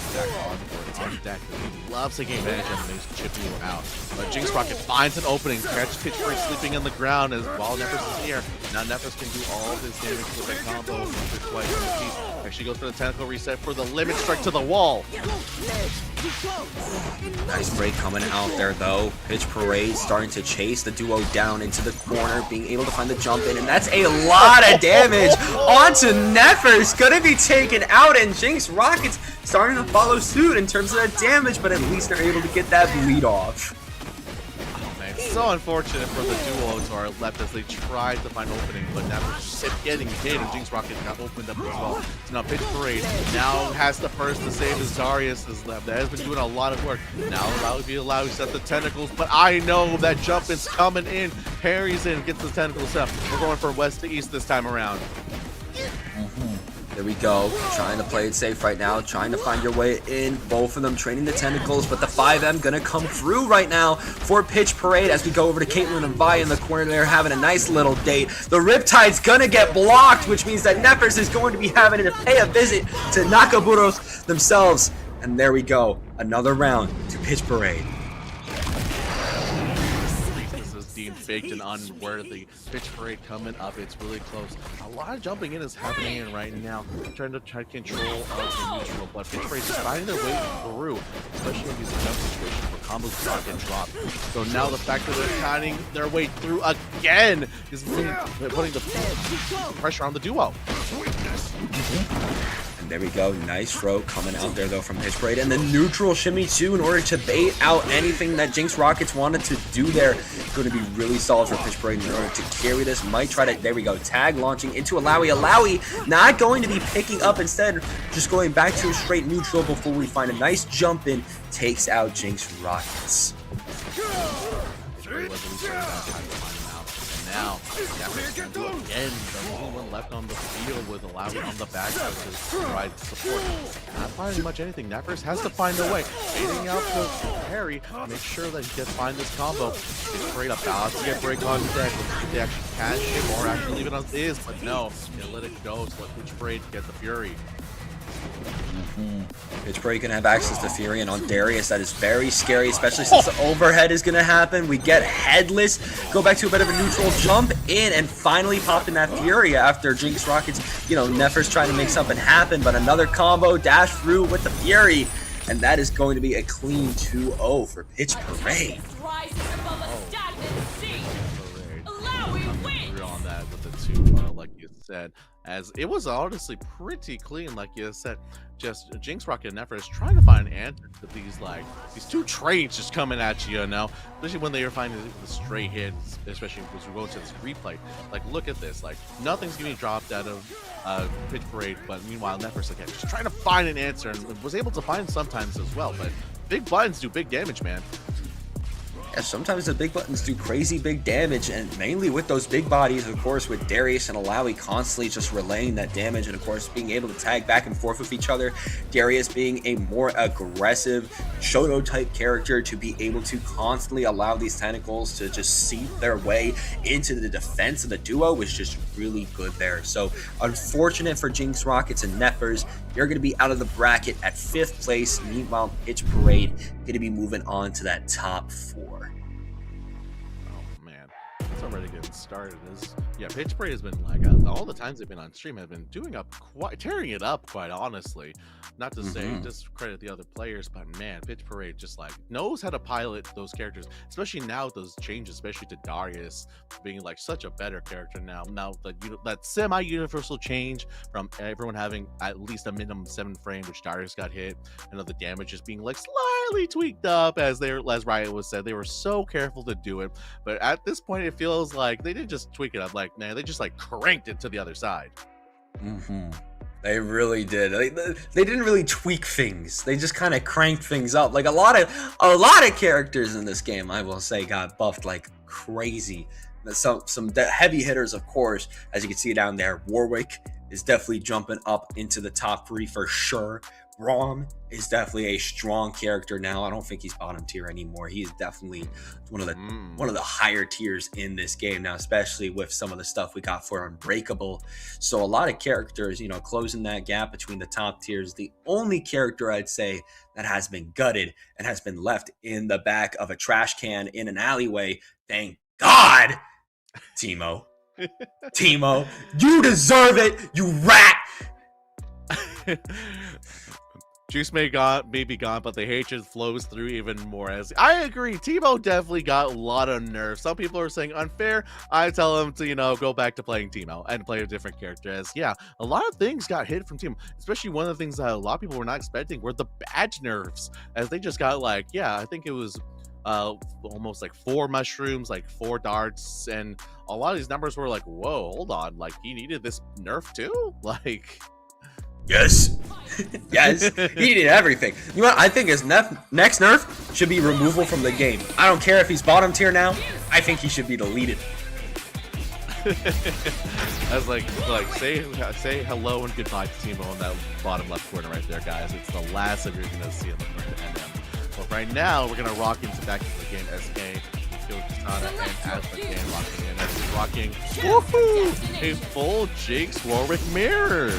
on deck. He loves taking advantage of and he's chipping you out. But Jinx Rocket finds an opening, catches Pitch break sleeping on the ground as while Nevers is here. Now Nevers can do all of his damage with a combo twice in the piece. Actually goes for the tentacle reset for the limit strike to the wall. Nice break coming out there though. Pitch Parade starting to chase the duo down into the corner, being able to find the jump in, and that's a lot of damage onto Nevers. Gonna be taken out, and Jinx Rockets starting to follow suit in terms of that damage, but at least they're able to get that bleed off. It's so unfortunate for the duos who are left as they tried to find opening, but Never just kept getting hit, and Jinx Rocket got opened up as well. So now Pitch Parade now has the first to save as Darius is left. That has been doing a lot of work. Now that would be allowed to set the tentacles, but I know that jump is coming in. Parries in, gets the tentacles up. We're going from west to east this time around. There we go. Trying to play it safe right now. Trying to find your way in. Both of them training the tentacles, but the 5M gonna come through right now for Pitch Parade as we go over to Caitlyn and Vi in the corner there having a nice little date. The Riptide's gonna get blocked, which means that Nefers is going to be having to pay a visit to Nakaburos themselves. And there we go. Another round to Pitch Parade. Deemed baked and unworthy. Pitch Parade coming up. It's really close. A lot of jumping in is happening in right now. Trying to control the neutral, but Pitch Parade is finding their way through, especially in these jump situations where combos do not get dropped. So now the fact that they're finding their way through again is putting the pressure on the duo. There we go. Nice throw coming out there, though, from Pitch Parade. And the neutral shimmy, too, in order to bait out anything that Jinx Rockets wanted to do there. Going to be really solid for Pitch Parade in order to carry this. Might try to, there we go, tag launching into Alawi. Alawi not going to be picking up. Instead, just going back to a straight neutral before we find a nice jump in. Takes out Jinx Rockets. Now, again, the only one left on the field with Alawi on the back to provide support. Not finding much anything. Nefers has to find a way. Baiting out the parry, make sure that he can find this combo. It's great about to get break on deck. They actually can hit or actually leave it as is, but no, they let it go. So let Pitch Parade get the Fury. Pitch Parade can have access to Fury, and on Darius that is very scary, especially since the overhead is going to happen. We get headless, go back to a bit of a neutral, jump in, and finally pop in that Fury after Jinx Rockets, Nefers trying to make something happen, but another combo, dash through with the Fury, and that is going to be a clean 2-0 for Pitch Parade. On that with the 2, like you said, as it was honestly pretty clean, like you said. Just Jinx Rocket and Nefers trying to find an answer to these two trains just coming at you, especially when they are finding the stray hits, especially as we go into this replay. Like, look at this, like nothing's getting dropped out of Pitch Parade, but meanwhile Nefers again just trying to find an answer and was able to find sometimes as well. But big buttons do big damage, man. Yeah, sometimes the big buttons do crazy big damage, and mainly with those big bodies, of course, with Darius and Alawi constantly just relaying that damage, and of course being able to tag back and forth with each other. Darius being a more aggressive Shoto type character to be able to constantly allow these tentacles to just seep their way into the defense of the duo was just really good there. So unfortunate for Jinx Rockets and Nefers. You're going to be out of the bracket at 5th place. Meanwhile, Pitch Parade going to be moving on to that top 4. It's already getting started. Pitch Parade has been like all the times they've been on stream have been tearing it up, quite honestly. Not to say just credit the other players, but man, Pitch Parade just like knows how to pilot those characters, especially now with those changes, especially to Darius being like such a better character now. Now that semi-universal change from everyone having at least a minimum 7 frame, which Darius got hit, and the damage just being like slightly tweaked up, as Riot was said, they were so careful to do it. But at this point, it feels like they didn't just tweak it up, like man, they just like cranked it to the other side. They really did. They didn't really tweak things. They just kind of cranked things up. Like a lot of characters in this game, I will say, got buffed like crazy. Some heavy hitters, of course, as you can see down there. Warwick is definitely jumping up into the top 3 for sure. Braum is definitely a strong character now. I don't think he's bottom tier anymore. He's definitely one of the higher tiers in this game now, especially with some of the stuff we got for Unbreakable. So a lot of characters, closing that gap between the top tiers. The only character I'd say that has been gutted and has been left in the back of a trash can in an alleyway, thank God, Teemo. Teemo, you deserve it, you rat. Juice may be gone, but the hatred flows through even more. As I agree, Teemo definitely got a lot of nerfs. Some people are saying unfair. I tell him to, go back to playing Teemo and play a different character. As a lot of things got hit from Teemo, especially one of the things that a lot of people were not expecting were the badge nerfs, as they just got like, I think it was almost like 4 mushrooms, like 4 darts, and a lot of these numbers were like, whoa, hold on, like he needed this nerf too? Like, yes. Yes, he needed everything. You know what? I think his next nerf should be removal from the game. I don't care if he's bottom tier now. I think he should be deleted. As like say hello and goodbye to Timo in that bottom left corner right there, guys. It's the last that you're gonna see in the front of NM. But right now, we're gonna rock back into the game. SK, Kyo Kasada, and Asma game locking in. As he's rocking, woohoo! A full Jinx Warwick mirror.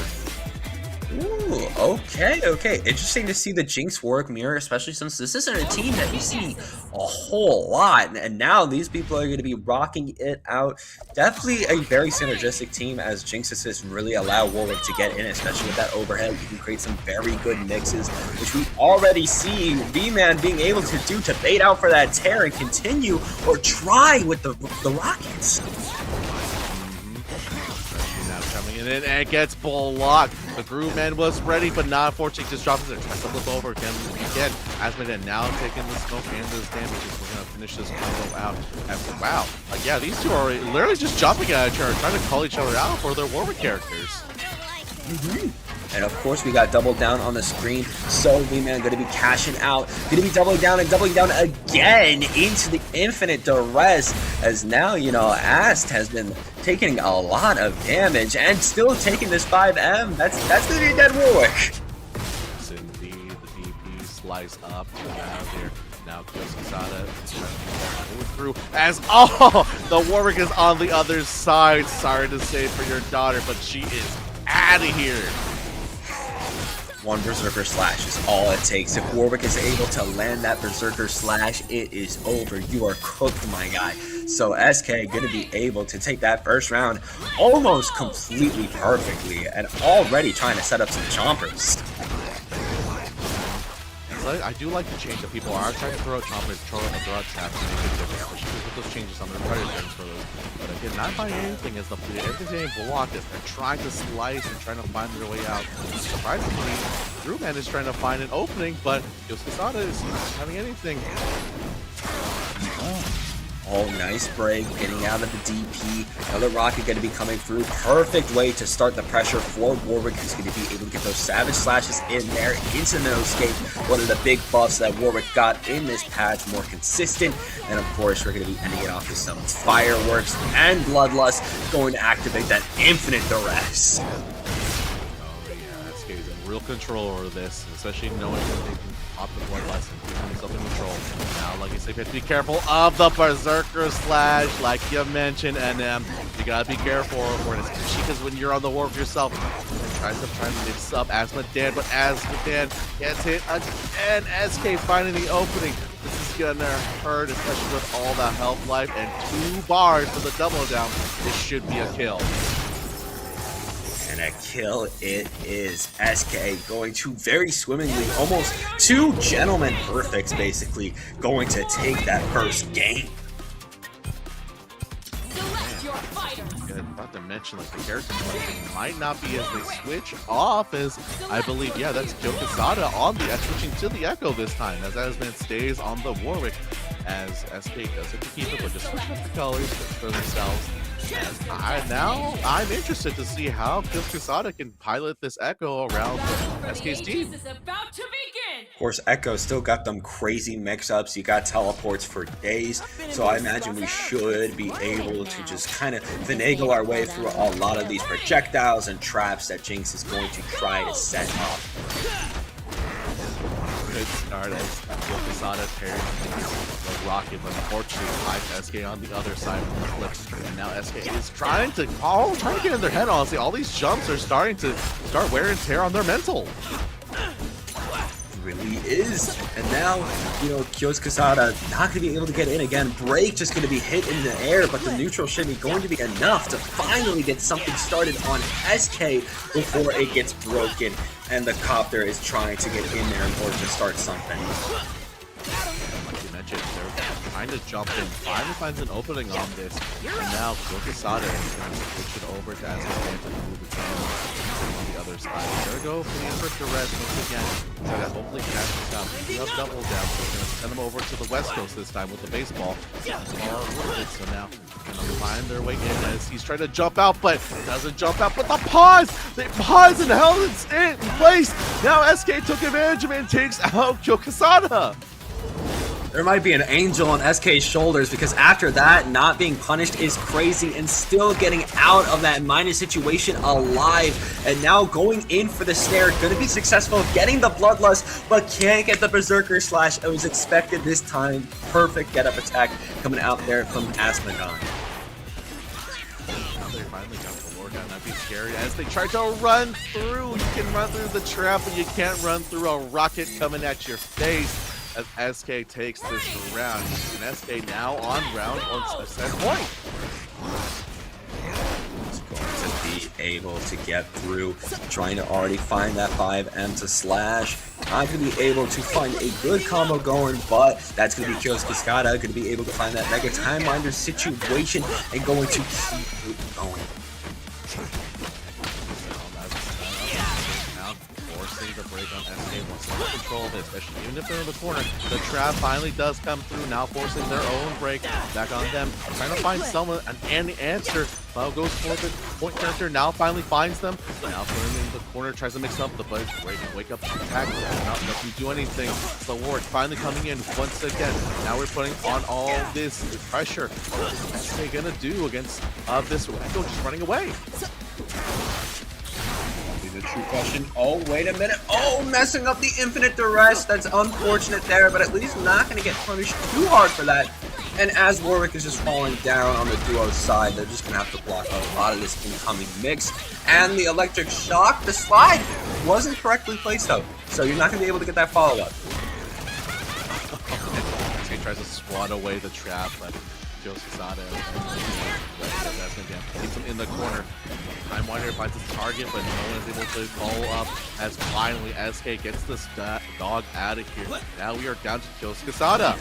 Ooh, okay. Interesting to see the Jinx Warwick mirror, especially since this isn't a team that you see a whole lot. And now these people are going to be rocking it out. Definitely a very synergistic team, as Jinx assists really allow Warwick to get in, especially with that overhead. You can create some very good mixes, which we already see V-Man being able to do to bait out for that tear and continue or try with the rockets. Coming in and it gets blocked. The Groove Man was ready, but not unfortunately just drops it. Tries to flip over again. Asmodee now taking the smoke and this damage. We're gonna finish this combo out. And wow, yeah, these two are literally just jumping at each other, trying to call each other out for their Warwick characters. And of course, we got double down on the screen. So V-Man going to be cashing out. Going to be doubling down and doubling down again into the infinite duress. As now, you know, Ast has been taking a lot of damage and still taking this 5M. That's going to be dead Warwick. Yes, indeed. The DP slice up and out of here. Now kills Kasada through as the Warwick is on the other side. Sorry to say for your daughter, but she is out of here. One Berserker Slash is all it takes. If Warwick is able to land that Berserker Slash, it is over. You are cooked, my guy. So SK going to be able to take that first round almost completely perfectly and already trying to set up some chompers. I do like the change that people are trying to throw out chompers, throw out traps, and make a difference, especially with those changes on their predators for those. But again, not by anything as everything blocked as they're trying to slice and trying to find their way out. Surprisingly, Drewman is trying to find an opening, but Kasada is not having anything. Oh, nice break, getting out of the DP. Another rocket going to be coming through. Perfect way to start the pressure for Warwick, who's going to be able to get those savage slashes in there into no escape. One of the big buffs that Warwick got in this patch, more consistent. And of course, we're going to be ending it off with some fireworks and bloodlust, going to activate that infinite duress. Oh yeah, SK is in real control over this, especially knowing that they can pop the bloodlust and keep himself in control. Now, like I said, you have to be careful of the Berserker Slash, like you mentioned, and you gotta be careful for it, especially because when you're on the wharf yourself, trying to mix up Asmodee, but Asmodee gets hit again. SK finding the opening. This is gonna hurt, especially with all the health life and 2 bars for the double down. This should be a kill. And a kill it is. SK going to very swimmingly, almost 2 gentlemen perfects basically, going to take that first game. Yeah, not to mention, like, the character selection might not be as they switch off as, I believe, yeah, that's Kyo Kasada on the switching to the Echo this time, as Asman stays on the Warwick, as SK does it to keep it, but just switch up the colors for themselves. I'm interested to see how Kyo Kasada can pilot this Echo around SK's team. Of course, Echo still got them crazy mix-ups. You got teleports for days, so I imagine we should be able to just kind of finagle our way through a lot of these projectiles and traps that Jinx is going to try to set up. Good start as Kasada parries the rocket, but unfortunately finds SK on the other side of the flip. And now SK is trying to get in their head, honestly. All these jumps are starting to wear and tear on their mental. Really is. And now, you know, Kyo Kasada not going to be able to get in again. Break just going to be hit in the air, but the neutral should be going to be enough to finally get something started on SK before it gets broken. And the copter is trying to get in there in order to start something. Like you mentioned, they're trying to jump in, finally finds an opening on this, and now Kokosada is going to switch it over to Aspen to move the game on the other side. They're going to go for the inverse duress once again, so that hopefully catch this out. He has double down, so he's going to send them over to the West Coast this time with the baseball. So now going to find their way in as he's trying to jump out, but doesn't jump out, but the pause! They pause and held it in place! Now SK took advantage of it and takes out Kokosada! There might be an angel on SK's shoulders, because after that, not being punished is crazy, and still getting out of that minus situation alive, and now going in for the snare, going to be successful, getting the bloodlust, but can't get the berserker slash. It was expected this time. Perfect get up attack coming out there from Asmodon. Now they finally got the Lord down. That'd be scary as they try to run through. You can run through the trap, but you can't run through a rocket coming at your face. As SK takes this round, and SK now on round on set point. He's going to be able to get through, trying to already find that 5M to slash. Not going to be able to find a good combo going, but that's going to be Kokosada, going to be able to find that Mega Time Winder situation and going to keep it going. Forcing the break on SK wants to control this, especially even if they're in the corner. The trap finally does come through, now forcing their own break back on them. Trying to find someone, an answer. Cloud goes for the point character, now finally finds them. Now putting them in the corner, tries to mix up the bug, wake up the attack, not letting do anything. The ward finally coming in once again. Now we're putting on all this pressure. What is SK gonna do against this Echo just running away? The true question. Oh, wait a minute. Oh, messing up the infinite duress. That's unfortunate there, but at least not going to get punished too hard for that. And as Warwick is just falling down on the duo side, they're just going to have to block a lot of this incoming mix. And the electric shock, the slide wasn't correctly placed though, so you're not going to be able to get that follow-up. He tries to swat away the trap, but Kokosada keeps him in the corner. Time Winder finds his target, but no one is able to follow up as finally SK gets this dog out of here. Now we are down to Kokosada.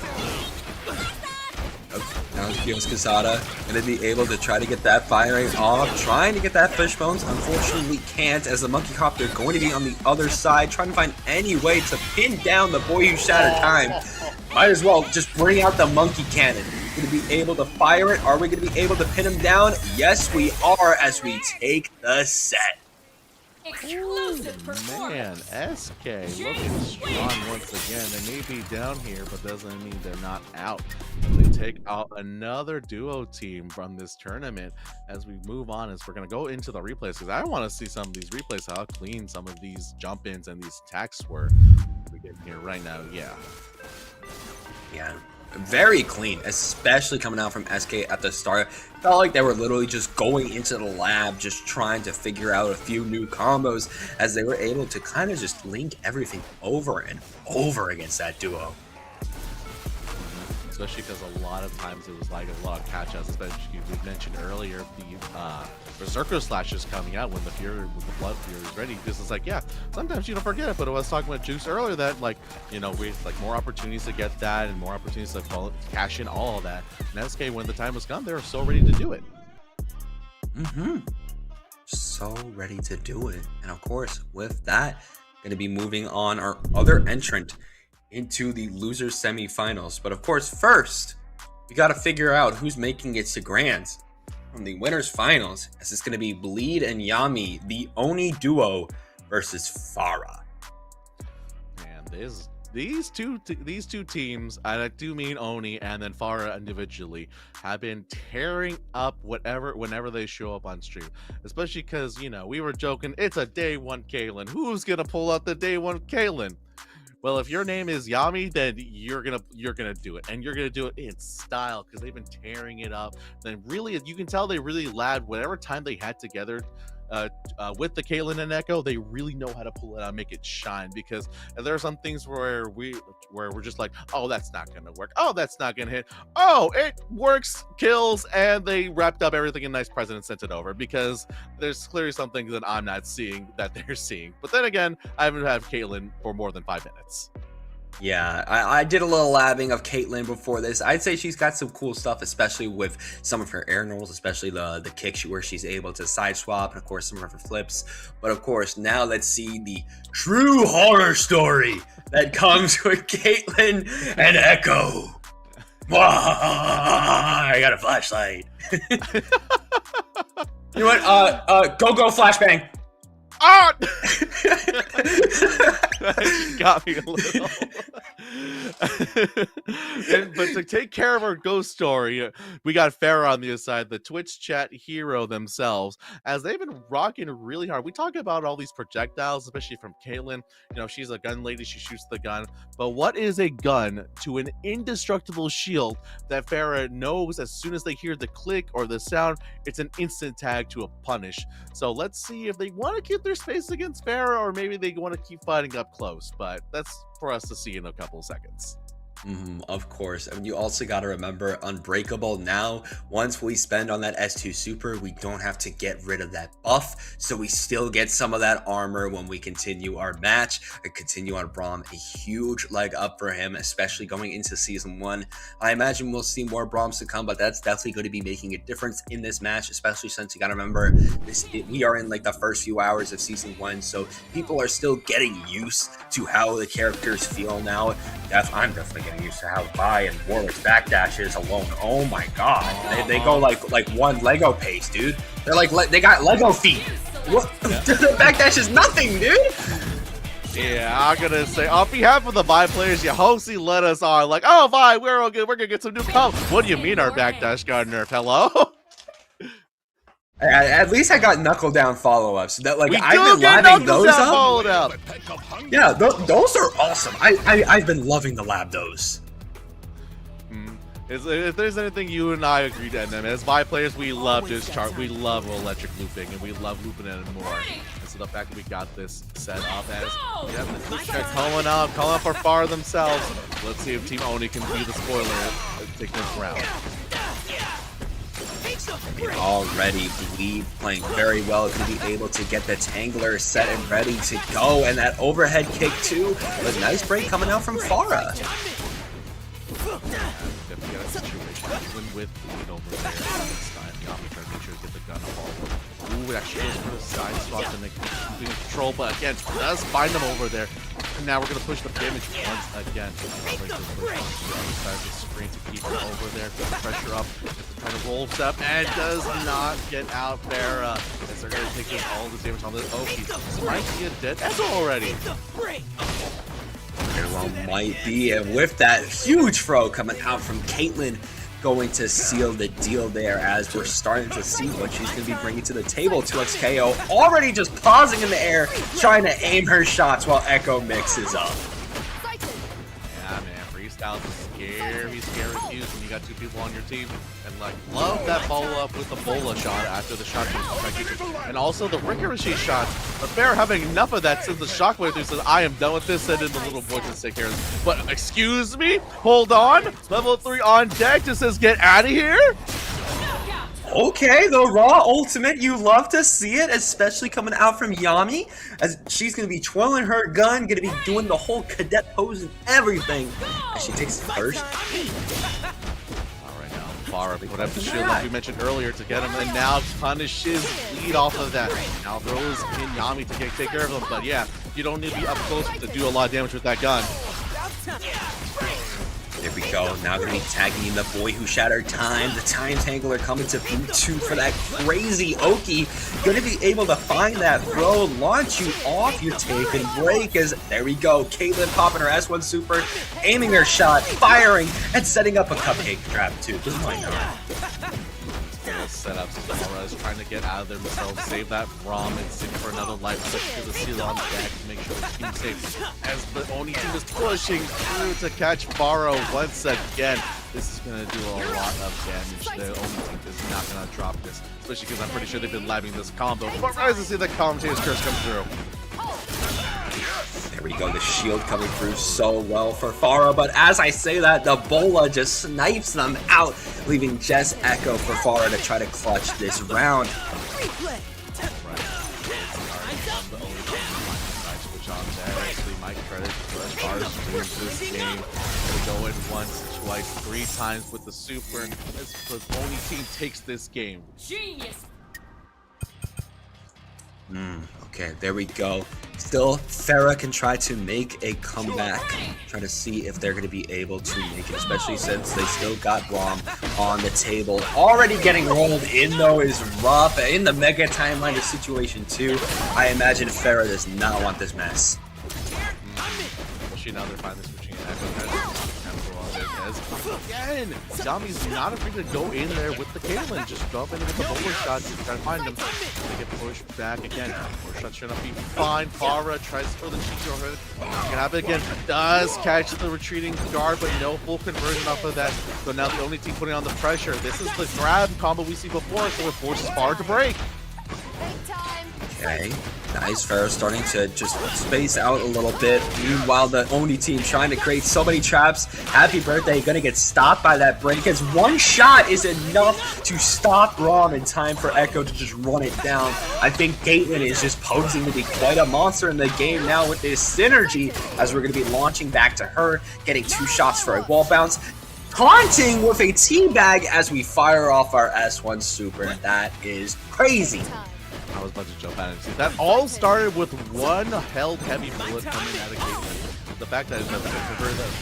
Now Kokosada going to be able to try to get that fire rate off, trying to get that fishbones. Unfortunately can't, as the monkey copter going to be on the other side, trying to find any way to pin down the boy who shattered time. Might as well just bring out the monkey cannon. Going to be able to fire it. Are we going to be able to pin him down? Yes, we are, as we take the set. Man, SK looking strong once again. They may be down here, but doesn't mean they're not out. They take out another duo team from this tournament. As we move on, as we're going to go into the replays, because I want to see some of these replays, how clean some of these jump-ins and these attacks were. We get here right now, yeah. Very clean, especially coming out from SK at the start. Felt like they were literally just going into the lab, just trying to figure out a few new combos, as they were able to kind of just link everything over and over against that duo. Especially because a lot of times it was like a lot of catch-outs, especially we mentioned earlier the Berserker slashes coming out when the Blood Fury is ready. This is like, yeah, sometimes you don't forget it, but I was talking about Juice earlier that, like, you know, we like more opportunities to get that and more opportunities to cash in all of that. And SK, when the time was come, they were so ready to do it. So ready to do it. And of course, with that, going to be moving on our other entrant into the losers semifinals. But of course, first, we got to figure out who's making it to Grands from the winners finals, as it's going to be Bleed and Yami, the Oni duo, versus Farah. Man, these two teams, and I do mean Oni and then Farah individually, have been tearing up whenever they show up on stream. Especially because, you know, we were joking, it's a day one Kaylin. Who's gonna pull out the day one Kaylin? Well, if your name is Yami, then you're gonna do it, and you're gonna do it in style, because they've been tearing it up. Then really, you can tell they really lad whatever time they had together with the Caitlyn and Echo. They really know how to pull it out and make it shine, because there are some things where we're just like, oh, that's not gonna work, oh, that's not gonna hit, oh, it works, kills, and they wrapped up everything in nice present and sent it over, because there's clearly some things that I'm not seeing that they're seeing. But then again, I haven't had Caitlyn for more than 5 minutes. Yeah, I did a little labbing of Caitlyn before this. I'd say she's got some cool stuff, especially with some of her air normals, especially the kick where she's able to side swap, and of course some of her flips. But of course, now let's see the true horror story that comes with Caitlyn and Echo. I got a flashlight. You know what? Go flashbang. Ah! Got me a little. But to take care of our ghost story, we got Farah on the other side, the Twitch chat hero themselves, as they've been rocking really hard. We talk about all these projectiles, especially from Caitlyn. You know, she's a gun lady, she shoots the gun. But what is a gun to an indestructible shield that Farah knows as soon as they hear the click or the sound, it's an instant tag to a punish. So let's see if they want to keep their space against Farah, or maybe they want to keep fighting up close. But that's for us to see in a couple of seconds. Of course. And you also got to remember, Unbreakable now, once we spend on that S2 super, we don't have to get rid of that buff, so we still get some of that armor when we continue our match and continue on Braum. A huge leg up for him, especially going into season 1. I imagine we'll see more Braums to come, but that's definitely going to be making a difference in this match, especially since you got to remember we are in like the first few hours of season 1, so people are still getting used to how the characters feel now. I'm definitely getting used to how Vi and Warwick's backdash is alone. Oh my god, they go like one Lego pace, dude. They're like they got Lego feet. What? The backdash is nothing, dude. Yeah, I'm gonna say on behalf of the Vi players, you hopefully let us on. Like, oh Vi, we're all good. We're gonna get some new comp. What do you mean our backdash got nerfed? Hello. At least I got knuckle down follow-ups. That like I've been loving those up. Yeah, those are awesome. I've been loving the lab those. If there's anything you and I agree to, and as Vi players, we love this chart. We love electric looping, and we love looping it more. And so the fact that we got this set up as they're calling out for Far themselves. Let's see if Team Oni can be the spoiler and take this round. Already Bleed playing very well, going to be able to get the Tangler set and ready to go, and that overhead kick too. A nice break coming out from Farah. Definitely got a situation, even with Bleed over there this time. Yami trying to make sure to get the gun off. Ooh, it actually goes for the side swap and keeping control, but again, does find them over there. And now we're going to push the damage once again. Side of the screen to keep him over there, put the pressure up, trying to roll step, and does not get out there. As they're going to take all the damage on this. Oh, he might be a dead Echo already. Very well might be, and with that huge throw coming out from Caitlyn, going to seal the deal there, as we're starting to see what she's going to be bringing to the table. 2xKO already just pausing in the air, trying to aim her shots while Echo mixes up. Yeah, man, freestyle is scary cues when you got two people on your team. And like, love that follow-up with the Bola shot after the shot and also the ricochet shots. But Bear having enough of that since the shockwave through says, I am done with this, and then the little boy just take care of this. But excuse me, hold on, level 3 on deck just says get out of here. Okay, the Raw Ultimate, you love to see it, especially coming out from Yami, as she's going to be twirling her gun, going to be doing the whole cadet pose and everything, as she takes it first. Alright, now Farah put up the shield like we mentioned earlier to get him, and now punishes Bleed off of that. Now throws in Yami to take care of him, but yeah, you don't need to be up close to do a lot of damage with that gun. There we go. Now going to be tagging in the boy who shattered time. The time tangler coming to B2 for that crazy Oki. Going to be able to find that throw, launch you off your take and break. As there we go. Caitlyn popping her S1 super, aiming her shot, firing, and setting up a cupcake trap too. Because why not? Set up Zara is trying to get out of there themselves, save that ROM and sit for another life to the seal on deck to make sure the team's safe. As the Oni team is pushing through to catch Faro once again. This is going to do a lot of damage. The Oni team is not going to drop this, especially because I'm pretty sure they've been labbing this combo. But rise to see the commentator's curse come through. There we go, the shield coming through so well for Farah, but as I say that, the Bola just snipes them out, leaving just Echo for Farah to try to clutch this round. Mars wins this game. They go in once, twice, 3 times with the super, and the only team takes this game. Genius. Okay, there we go. Still, Farah can try to make a comeback. Try to see if they're going to be able to make it, especially since they still got Braum on the table. Already getting rolled in, though, is rough. In the Mega Timeliner situation, too. I imagine Farah does not want this mess. Well, now they're finally switching it. Again, Yami's not afraid to go in there with the Caitlyn. Just jump in with the bowler shots and try to find them. They get pushed back again. Bowler shots should not be fine. Farah tries to throw the cheek over it. Can happen again. Does catch the retreating guard, but no full conversion off of that. So now the only team putting on the pressure. This is the grab combo we see before, so it forces Farah to break. Okay, nice. Farah starting to just space out a little bit. Meanwhile, the Oni team trying to create so many traps. Happy birthday, gonna get stopped by that break, because one shot is enough to stop Braum in time for Echo to just run it down. I think Caitlyn is just posing to be quite a monster in the game now with this synergy, as we're gonna be launching back to her, getting 2 shots for a wall bounce. Taunting with a teabag as we fire off our S1 super. That is crazy. I was about to jump at it. See, that all started with one held heavy bullet coming out of Caitlyn. The fact that that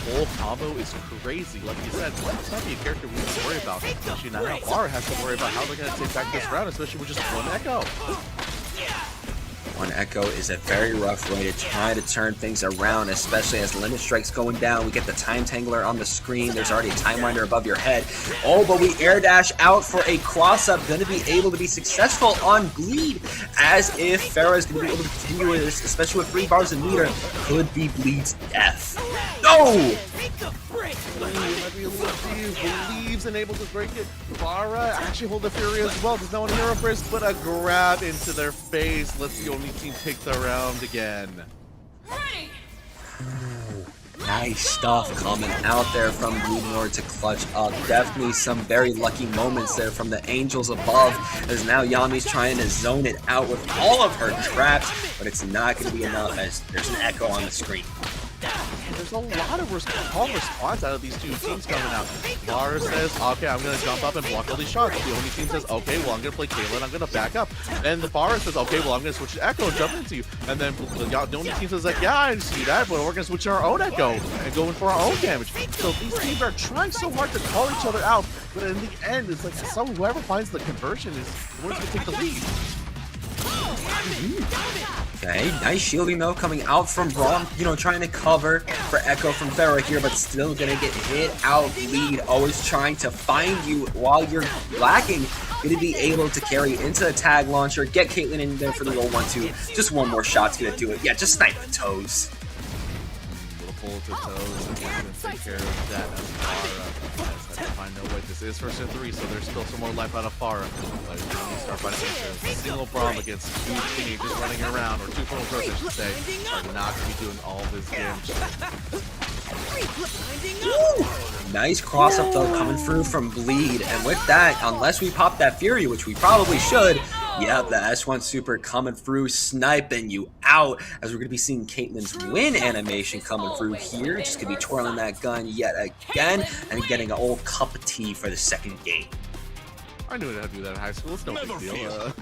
whole combo is crazy. Like you said, it's not be a character we need to worry about. She now Farah has to worry about how they're going to take back this round, especially with just one Echo. One Echo is a very rough way to try to turn things around, especially as Limit Strike's going down. We get the Time Tangler on the screen. There's already a Time Winder above your head. Oh, but we air dash out for a cross-up. Going to be able to be successful on Bleed, as if Farah is going to be able to continue with this, especially with 3 bars a meter. Could be Bleed's death. No! Believes and able to break it. Farah actually hold the Fury as well. There's no one hero first, but a grab into their face. Let's the only team take the round again. Nice stuff coming out there from Blue in order to clutch up. Definitely some very lucky moments there from the Angels above, as now Yami's trying to zone it out with all of her traps, but it's not going to be enough as there's an Echo on the screen. There's a lot of calm response out of these 2 teams coming out. Farah says, okay, I'm going to jump up and block all these shots. The only team says, okay, well, I'm going to play Caitlyn, I'm going to back up. And the Farah says, okay, well, I'm going to switch to Echo and jump into you. And then the only team says, like, yeah, I see that, but we're going to switch to our own Echo and go in for our own damage. So these teams are trying so hard to call each other out, but in the end, it's like whoever finds the conversion is the one's going to take the lead. Okay, nice shielding though coming out from Braum, trying to cover for Echo from Farah here, but still gonna get hit out. Lead always trying to find you while you're lacking. Gonna be able to carry into the tag launcher, get Caitlyn in there for the roll 1-2. Just one more shot's gonna do it. Yeah, just snipe the toes. Little pull to toes and gonna take care of that as Farah. I know what this is, 1st and 3, so there's still some more life out of Farah. But we start fighting a single Braum against 2 teenagers running around, or 2 full pros, I should say, are not going to be doing all this damage. Nice cross up though coming through from Bleed, and with that, unless we pop that Fury, which we probably should, yep, the S1 super coming through, sniping you out, as we're going to be seeing Caitlyn's win animation coming through here. Just going to be twirling that gun yet again, and getting an old cup of tea for the 2nd game. I knew how to do that in high school. It's no big deal. As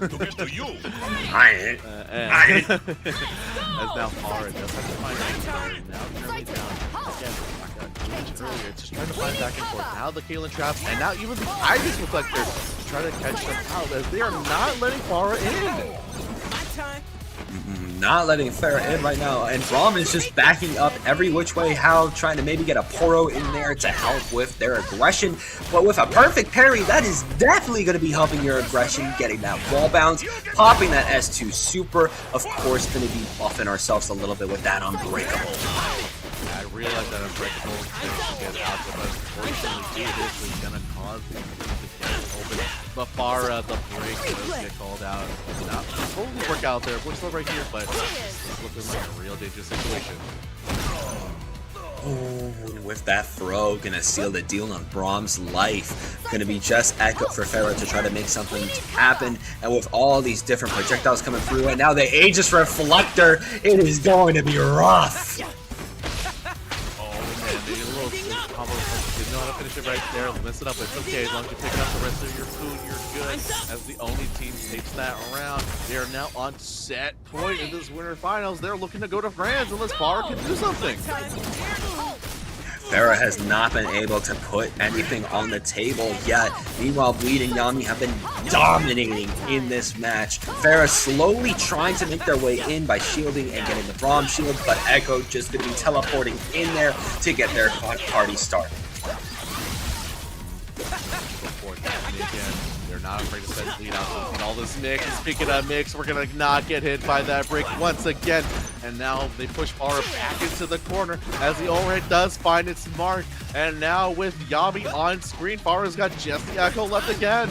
now Farah does have to find Caitlyn. Now currently down. Again, like I mentioned earlier, it's just trying to find back and forth. Now the Caitlyn traps, and now even the Tigers look like they're trying to catch them out, as they are not letting Farah in. Not letting Farah in right now, and Braum is just backing up every which way how, trying to maybe get a Poro in there to help with their aggression, but with a perfect parry, that is definitely going to be helping your aggression, getting that wall bounce, popping that S2 super, of course going to be buffing ourselves a little bit with that Unbreakable. I realize that Unbreakable can get out, but unfortunately this is going to cause the open. But Farah, the break does get called out. Not totally work out there. We're still right here, but it's looking like a real dangerous situation. Oh, with that throw, gonna seal the deal on Braum's life. Gonna be just Echo for Farah to try to make something happen. And with all these different projectiles coming through, and now the Aegis Reflector, it is going to be rough. it right there, mess it up. It's okay, as long as you pick up the rest of your food, you're good. As the Oni team takes that round, they are now on set point in this winter finals. They're looking to go to France unless Bar can do something. Farah has not been able to put anything on the table yet. Meanwhile, Bleed and Yami have been dominating in this match. Farah slowly trying to make their way in by shielding and getting the Braum shield, but Echo just going to be teleporting in there to get their party started. They're not afraid to send Bleed out. And all this mix, speaking of mix, we're going to not get hit by that break once again. And now they push Farah back into the corner as the overhead does find its mark. And now with Yami on screen, Farah's got just the Echo left again.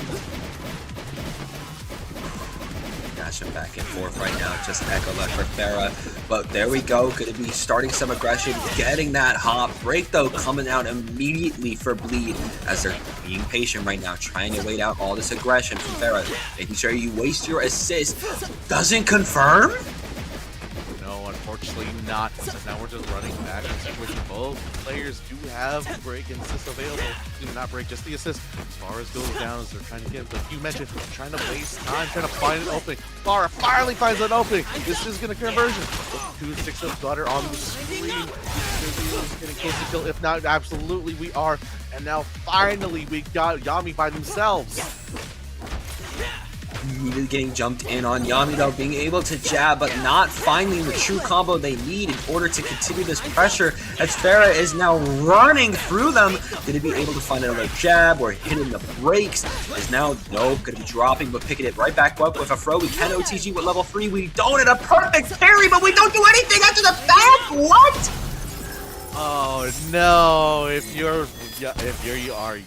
Dashing back and forth right now, just Echo left for Farah. But there we go, going to be starting some aggression, getting that hop. Break though coming out immediately for Bleed as they're being patient right now, trying to wait out all this aggression from Farah, making sure you waste your assist. Doesn't confirm? No, unfortunately not. Now we're just running back and switching. Both players do have break and assist available. Do not break, just the assist. As far as goes down as they're trying to get, like you mentioned, trying to waste time, trying to find an opening. Farah finally finds an opening. This is going to conversion. 2 sticks of butter on the screen. Getting close to kill. If not, absolutely we are. And now finally we got Yami by themselves. Immediately getting jumped in on. Yami though being able to jab but not finding the true combo they need in order to continue this pressure as Farah is now running through them. Going to be able to find another jab or hitting the brakes. Is now going to be dropping but picking it right back up with a throw. We can OTG with level 3. We don't hit a perfect parry but we don't do anything after the back. What? Oh no! If you are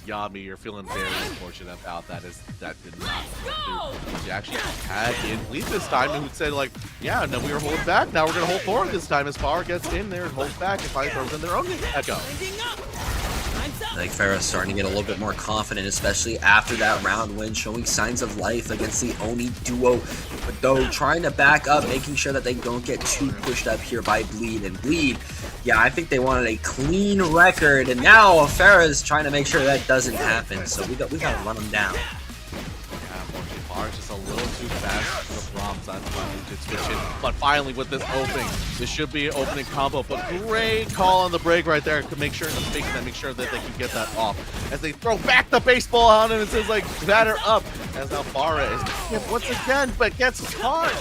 Yami, you're feeling very unfortunate about that. That did not come through. She actually had in lead this time and said like, yeah, no, we were holding back. Now we're gonna hold forward this time as Farah gets in there and holds back and finally throws in their own Echo. Like Farah's starting to get a little bit more confident, especially after that round win, showing signs of life against the Oni duo. But though trying to back up, making sure that they don't get too pushed up here by Bleed. And Bleed, yeah, I think they wanted a clean record, and now Farah's trying to make sure that doesn't happen. So we got to run them down. Farah's just a little too fast for the Brahms on to switch in. But finally with this opening, this should be an opening combo. But great call on the break right there to make sure make sure that they can get that off. As they throw back the baseball on him and says like batter up. As now Farah is hit once again, but gets caught.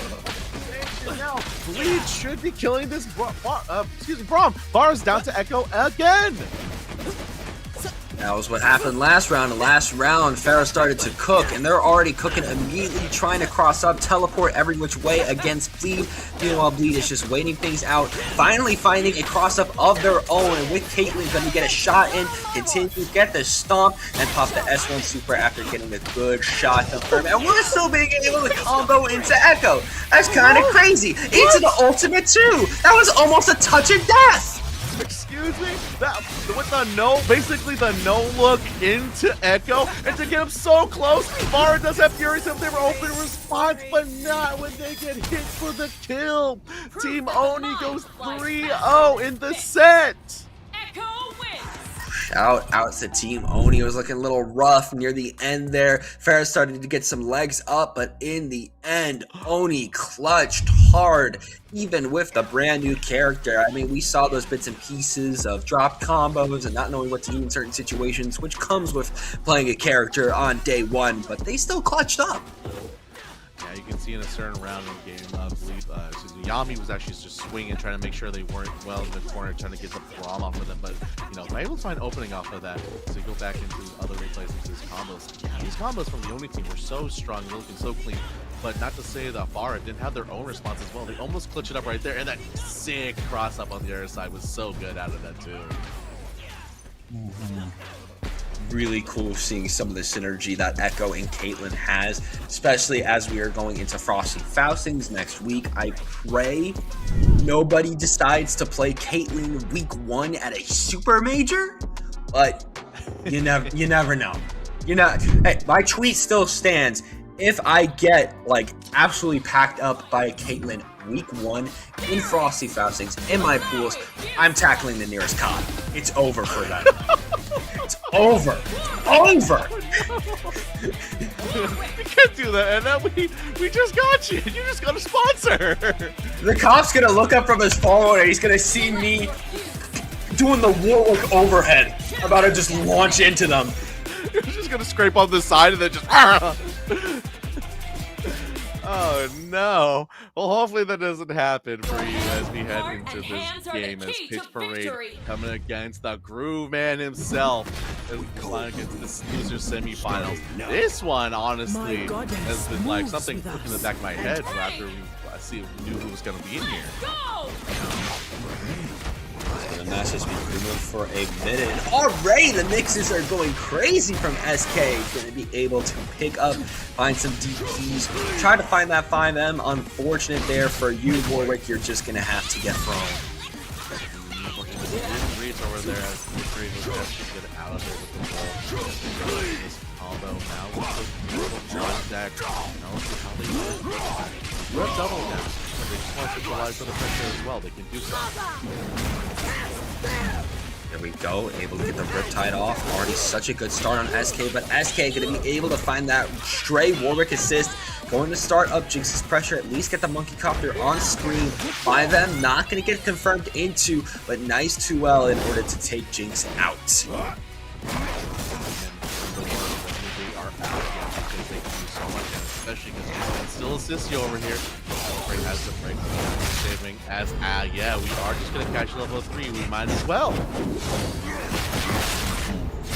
Now Bleed should be killing this Braum. Farah's down to Echo again. That was what happened last round. The last round, Farah started to cook, and they're already cooking immediately, trying to cross up, teleport every which way against Bleed. Meanwhile, Bleed is just waiting things out, finally finding a cross-up of their own, and with Caitlyn going to get a shot in, continue to get the stomp, and pop the S1 super after getting a good shot confirmed. And we're still being able to combo into Echo. That's kind of crazy. Into the ultimate too. That was almost a touch of death. Excuse me? With the no, basically the no look into Echo, and to get him so close, Farah does have Furies if they were open response, but not when they get hit for the kill. Team Oni goes 3-0 in the set. Echo wins. Shout out to Team Oni. It was looking a little rough near the end there. Farah started to get some legs up, but in the end, Oni clutched hard, even with the brand new character. I mean, we saw those bits and pieces of drop combos and not knowing what to do in certain situations, which comes with playing a character on day one, but they still clutched up. Yeah, you can see in a certain round in the game, Yami was actually just swinging, trying to make sure they weren't well in the corner, trying to get the Braum off of them. But, you know, they're able to find opening off of that. So you go back into other replays into these combos. These combos from the Oni team were so strong, looking so clean. But not to say that Farah didn't have their own response as well. They almost clutched it up right there. And that sick cross up on the other side was so good out of that, too. Really cool seeing some of the synergy that Echo and Caitlyn has, especially as we are going into Frosty Faustings next week. I pray nobody decides to play Caitlyn week 1 at a super major, but you never know. Hey, my tweet still stands. If I get like absolutely packed up by Caitlyn week 1 in Frosty Faustings in my pools, I'm tackling the nearest cop. It's over for them. It's over. Over. You can't do that, and then we just got you. You just got a sponsor. The cop's gonna look up from his phone and he's gonna see me doing the Warwick overhead. I'm about to just launch into them. You're just gonna scrape on the side and then just. Oh no! Well, hopefully that doesn't happen for you as we head into this game as Pitch Parade coming against the Groove Man himself as we come against this loser semifinals. This one, honestly, has been like something put in the back of my head after we knew who was gonna be in here. The match has been moving for a minute. Already the mixes are going crazy from SK. Going to be able to pick up, find some DPs, try to find that 5M. Unfortunate there for you, Warwick. You're just going to have to get thrown. Reach over there as Pitch was actually get out of there with the ball. This combo now with the little deck. Now let's see how they do it. You have double now. But they just want to utilize for the pressure as well. They can do so. There we go, able to get the Riptide off. Already such a good start on SK, but SK going to be able to find that stray Warwick assist. Going to start up Jinx's pressure, at least get the Monkey Copter on screen. 5M not going to get confirmed into, but nice 2L in order to take Jinx out. Especially because we can still assist you over here. Right has the break saving as yeah, we are just gonna catch level 3. We might as well.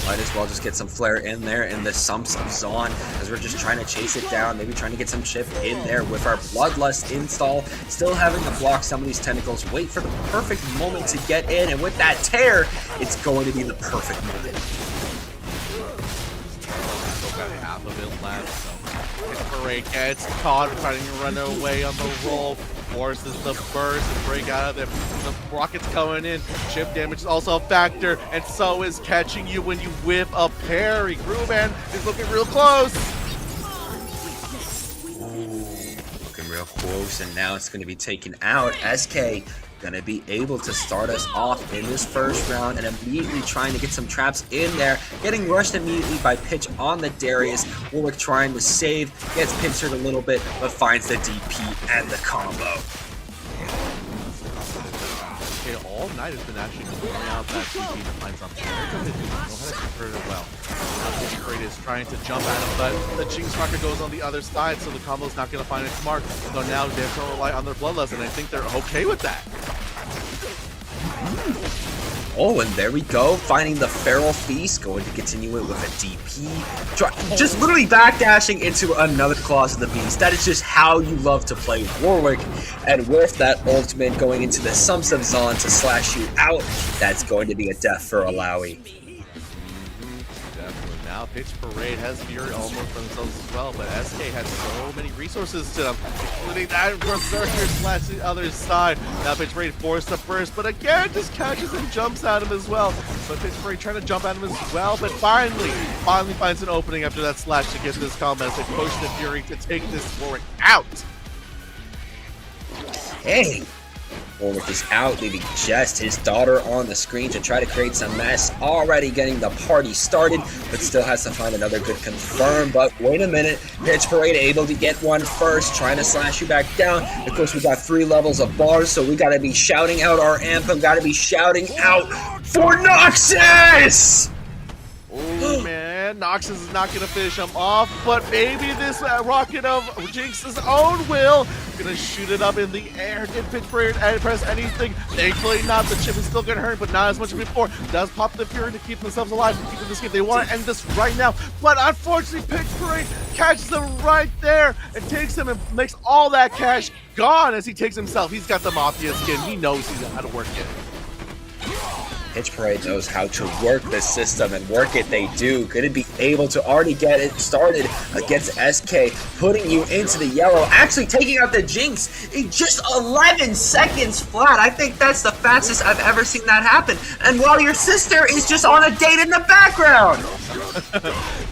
Might as well just get some flare in there in the sumps of Zon as we're just trying to chase it down, maybe trying to get some shift in there with our Bloodlust install, still having to block some of these tentacles, wait for the perfect moment to get in, and with that tear, it's going to be the perfect moment. Still got half of it left, so Parade gets caught trying to run away on the roll, forces the burst and break out of there. The rockets coming in, chip damage is also a factor, and so is catching you when you whip a parry. Grooveman is looking real close. Ooh, looking real close, and now it's going to be taken out. SK gonna be able to start us off in this first round and immediately trying to get some traps in there, getting rushed immediately by Pitch on the Darius. Warwick trying to save, gets pincered a little bit, but finds the DP and the combo. Okay, all night has been actually going out that DP to find something. They're going to know how to convert it well. Now Pitch Parade is trying to jump at him, but the Jinx rocket goes on the other side, so the combo's not going to find its mark. So now they have to rely on their Bloodlust, and I think they're okay with that. Oh, and there we go, finding the Feral Feast, going to continue it with a DP. Just literally backdashing into another Claws of the Beast. That is just how you love to play Warwick. And with that ultimate going into the Sumps of Zon to slash you out, that's going to be a death for Alawi. Now Pitch Parade has Fury almost for themselves as well, but SK has so many resources to them, including that Berserker slash the other side. Now Pitch Parade forced to burst, but again just catches and jumps at him as well. But Pitch Parade trying to jump at him as well, but finally finds an opening after that slash to get this combo as they push the Fury to take this Warwick out. Hey! Warwick is out, leaving just his daughter on the screen to try to create some mess. Already getting the party started, but still has to find another good confirm. But wait a minute, Pitch Parade able to get one first, trying to slash you back down. Of course, we got 3 levels of bars, so we gotta be shouting out our anthem, gotta be shouting out for Noxus! Oh man, Noxus is not gonna finish him off, but maybe this rocket of Jinx's own will gonna shoot it up in the air. Did Pitch Parade press anything? Thankfully not. The chip is still gonna hurt, but not as much as before. Does pop the Fury to keep themselves alive, to keep in this game. They want to end this right now, but unfortunately Pitch Parade catches them right there and takes him and makes all that cash gone as he takes himself. He's got the Mafia skin. He knows how to work it. Pitch Parade knows how to work the system, and work it they do. Gonna be able to already get it started against SK, putting you into the yellow, actually taking out the Jinx in just 11 seconds flat. I think that's the fastest I've ever seen that happen. And while your sister is just on a date in the background.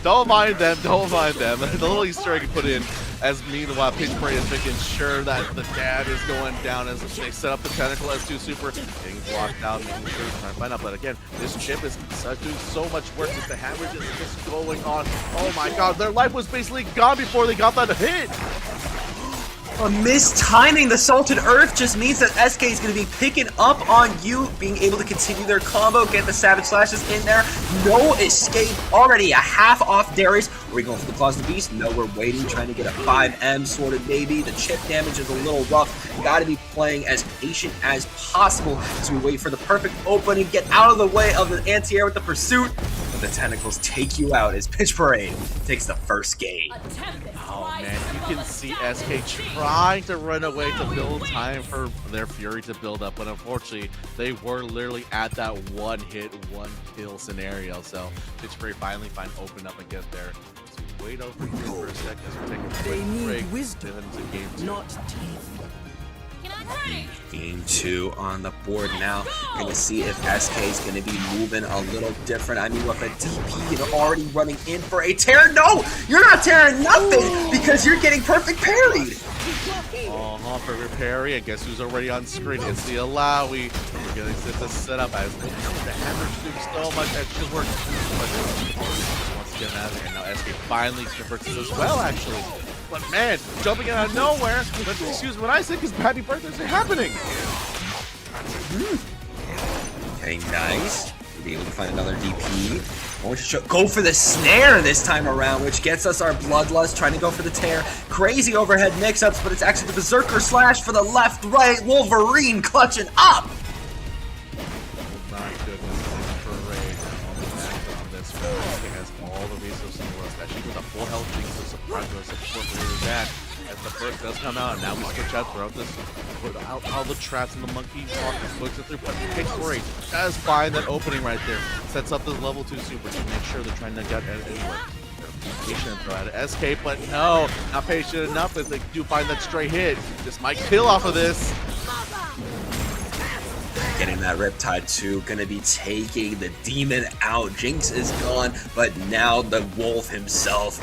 Don't mind them, don't mind them. The little Easter egg put in as meanwhile Pitch Parade is making sure that the dad is going down as they set up the tentacle S2 super, getting blocked out, making sure he's trying to find out. But again, this chip is doing so much work with the hammer just going on. Oh my god, their life was basically gone before they got that hit. A mistiming the Salted Earth just means that SK is going to be picking up on you, being able to continue their combo, get the Savage Slashes in there. No escape, already a half off Darius. Are we going for the Claws of the Beast? No, we're waiting, trying to get a 5M sorted maybe. The chip damage is a little rough. Got to be playing as patient as possible as we wait for the perfect opening, get out of the way of the anti-air with the pursuit. But the tentacles take you out as Pitch Parade takes the first game. Oh man, you can see SK trying to run away to build time for their Fury to build up, but unfortunately, they were literally at that one hit, one kill scenario. So Pitch Parade finally open up and get there. So wait over here for a second as we take a quick break. Wisdom, into game 2. not teeth. Game 2 on the board now. Gonna see if SK is gonna be moving a little different. I mean, with a DP and already running in for a tear. No, you're not tearing nothing because you're getting perfect parried. Perfect parry, and guess who's already on screen? It's the Alawi. We're gonna set the setup as the hammer's doing so much extra work. But wants to get out of here. Now SK finally converts this as well, actually. But man, jumping out of nowhere. But excuse me when I say, because happy birthdays are happening. Okay, nice. We'll be able to find another DP. Go for the snare this time around, which gets us our Bloodlust, trying to go for the tear. Crazy overhead mix-ups, but it's actually the Berserker Slash for the left, right. Wolverine clutching up. My goodness, Parade on this one. He has all the resources in the world, especially with a full health Jinx to support that. As the burst does come out, and now we switch out throughout this, without all the traps and the monkey looks it through, but Pitch Parade does find that opening right there, sets up the level 2 super to make sure they're trying to get it anywhere. They're patient and throw out an SK, but no, not patient enough as they do find that stray hit. This might kill off of this. Getting that Riptide 2, gonna be taking the demon out. Jinx is gone, but now the wolf himself,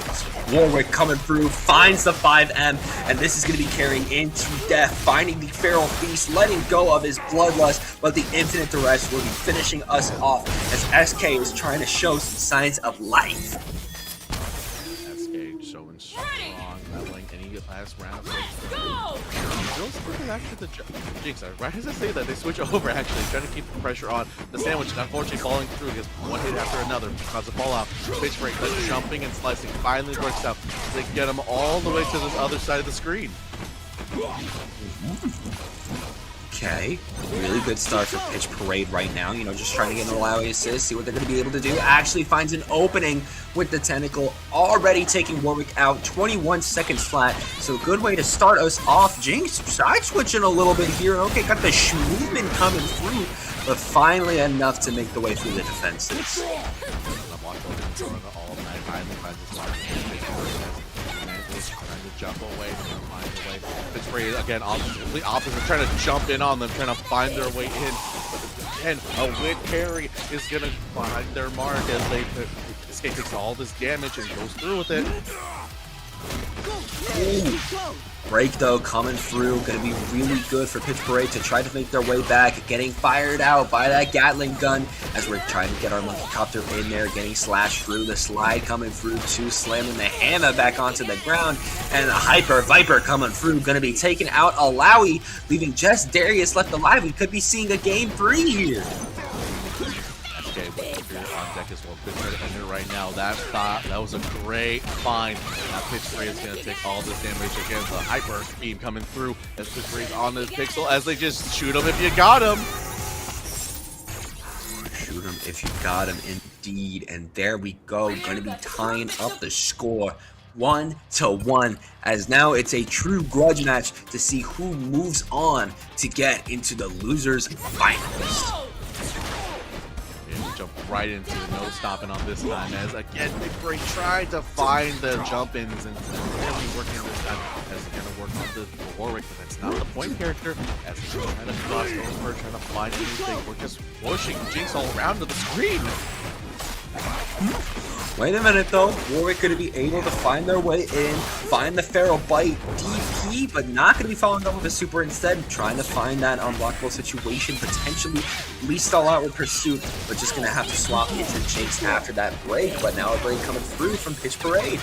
Warwick coming through, finds the 5M, and this is gonna be carrying into death, finding the Feral Feast, letting go of his Bloodlust, but the Infinite Duress will be finishing us off as SK is trying to show some signs of life. SK showing strong, leveling any last round. After the Jinx, right as I say that, they switch over actually, trying to keep the pressure on. The sandwich unfortunately falling through, just one hit after another, cause a fall off. Pitch Break, but jumping and slicing finally works out. They get him all the way to this other side of the screen. Okay, really good start for Pitch Parade right now. You know, just trying to get an Alawi assist, see what they're going to be able to do. Actually finds an opening with the tentacle, already taking Warwick out, 21 seconds flat. So good way to start us off. Jinx side switching a little bit here. Okay, got the movement coming through, but finally enough to make the way through the defenses. Jump away, find a way. Pitch Parade again, complete opposite, trying to jump in on them, trying to find their way in. But again, a Wit Parry is gonna find their mark as they SK takes all this damage and goes through with it. Ooh. Break though coming through, gonna be really good for Pitch Parade to try to make their way back, getting fired out by that Gatling gun as we're trying to get our Monkey Copter in there, getting slashed through, the slide coming through too, slamming the hammer back onto the ground, and the Hyper Viper coming through, gonna be taking out Alawi, leaving just Darius left alive. We could be seeing a game 3 here. Okay, but if you're on deck as well, good way to end it right now. That was a great find. Now Pitch Parade is going to take all this damage against the Hyper Beam coming through as Pitch Parade's on the pixel as they just shoot him if you got him. Shoot him if you got him, indeed. And there we go, going to be tying up the score 1-1, as now it's a true grudge match to see who moves on to get into the losers finals. Jump right into the no stopping on this time as again Pitch Parade tried to find the jump ins and really working this time as he's gonna work on the Warwick, but that's not the point character as he's trying to cross over, trying to find anything. We're just pushing Jinx all around to the screen. Wait a minute though, Warwick going to be able to find their way in, find the Pharaoh Bite DP, but not going to be following up with a super instead, trying to find that unblockable situation, potentially at least stall out with Pursuit, but just going to have to swap into Jinx after that break, but now a break coming through from Pitch Parade.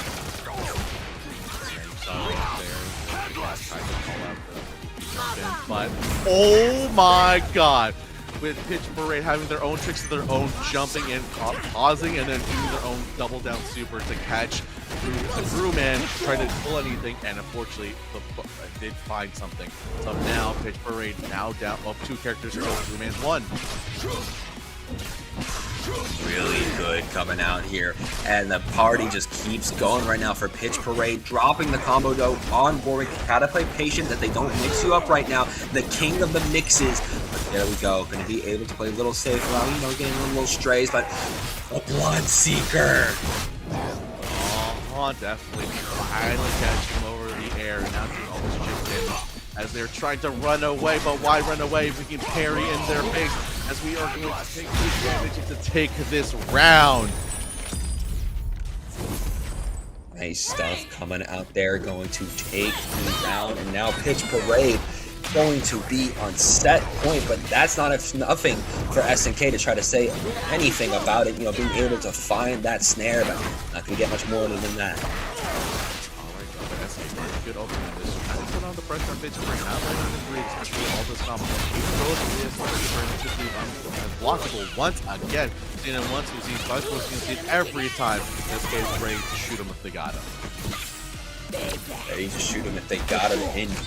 But oh my god, with Pitch Parade having their own tricks of their own, jumping and pausing and then doing their own double down super to catch the Brewman, trying to pull anything, and unfortunately they did find something. So now Pitch Parade now down of 2 characters, so Brewman's 1. Really good coming out here, and the party just keeps going right now for Pitch Parade, dropping the combo though on Warwick. Gotta play patient that they don't mix you up right now, the king of the mixes. But there we go, gonna be able to play a little safe around, you know, getting a little strays, but a Bloodseeker. Oh, definitely finally catching over the air, now doing all this chip damage as they're trying to run away, but why run away if we can parry in their face, as we are going to take the damage to take this round. Nice stuff coming out there, going to take the round, and now Pitch Parade going to be on set point, but that's not nothing for SNK to try to say anything about it, you know, being able to find that snare, but not going to get much more than that. Good opening. This put on the pressure on Pitch Parade, not letting them breathe, especially all this combo. Even though it is unblockable once again, seen it once, we've seen twice, we've seen it every time. This game's ready to shoot him if they got him. Ready to shoot him if they got him, indeed.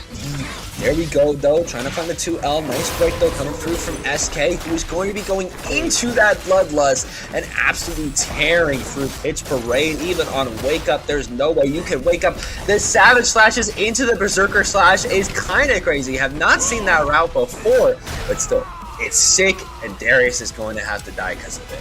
There we go though, trying to find the 2L. Nice break though coming through from SK, who's going to be going into that Bloodlust and absolutely tearing through Pitch Parade. Even on Wake Up, there's no way you can wake up. The Savage Slashes into the Berserker Slash is kind of crazy. Have not seen that route before, but still, it's sick, and Darius is going to have to die because of it.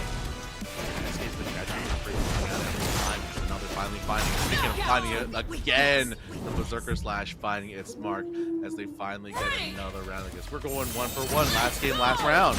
Finding it again, the Berserker Slash finding its mark as they finally get another round. I guess we're going 1 for 1. Last game, last round.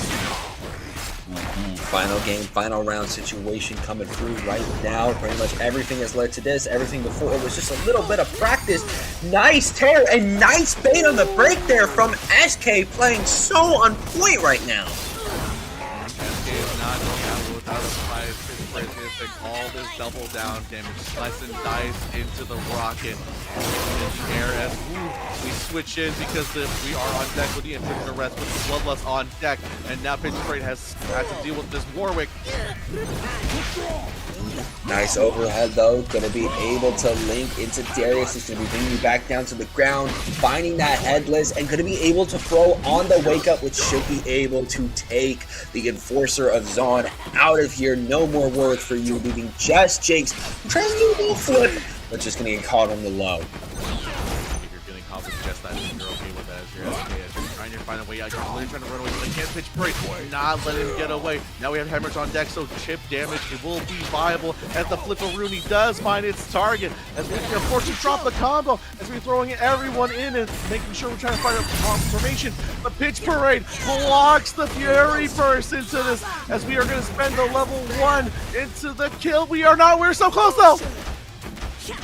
Final game, final round situation coming through right now. Pretty much everything has led to this. Everything before it was just a little bit of practice. Nice tear and nice bait on the break there from SK, playing so on point right now. SK is not going out without a fight. Pitch Parade is going to take all this double down damage, slice and dice into the rocket, and in the air as we switch in because we are on deck with the Infinite Arrest with the Bloodlust on deck, and now Pitch Parade has had to deal with this Warwick. Nice overhead though, gonna be able to link into Darius, who's gonna be bringing you back down to the ground, finding that headless, and gonna be able to throw on the Wake Up, which should be able to take the Enforcer of Zon out of here. No more work for you, leaving just Jinx, who tries to do a little flip, but just gonna get caught on the low. If you're getting caught with just that, you're okay with that as your SK, as you're trying to find a way out. You're really trying to run away, but they can't. Pitch Parade, not let him get away. Now we have Hammers on deck, so chip damage, it will be viable as the Flipperoonie does find its target. As we can force to drop the combo, as we're throwing everyone in and making sure we're trying to find a formation. The Pitch Parade blocks the Fury Burst into this, as we are going to spend the level 1 into the kill. We're so close though!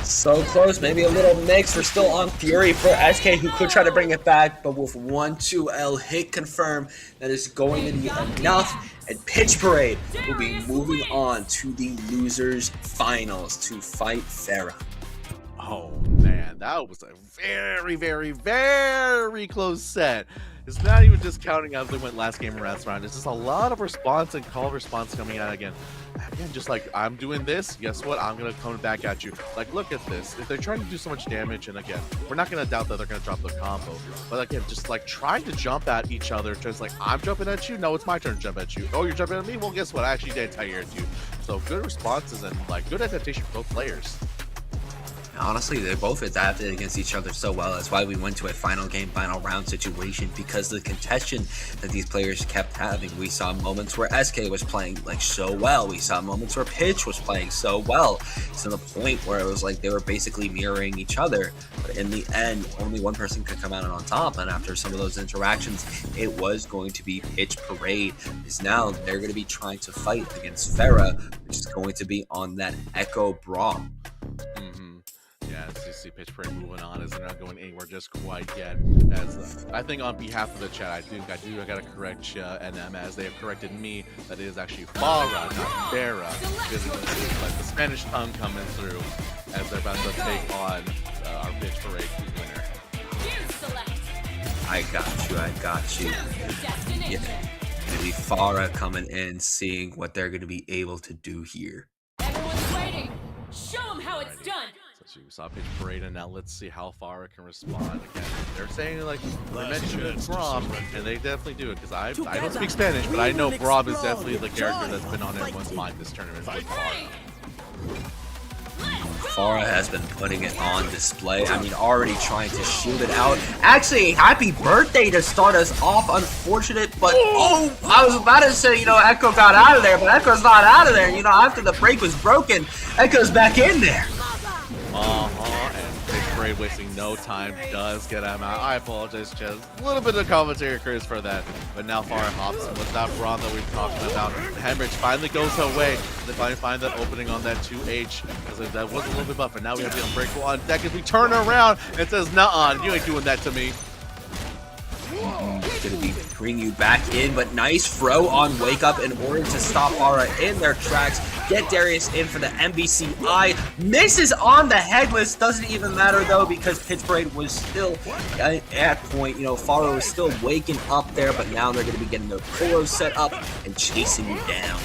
So close, maybe a little mix. We're still on Fury for SK, who could try to bring it back, but with 1-2L hit confirmed, that is going to be enough. And Pitch Parade will be moving on to the losers finals to fight Farah. Oh man, that was a very, very, very close set. It's not even just counting out they went last game or last round. It's just a lot of response and call response coming out again. Again, just like, I'm doing this, guess what? I'm going to come back at you. Like, look at this. If they're trying to do so much damage, and again, we're not going to doubt that they're going to drop the combo. But again, just like trying to jump at each other, just like, I'm jumping at you? No, it's my turn to jump at you. Oh, you're jumping at me? Well, guess what? I actually did tire at you. So good responses and like good adaptation for both players. Honestly, they both adapted against each other so well. That's why we went to a final game, final round situation, because the contention that these players kept having. We saw moments where SK was playing like so well. We saw moments where Pitch was playing so well, to the point where it was like they were basically mirroring each other. But in the end, only one person could come out on top. And after some of those interactions, it was going to be Pitch Parade. Because now they're going to be trying to fight against Farah, which is going to be on that Echo Braum. Yeah, as you see Pitch Parade moving on, as they're not going anywhere just quite yet. As I think on behalf of the chat, I got to correct NM, as they have corrected me, that it is actually Farah, not Vera, because like the Spanish tongue coming through as they're about to take on our Pitch Parade winner. I got you. Yeah. Maybe Farah coming in, seeing what they're going to be able to do here. Everyone's waiting. Show them how it's done. So you saw Pitch Parade, and now let's see how Farah can respond. Again, they're saying like they mentioned Braum, and they definitely do it, because I don't speak Spanish, but I know Braum is definitely the character that's been on everyone's mind this tournament with Farah. Farah has been putting it on display. I mean, already trying to shoot it out. Actually, happy birthday to start us off. Unfortunate, but oh, I was about to say, you know, Echo got out of there, but Echo's not out of there. You know, after the break was broken, Echo's back in there. And Pitch Parade wasting no time does get him out. I apologize, Chaz. A little bit of commentary occurs for that, but now Farah hops in with that Braum that we've talked about. Hemorrhage finally goes away. They finally find that opening on that 2H, because that was a little bit buffer. Now we have the Unbreakable on deck as we turn around and says, "Nuh-uh, you ain't doing that to me." Gonna be bringing you back in, but nice throw on Wake Up in order to stop Farah in their tracks. Get Darius in for the MBCI. Misses on the headless. Doesn't even matter though, because Pitch Parade was still at point. You know, Farah was still waking up there, but now they're gonna be getting their polos set up and chasing you down.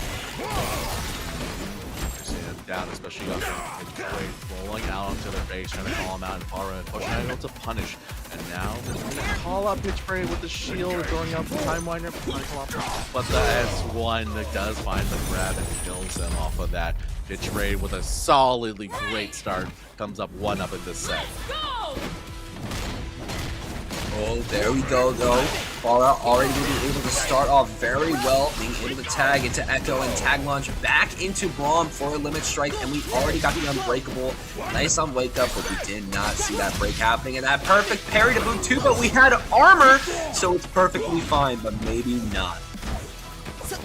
Down, especially up Pitch Parade rolling out onto their base, trying to call him out, and Farah unfortunately able to punish. And now they're going to call out Pitch Parade with the shield, throwing out the Time Winder, but the S1 that does find the grab and kills them off of that. Pitch Parade with a solidly great start, comes up 1-up in this set. Oh, there we go, though. Farah already going to be able to start off very well, being able to tag into Echo and tag launch back into Braum for a limit strike, and we already got the Unbreakable. Nice on Wake Up, but we did not see that break happening, and that perfect parry to boot too, but we had armor, so it's perfectly fine, but maybe not.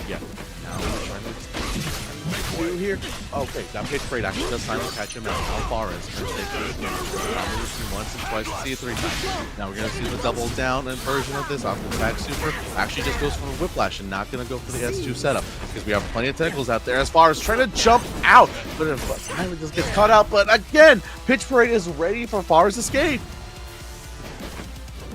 Yeah, now we're trying to do here. Okay, now Pitch Parade actually does finally catch him out. Now Farah is going to take this one. Once and twice, see it 3 times. Now we're going to see the double down and version of this off the back super. Actually just goes for a Whiplash and not going to go for the S2 setup, because we have plenty of tentacles out there as far as trying to jump out. But it finally just gets caught out. But again, Pitch Parade is ready for Farah's escape.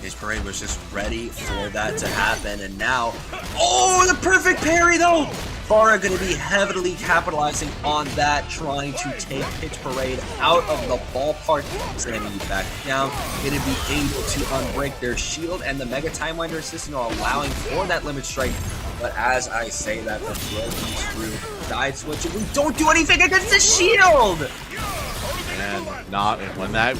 Pitch Parade was just ready for that to happen, and now, oh, the perfect parry though! Farah going to be heavily capitalizing on that, trying to take Pitch Parade out of the ballpark, slamming you back down, going to be able to unbreak their shield, and the Mega Time Winder assistant are allowing for that limit strike. But as I say that, the throw comes through, side switch, and we don't do anything against the shield! And not when that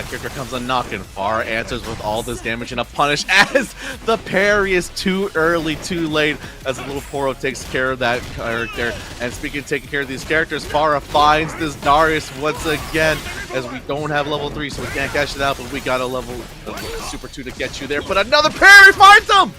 character comes a knockin', Farah answers with all this damage and a punish, as the parry is too early, too late, as the little Poro takes care of that character. And speaking of taking care of these characters, Farah finds this Darius once again, as we don't have level 3, so we can't catch it out, but we got a level Super 2 to get you there. But another parry finds him!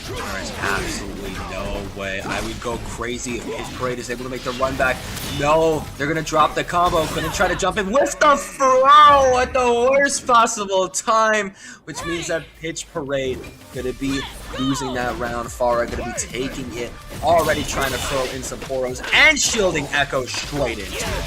There's absolutely no way. I would go crazy if Pitch Parade is able to make the run back. No, they're going to drop the combo. Going to try to jump in with the throw at the worst possible time, which means that Pitch Parade going to be losing that round. Farah going to be taking it, already trying to throw in some Poros and shielding Echo straight into it.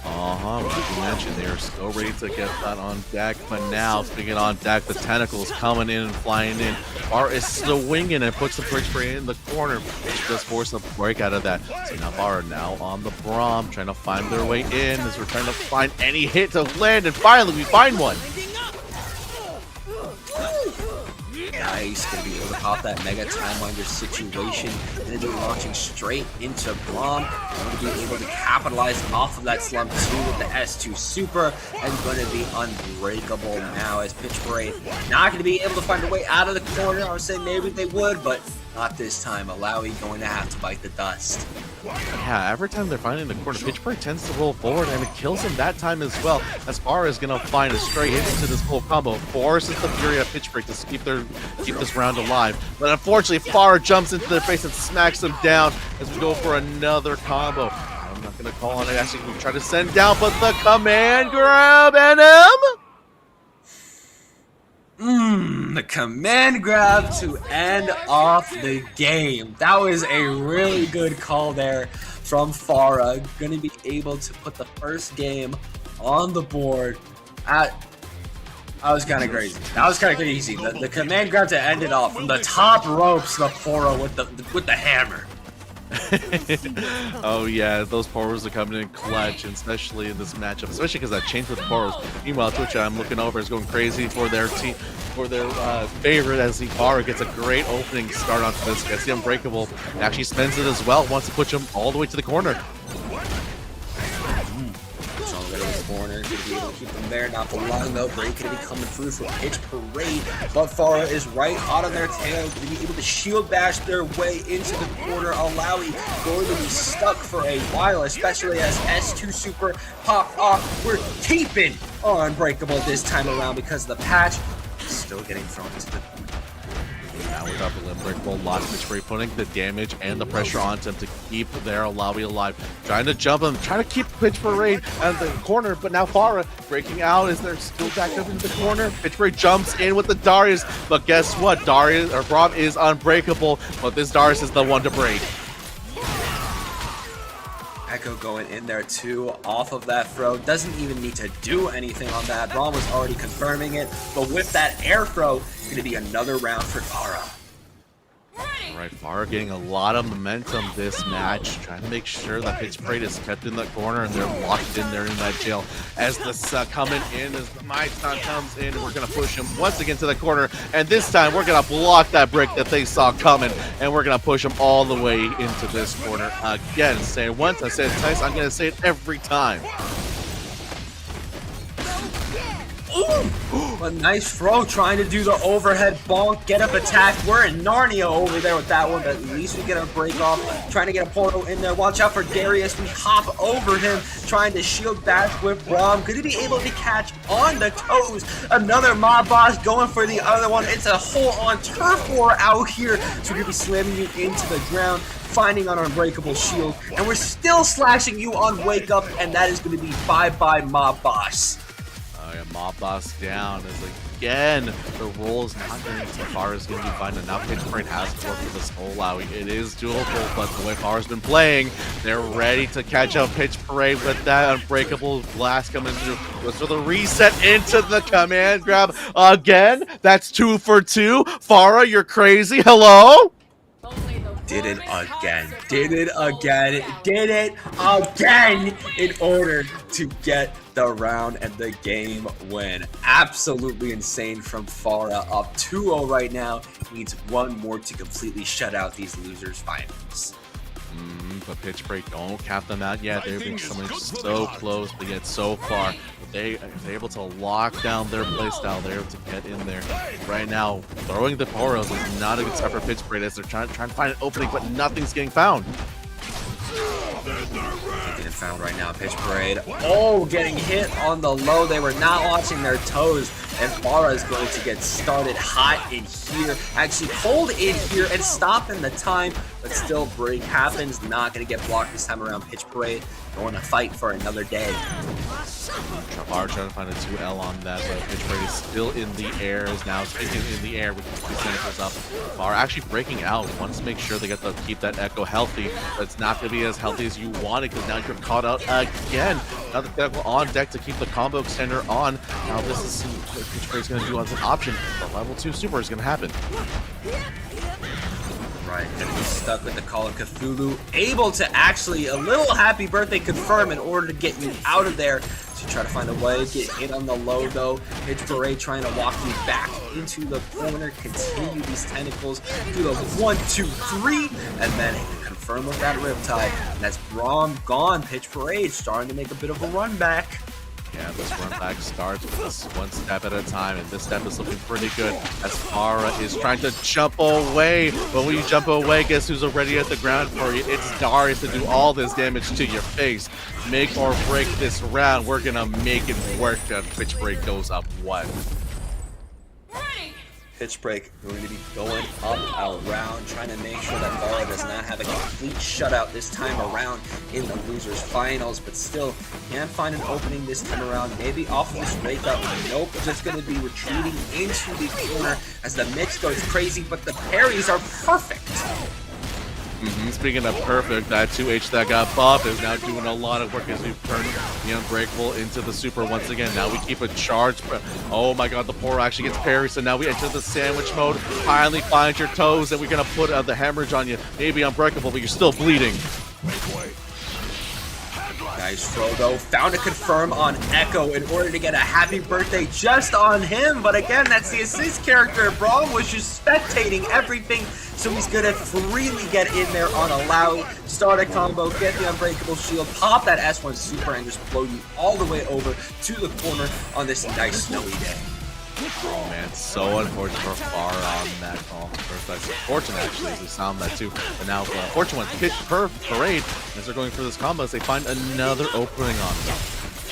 Like you mentioned, they are still ready to get that on deck, but now, speaking on deck, the tentacles coming in and flying in. Farah is swinging and puts the Pitch Parade in the corner. Just force a break out of that. So now Farah now on the Braum, trying to find their way in as we're trying to find any hit to land, and finally we find one. nice. Gonna be able to pop that Mega Time Winder situation. Gonna be launching straight into Braum. Gonna be able to capitalize off of that slump 2 with the S2 Super. And gonna be unbreakable now as Pitch Parade not gonna be able to find a way out of the corner. I would say maybe they would, but not this time. Alawi going to have to bite the dust. Yeah, every time they're finding the corner, Pitch Parade tends to roll forward, and it kills him that time as well. As far as gonna find a straight hit into this whole combo, forces the Fury of Pitch Parade to keep this round alive. But unfortunately, Farah jumps into their face and smacks them down as we go for another combo. I'm not gonna call on it. Actually, we try to send down, but the command grab NM. The command grab to end off the game. That was a really good call there from Farah. Going to be able to put the first game on the board. That was kind of crazy. That was kind of crazy. The command grab to end it off from the top ropes. The Farah with the hammer. Oh yeah, those Poros are coming in clutch, and especially in this matchup, especially because that changed with Poros. Meanwhile, Twitch, I'm looking over, is going crazy for their team, for their favorite, as Farah gets a great opening start onto this. Gets the Unbreakable, actually spends it as well, wants to push him all the way to the corner. Corner, gonna be able to keep them there, not for long though. Break gonna be coming through for Pitch Parade, but Farah is right out of their tail, gonna be able to shield bash their way into the corner. Alawi going to be stuck for a while, especially as S2 Super popped off. We're keeping on Unbreakable this time around because of the patch. Still getting thrown into the corner. Now we're up with Unbreakable, lots of Pitch Parade putting the damage and the pressure onto them to keep their Alawi alive. Trying to jump him, trying to keep Pitch Parade at the corner, but now Farah breaking out as they're still back up into the corner. Pitch Parade jumps in with the Darius, but guess what? Braum is unbreakable, but this Darius is the one to break. Echo going in there too, off of that throw. Doesn't even need to do anything on that. Braum was already confirming it, but with that air throw, it's going to be another round for Farah. Alright, Farah getting a lot of momentum this match, trying to make sure that Pitch Parade is kept in the corner and they're locked in there in that jail. As the coming in, as the Maidstone comes in, we're going to push him once again to the corner, and this time we're going to block that break that they saw coming, and we're going to push him all the way into this corner again. Say it once, I say it twice, I'm going to say it every time. A nice throw, trying to do the overhead bonk, get up attack. We're in Narnia over there with that one, but at least we get a break off. Trying to get a portal in there. Watch out for Darius. We hop over him, trying to shield bash with Braum. Going to be able to catch on the toes. Another mob boss going for the other one. It's a full-on turf war out here. So we're going to be slamming you into the ground, finding an unbreakable shield, and we're still slashing you on wake up, and that is going to be bye-bye mob boss. Mob boss down as again the roll is not going to Farah is going to be fine. Now Pitch Parade has to work for this whole Alawi. It is doable, but the way Farah's been playing, they're ready to catch up Pitch Parade with that unbreakable blast coming through. Goes for the reset into the command grab again. That's 2 for 2. Farah, you're crazy. Hello? Did it again. Did it again. Did it again in order to get the round and the game win. Absolutely insane from Farah. Up 2-0 right now. Needs one more to completely shut out these losers finals. But Pitch Parade don't cap them out yet. They've been coming so close to get so far. They're able to lock down their playstyle. They're able to get in there. Right now, throwing the Poros is not a good start for Pitch Parade as they're trying to find an opening, but nothing's getting found. Getting found right now, Pitch Parade. Oh, getting hit on the low. They were not watching their toes. And Farah is going to get started hot in here. Actually pulled in here and stopping the time. But still, break happens. Not going to get blocked this time around. Pitch Parade going to fight for another day. Farah trying to find a 2L on that, but Pitch Parade is still in the air. Is now speaking in the air with the Cynicals up. Farah actually breaking out. Wants to make sure they get to keep that Echo healthy. But it's not going to be as healthy as you wanted because now you're caught out again. Now the Echo on deck to keep the combo extender on. Now this is what Pitch Parade's going to do as an option. The level 2 super is going to happen. Right, gonna be stuck with the Call of Cthulhu, able to actually a little happy birthday confirm in order to get you out of there. to try to find a way. Get hit on the low though. Pitch Parade trying to walk you back into the corner. Continue these tentacles. Do the 1, 2, 3, and then confirm with that Riptide. And that's Braum gone. Pitch Parade starting to make a bit of a run back. Yeah, this run back starts with this one step at a time, and this step is looking pretty good as Farah is trying to jump away. But when you jump away, guess who's already at the ground for you? It's Darius to do all this damage to your face. Make or break this round. We're gonna make it work. Pitch Break goes up 1. Pitch Break going to be going up around, trying to make sure that Farah does not have a complete shutout this time around in the losers finals, but still can't find an opening this time around. Maybe off of this wake up. Nope, just going to be retreating into the corner as the mix goes crazy, but the parries are perfect. Speaking of perfect, that 2H that got buffed is now doing a lot of work as we've turned the Unbreakable into the super once again. Now we keep a charge. Oh my god, the Poro actually gets parried, so now we enter the sandwich mode. Finally find your toes, and we're going to put the hemorrhage on you. Maybe Unbreakable, but you're still bleeding. Nice throw though, found a confirm on Echo in order to get a happy birthday just on him, but again, that's the assist character. Braum was just spectating everything, so he's gonna freely get in there on a loud, start a combo, get the Unbreakable Shield, pop that S1 super, and just blow you all the way over to the corner on this nice snowy day. Oh man, so unfortunate for Farah on that call. First, that's fortunate actually, as we sound that too. But now, fortunate Pitch Parade, as they're going for this combo, as they find another opening on them.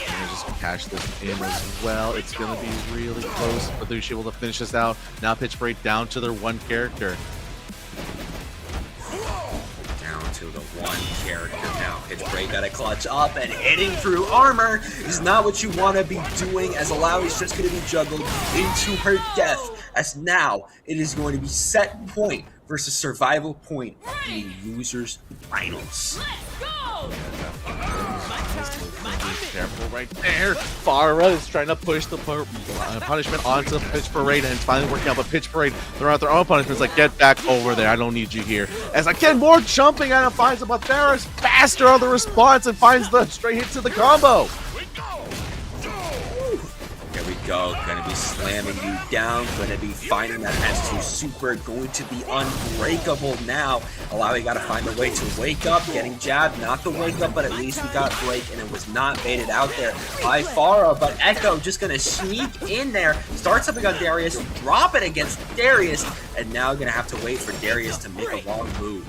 And they just cash this in as well. It's going to be really close, but they're able to finish this out. Now Pitch Parade down to their one character. To the one character now. Pitch Parade got to clutch up, and hitting through armor is not what you want to be doing, as Alawi's just going to be juggled into her death, as now it is going to be set point versus survival point in the losers finals. Careful right there. Farah is trying to push the punishment onto Pitch Parade, and it's finally working out. But Pitch Parade, they're out their own punishments. Like, get back over there. I don't need you here. As again, more jumping and finds him, but Farah's faster on the response and finds the straight hit to the combo. Here we go, gonna be slamming you down, gonna be finding that S2 super, going to be unbreakable now. Alawi gotta find a way to wake up, getting jabbed, not the wake up, but at least we got break, and it was not baited out there by Farah, but Echo just gonna sneak in there, start something on Darius, drop it against Darius, and now gonna have to wait for Darius to make a long move.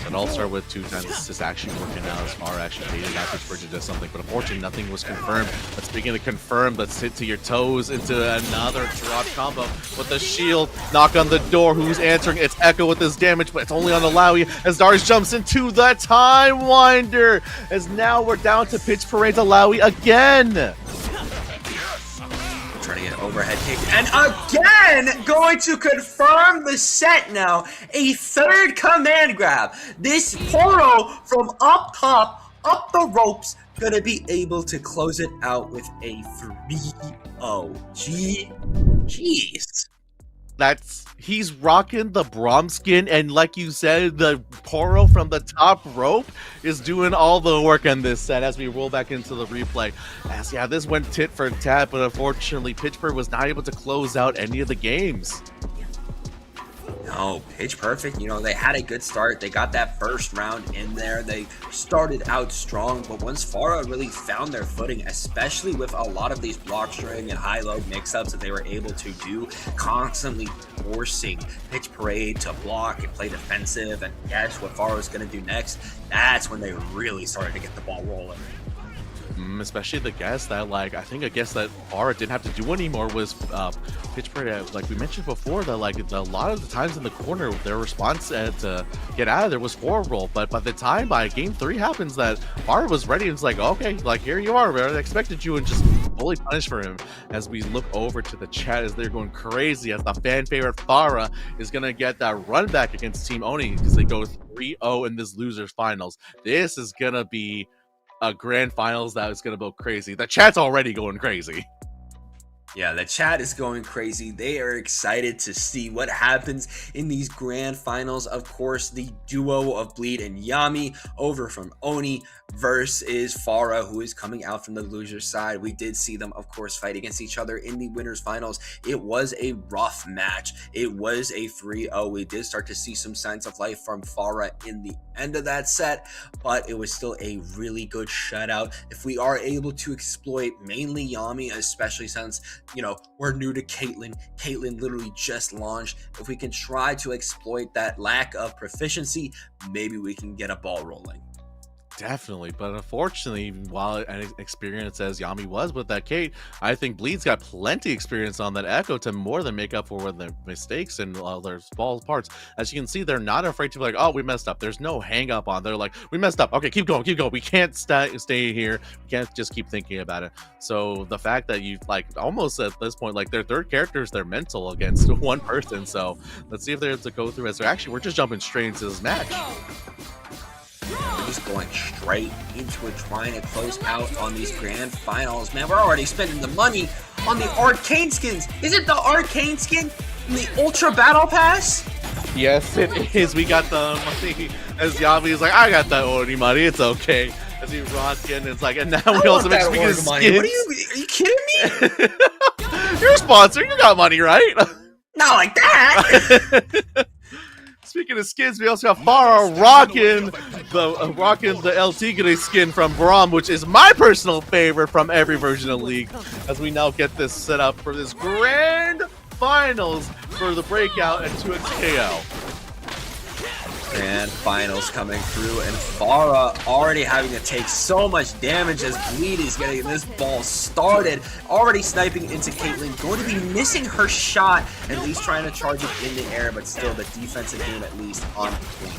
It all started with 2 times. This is actually working out as Farah actually baited out Pitch Parade to do something, but unfortunately nothing was confirmed. But speaking of confirmed, let's hit to your toes into another drop combo with the shield. Knock on the door. Who's answering? It's Echo with his damage, but it's only on Alawi as Darius jumps into the Time Winder. As now we're down to Pitch Parade's Alawi again. Trying to get an overhead kick, and again going to confirm the set now. A third command grab. This Poro from up top, up the ropes, gonna be able to close it out with a 3-0. Jeez. He's rocking the Braum skin, and like you said, the Poro from the top rope is doing all the work on this set as we roll back into the replay. As yeah, this went tit for tat, but unfortunately Pitch Parade was not able to close out any of the games. No, Pitch Perfect, you know, they had a good start. They got that first round in there. They started out strong, but once Farah really found their footing, especially with a lot of these block string and high-low mix-ups that they were able to do, constantly forcing Pitch Parade to block and play defensive and guess what Farah was going to do next, that's when they really started to get the ball rolling. Especially the guess that, like, I think a guess that Farah didn't have to do anymore was Pitch Parade. Like we mentioned before, that like a lot of the times in the corner, their response to get out of there was forward roll. But by the time by game 3 happens, that Farah was ready and it's like, okay, like here you are, I expected you, and just fully punished for him. As we look over to the chat, as they're going crazy, as the fan favorite Farah is gonna get that run back against Team Oni because they go 3-0 in this losers finals. This is gonna be a grand finals that is going to go crazy. The chat's already going crazy. Yeah, the chat is going crazy. They are excited to see what happens in these grand finals. Of course, the duo of Bleed and Yami over from Oni versus Farah, who is coming out from the loser side. We did see them, of course, fight against each other in the winners finals. It was a rough match. It was a 3-0. We did start to see some signs of life from Farah in the end of that set, but it was still a really good shutout. If we are able to exploit mainly Yami, especially since, you know, we're new to Caitlyn. Caitlyn literally just launched. If we can try to exploit that lack of proficiency, maybe we can get a ball rolling. Definitely, but unfortunately, while an experience as Yami was with that Kate, I think Bleed's got plenty experience on that Echo to more than make up for the mistakes and their small parts. As you can see, they're not afraid to be like, oh, we messed up. There's no hang up on. They're like, we messed up. Okay, keep going, keep going. We can't stay here. We can't just keep thinking about it. So the fact that you like almost at this point, like their third character is their mental against one person. So let's see if they're able to go through it. So actually, we're just jumping straight into this match. We're just going straight into it, trying to close out on these grand finals. Man, we're already spending the money on the arcane skins. Is it the arcane skin in the Ultra Battle Pass? Yes, it is. We got the money. As Yami is like, I got that Oni money. It's okay. As he rocks in, it's like, and now we also make speaking of skins. What are you kidding me? You're a sponsor. You got money, right? Not like that. Speaking of skins, we also have Farah rocking the El Tigre skin from Braum, which is my personal favorite from every version of League. As we now get this set up for this grand finals for the Breakout and 2XKO. Grand finals coming through, and Farah already having to take so much damage as Bleed is getting this ball started. Already sniping into Caitlyn, going to be missing her shot, at least trying to charge it in the air, but still the defensive game at least on point.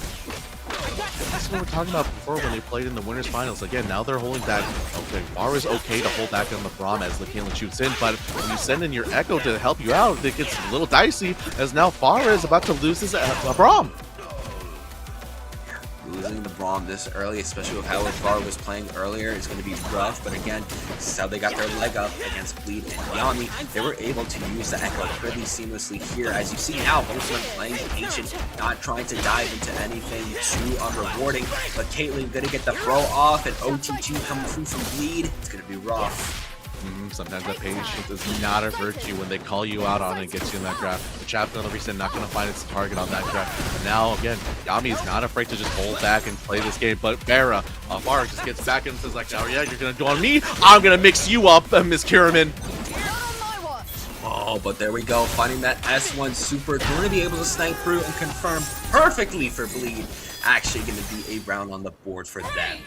That's what we're talking about before when they played in the winners finals. Again, now they're holding back. Okay, Farah's okay to hold back on the Braum as the Caitlyn shoots in, but when you send in your Echo to help you out, it gets a little dicey as now Farah is about to lose his Braum. Losing the Braum this early, especially with how Farah was playing earlier, is going to be rough. But again, this is how they got their leg up against Bleed and Yami. They were able to use the Echo pretty seamlessly here. As you see now, both of them playing Ancient, not trying to dive into anything too unrewarding. But Caitlyn going to get the throw off, and OT2 coming through from Bleed. It's going to be rough. Sometimes that patience is not a virtue when they call you out on it and gets you in that grab. The chapter on the reset not going to find its target on that grab. And now, again, Yami is not afraid to just hold back and play this game. But Farah just gets back and says, like, oh, yeah, you're going to do on me? I'm going to mix you up, Miss Kiriman. Oh, but there we go. Finding that S1 super. Going to be able to snipe through and confirm perfectly for Bleed. Actually going to be a round on the board for them.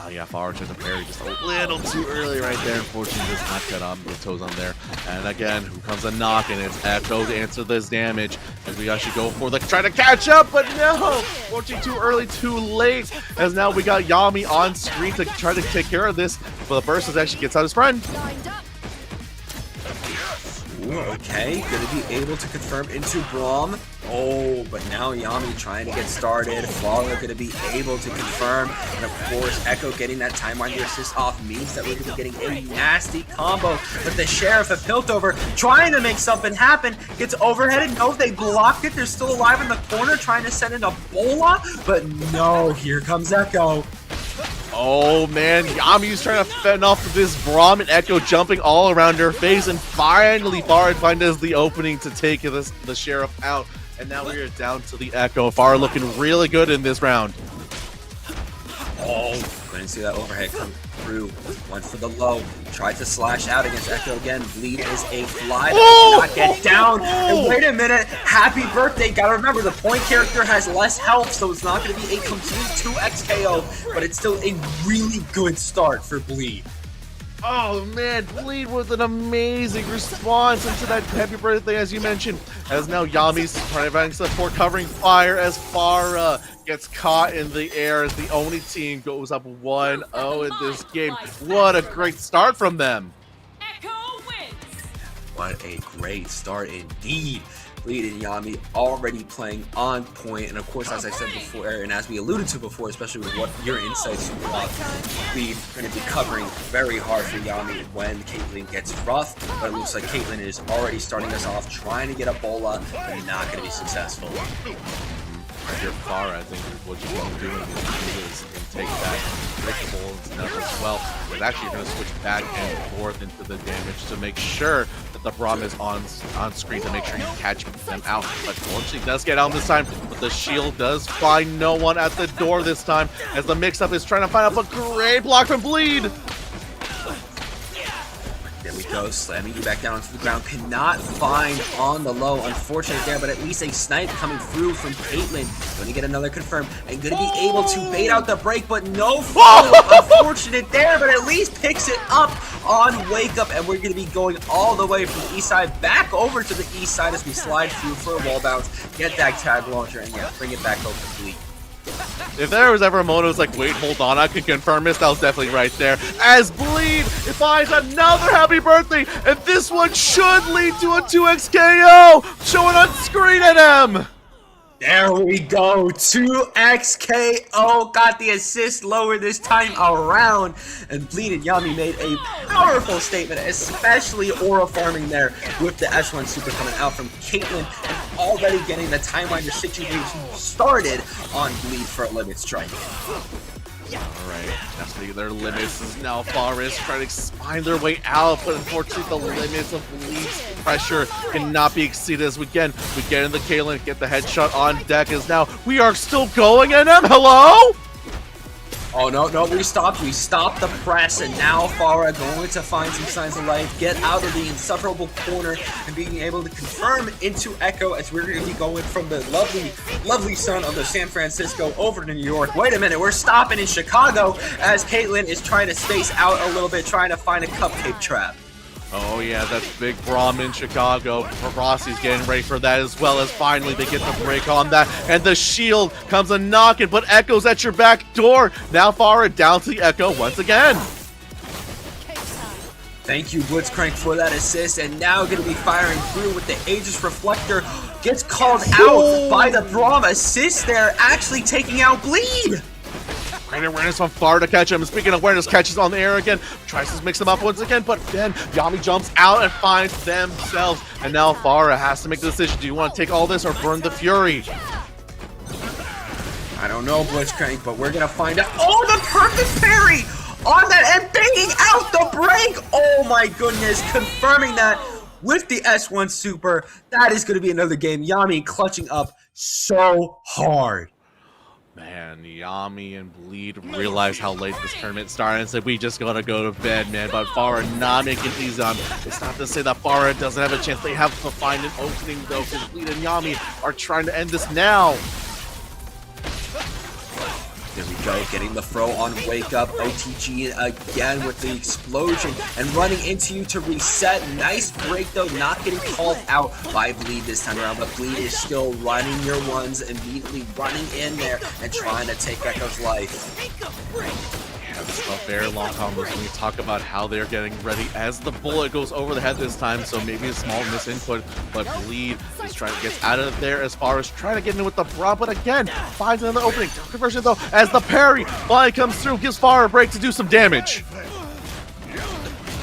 Yeah, Farah tries to parry just a little too early right there. Unfortunately, does not cut on the toes on there. And again, who comes a knock, and it's Echo to answer this damage. And we actually go for the try to catch up, but no! Unfortunately, too early, too late. As now we got Yami on screen to try to take care of this. But the burst actually gets out his friend. Ooh, okay, gonna be able to confirm into Braum. Oh, but now Yami trying to get started. Farah gonna be able to confirm. And of course, Echo getting that time winder assist off means that we're gonna be getting a nasty combo with the Sheriff of Piltover trying to make something happen. Gets overheaded. No, they blocked it. They're still alive in the corner trying to send in a Bola. But no, here comes Echo. Oh man, Yami's trying to fend off this Braum and Echo jumping all around her face, and finally Farah finds the opening to take the Sheriff out. And now we are down to the Echo. Farah looking really good in this round. Oh, couldn't see that overhead come through. Went for the low. Tried to slash out against Echo again. Bleed is a fly that does not get down. And wait a minute. Happy birthday. Gotta remember, the point character has less health, so it's not going to be a complete 2x KO, but it's still a really good start for Bleed. Oh man, Bleed with an amazing response into that happy birthday, as you mentioned. As now Yami's trying to support covering fire as Farah gets caught in the air as the Oni team goes up 1-0 in this game. What a great start from them. Echo wins. What a great start indeed Bleed and Yami already playing on point, and of course, as I said before, and as we alluded to before, especially with what your insights super box, Bleed going to be covering very hard for Yami when Caitlyn gets rough, but it looks like Caitlyn is already starting us off, trying to get a bola, but not going to be successful. Right here, far, I think what you want to do is take that breakable enough as well. But actually, you're going to switch back and forth into the damage to make sure that the Braum is on screen to make sure you catch them out. But fortunately, he does get out this time, but the shield does find no one at the door this time as the mix-up is trying to find out a great block from Bleed. There we go, slamming you back down onto the ground. Cannot find on the low, unfortunate there, but at least a snipe coming through from Caitlyn. Going to get another confirm and going to be able to bait out the break, but no follow. Unfortunate there, but at least picks it up on Wake Up, and we're going to be going all the way from the east side back over to the east side as we slide through for a wall bounce, get that tag launcher, and yeah, bring it back over to Bleed. If there was ever a moment it was like, wait, hold on, I can confirm this, that was definitely right there. As Bleed finds another happy birthday, and this one should lead to a 2x KO, showing on screen at him. There we go, 2x KO, got the assist lower this time around, and Bleed and Yami made a powerful statement, especially aura farming there with the S1 super coming out from Caitlyn, and already getting the Time Winder situation started on Bleed for a limit strike. Alright, definitely their limits is now Forest trying to find their way out, but unfortunately the limits of Bleed's pressure cannot be exceeded as we get into Caitlyn, get the headshot on deck as now we are still going at him. Hello? Oh, no, we stopped the press, and now Farah going to find some signs of life, get out of the insufferable corner, and being able to confirm into Echo as we're going to be going from the lovely sun of the San Francisco over to New York. Wait a minute, we're stopping in Chicago as Caitlyn is trying to space out a little bit, trying to find a cupcake trap. Oh yeah, that's big Braum in Chicago. Rossi's getting ready for that as well as finally they get the break on that. And the shield comes a knocking, but Echo's at your back door. Now Farah down to the Echo once again. Thank you, Blitzcrank, for that assist. And now going to be firing through with the Aegis Reflector. Gets called out by the Braum. Assist there, actually taking out Bleed. Great awareness from Farah to catch him. Speaking of awareness, catches on the air again. Tries to mix them up once again, but then Yami jumps out and finds themselves. And now Farah has to make the decision. Do you want to take all this or burn the Fury? I don't know, Blitzcrank, but we're going to find out. Oh, the perfect parry on that and banging out the break. Oh my goodness, confirming that with the S1 Super. That is going to be another game. Yami clutching up so hard. Man, Yami and Bleed realize how late this tournament started and said, we just gotta go to bed, man. But Farah not making it easy on. It's not to say that Farah doesn't have a chance. They have to find an opening, though, because Bleed and Yami are trying to end this now. There we go, getting the throw on Wake Up. OTG again with the explosion and running into you to reset. Nice break though, not getting called out by Bleed this time around, but Bleed is still running your ones, immediately running in there and trying to take Echo's life. Yeah, this is a very long conversation. We talk about how they're getting ready as the bullet goes over the head this time, so maybe a small misinput, but Bleed is trying to get out of there as far as trying to get in with the Braum, but again, finds another opening. Conversion though, as the parry finally comes through, gives Farah a break to do some damage.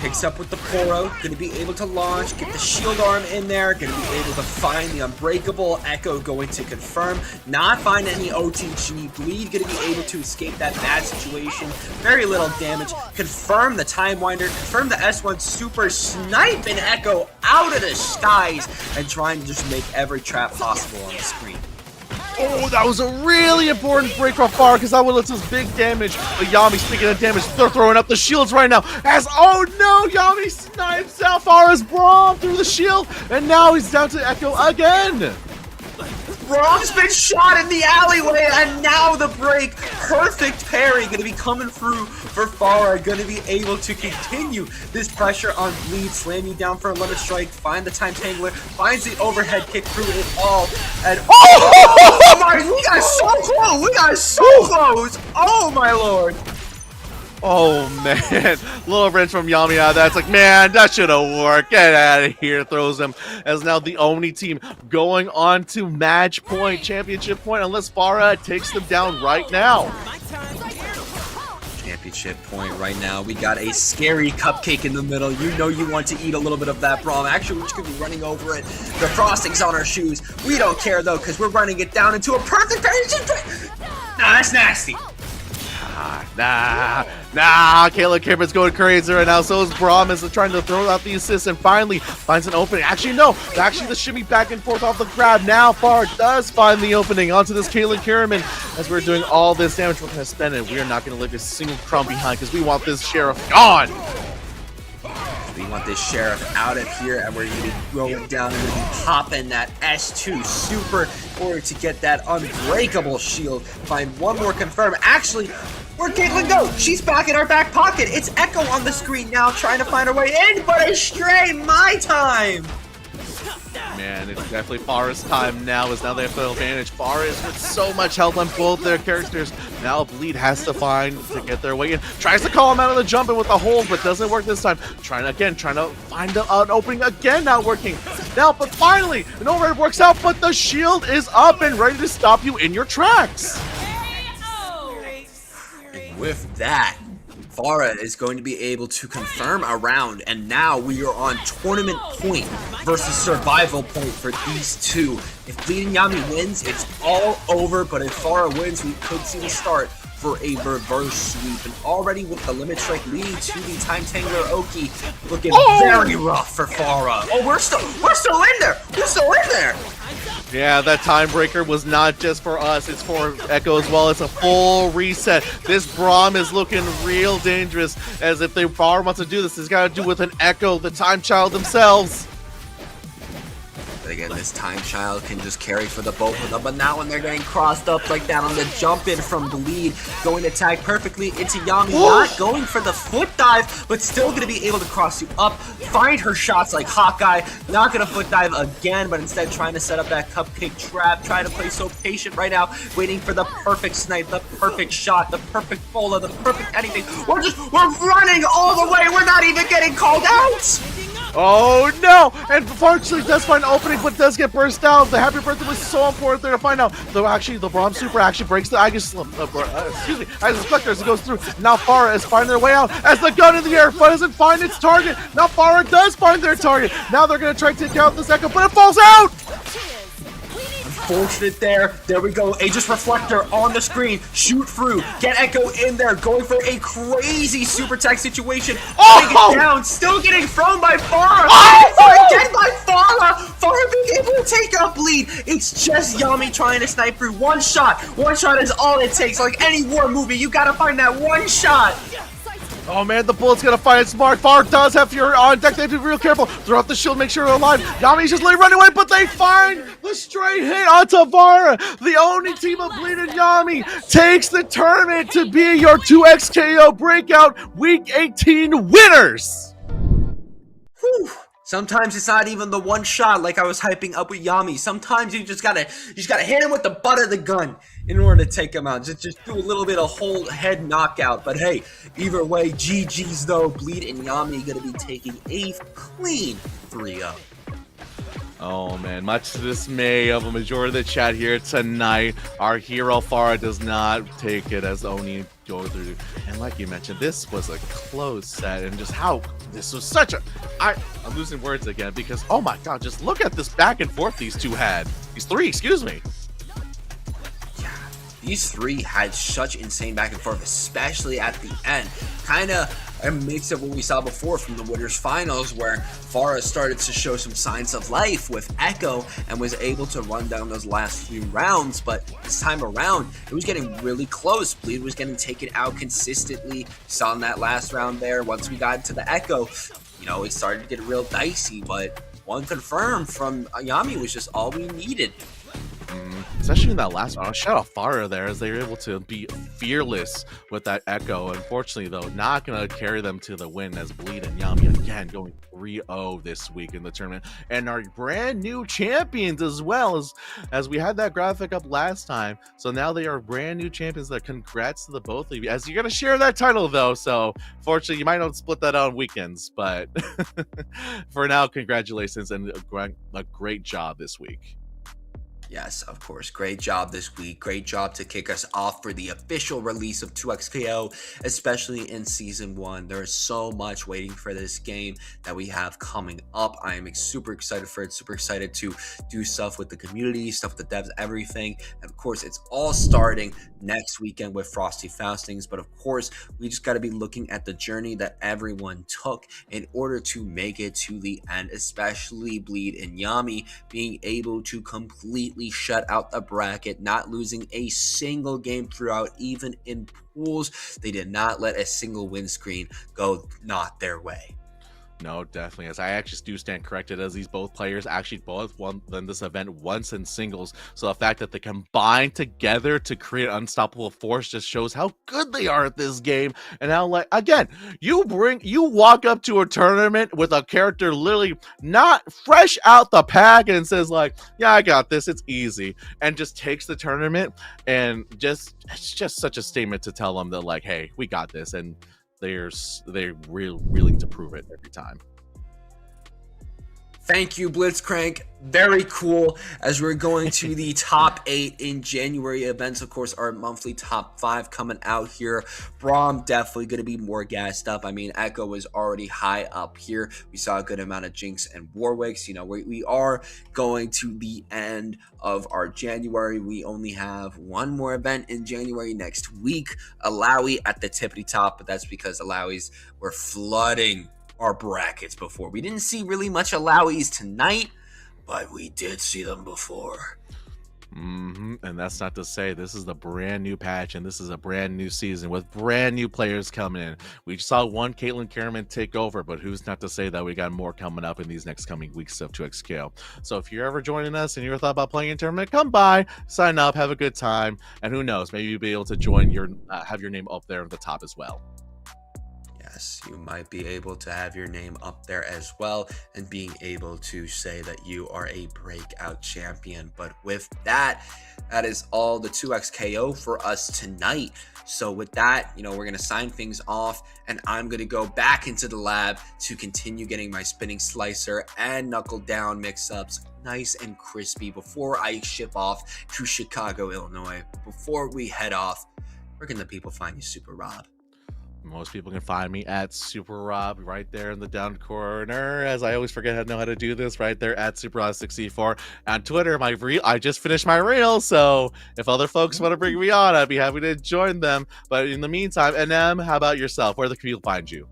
Picks up with the Poro, gonna be able to launch, get the shield arm in there, gonna be able to find the unbreakable. Echo going to confirm, not find any OTG. Bleed gonna be able to escape that bad situation. Very little damage. Confirm the Time Winder, confirm the S1 Super, sniping Echo out of the skies, and trying to just make every trap possible on the screen. Oh, that was a really important break from Farah because that would let us big damage. But Yami, speaking of damage, they're throwing up the shields right now. As, oh no, Yami snipes out Farah's Braum through the shield. And now he's down to Echo again. Braum's been shot in the alleyway, and now the break. Perfect parry going to be coming through for Farah. Going to be able to continue this pressure on Bleed. Slam you down for a limit strike. Find the Time Tangler. Finds the overhead kick through it all. And oh my, we got so close. We got so close. Oh my lord. Oh man, little wrench from Yami out of that. It's like, man, that should have worked. Get out of here. Throws him as now the only team going on to match point, championship point, unless Farah takes them down right now. Championship point right now. We got a scary cupcake in the middle. You know you want to eat a little bit of that Braum. Actually, we're just going to be running over it. The frosting's on our shoes. We don't care, though, because we're running it down into a perfect penetration. Nah, that's nasty. Nah, Caleb Cameron's going crazy right now. So is Braum is trying to throw out the assist and finally finds an opening. Actually, no. Actually, the shimmy back and forth off the grab. Now Far does find the opening onto this Caleb Cameron. As we're doing all this damage, we're going to spend it. We are not going to leave a single crumb behind because we want this Sheriff gone. We want this Sheriff out of here, and we're going to be going down and we're going to be popping that S2 super in order to get that unbreakable shield. Find one more confirm. Actually, where'd Caitlyn go? She's back in our back pocket. It's Echo on the screen now trying to find her way in, but a stray my time. Man, it's definitely Farah's time now, as now they have the advantage. Farah is with so much health on both their characters. Now Bleed has to find to get their way in. Tries to call him out of the jump in with the hold, but doesn't work this time. Trying to find an opening again, not working. Now, but finally, an overhead works out, but the shield is up and ready to stop you in your tracks. And with that, Farah is going to be able to confirm a round, and now we are on tournament point versus survival point for these two. If Bleeding Yami wins, it's all over, but if Farah wins, we could see the start for a reverse sweep. And already with the limit strike leading to the Time Tangler Oki, looking very rough for Farah. Oh, we're still in there. We're still in there. Yeah, that time breaker was not just for us, it's for Echo as well. It's a full reset. This Braum is looking real dangerous, as if Farah wants to do this, it's got to do with an Echo, the Time Child themselves. Again, this Time Child can just carry for the both of them, but now when they're getting crossed up like that on the jump in from Bleed, going to tag perfectly into Yami, not going for the foot dive, but still going to be able to cross you up, find her shots like Hawkeye, not going to foot dive again, but instead trying to set up that cupcake trap, trying to play so patient right now, waiting for the perfect snipe, the perfect shot, the perfect bola, the perfect anything. We're running all the way, we're not even getting called out! Oh no! And fortunately does find an opening, but does get burst out. The happy birthday was so important there to find out. Though actually, the Braum Super actually breaks the Aegis Reflector as it goes through. Now Farah is finding their way out as the gun in the air doesn't find its target. Now Farah does find their target. Now they're going to try to take out this Echo, but it falls out! Unfortunate there. There we go. Aegis Reflector on the screen. Shoot through. Get Echo in there. Going for a crazy super tech situation. Take it down. Still getting thrown by Farah. Again by Farah. Farah being able to take out Bleed. It's just Yami trying to snipe through. One shot. One shot is all it takes. Like any war movie, you gotta find that one shot. Oh man, the bullet's gonna find its mark. Farah does have Fury on deck. They have to be real careful. Throw out the shield, make sure they're alive. Yami's just running away, but they find the straight hit onto Farah. The only team of Bleed and Yami takes the tournament to be your 2XKO Breakout Week 18 winners. Whew. Sometimes it's not even the one shot like I was hyping up with Yami. Sometimes you just gotta hit him with the butt of the gun in order to take him out. Just do a little bit of whole head knockout. But hey, either way, GG's though. Bleed and Yami gonna be taking a clean 3-0. Oh man, much to the dismay of a majority of the chat here tonight, our hero Farah does not take it as Oni go through. And like you mentioned, this was a close set, and just how this was such a... I'm losing words again because, oh my god, just look at this back and forth these two had. These three, excuse me. These three had such insane back and forth, especially at the end. Kind of a mix of what we saw before from the winners finals, where Farah started to show some signs of life with Echo and was able to run down those last few rounds. But this time around, it was getting really close. Bleed was getting taken out consistently. Saw in that last round there, once we got into the Echo, you know, it started to get real dicey. But one confirmed from Yami was just all we needed. Especially in that last round, shout out Farah there as they were able to be fearless with that Echo. Unfortunately, though, not going to carry them to the win as Bleed and Yami again going 3-0 this week in the tournament. And our brand new champions as well, as we had that graphic up last time. So now they are brand new champions. Congrats to the both of you as you're going to share that title, though. So fortunately, you might not split that on weekends, but for now, congratulations and a great job this week. Yes, of course. Great job this week. Great job to kick us off for the official release of 2XKO, especially in Season 1. There is so much waiting for this game that we have coming up. I am super excited for it. Super excited to do stuff with the community, stuff with the devs, everything. And of course, it's all starting next weekend with Frosty Faustings. But of course, we just got to be looking at the journey that everyone took in order to make it to the end, especially Bleed and Yami being able to completely shut out the bracket, not losing a single game throughout, even in pools. They did not let a single win screen go not their way. No, definitely. As I actually do stand corrected, as these both players actually both won this event once in singles. So the fact that they combine together to create an unstoppable force just shows how good they are at this game. And how, like, again, you walk up to a tournament with a character literally not fresh out the pack and says like, yeah, I got this, it's easy, and just takes the tournament, and it's just such a statement to tell them that like, hey, we got this, and they're really willing to prove it every time. Thank you, Blitzcrank. Very cool. As we're going to the top 8 in January events, of course, our monthly top 5 coming out here. Braum definitely going to be more gassed up. I mean, Echo was already high up here. We saw a good amount of Jinx and Warwicks. You know, we are going to the end of our January. We only have one more event in January next week. Alawi at the tippity top, but that's because Alawis were flooding our brackets before. We didn't see really much Alawis tonight, but we did see them before. And that's not to say this is the brand new patch and this is a brand new season with brand new players coming in. We saw one Caitlyn Kerriman take over, but who's not to say that we got more coming up in these next coming weeks of 2XKO. So if you're ever joining us and you're thought about playing a tournament, come by, sign up, have a good time, and who knows, maybe you'll be able to join have your name up there at the top as well. Yes, you might be able to have your name up there as well and being able to say that you are a breakout champion. But with that, that is all the 2XKO for us tonight. So with that, you know, we're going to sign things off and I'm going to go back into the lab to continue getting my spinning slicer and knuckle down mix-ups nice and crispy before I ship off to Chicago, Illinois. Before we head off, where can the people find you, Super Rob? Most people can find me at Super Rob right there in the down corner, as I always forget how to know how to do this, right there at Super Rob 64 on Twitter. I just finished my reel, so if other folks want to bring me on, I'd be happy to join them. But in the meantime, NM, how about yourself? Where can people find you?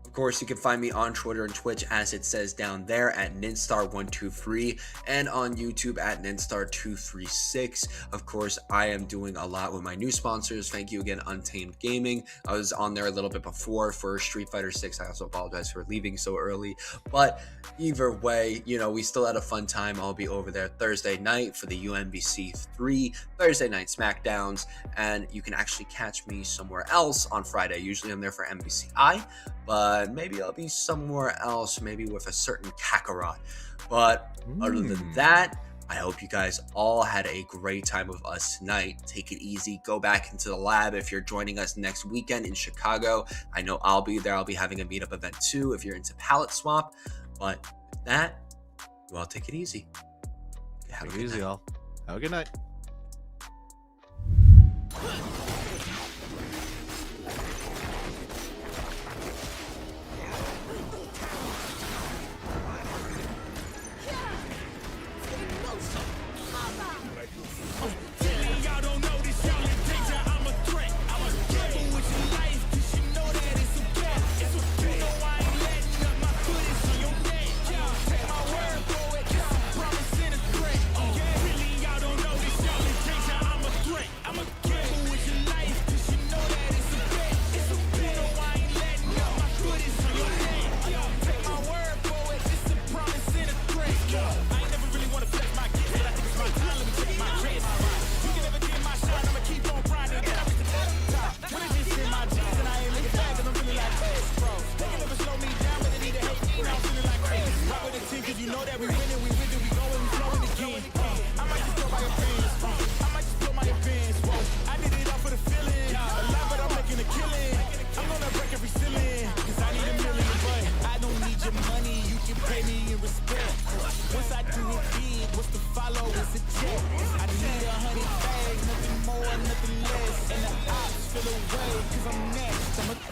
Of course, you can find me on Twitter and Twitch, as it says down there, at Ninstar123, and on YouTube at Ninstar236. Of course, I am doing a lot with my new sponsors. Thank you again, Untamed Gaming. I was on there a little bit before for Street Fighter 6. I also apologize for leaving so early. But either way, you know, we still had a fun time. I'll be over there Thursday night for the UMBC 3 Thursday night SmackDowns, and you can actually catch me somewhere else on Friday. Usually I'm there for MBCI, but maybe I'll be somewhere else, maybe with a certain Kakarot. But other than that, I hope you guys all had a great time with us tonight. Take it easy. Go back into the lab if you're joining us next weekend in Chicago. I know I'll be there. I'll be having a meetup event too if you're into Palette Swap. But with that, you all take it easy. Take it easy, all. Have a good night.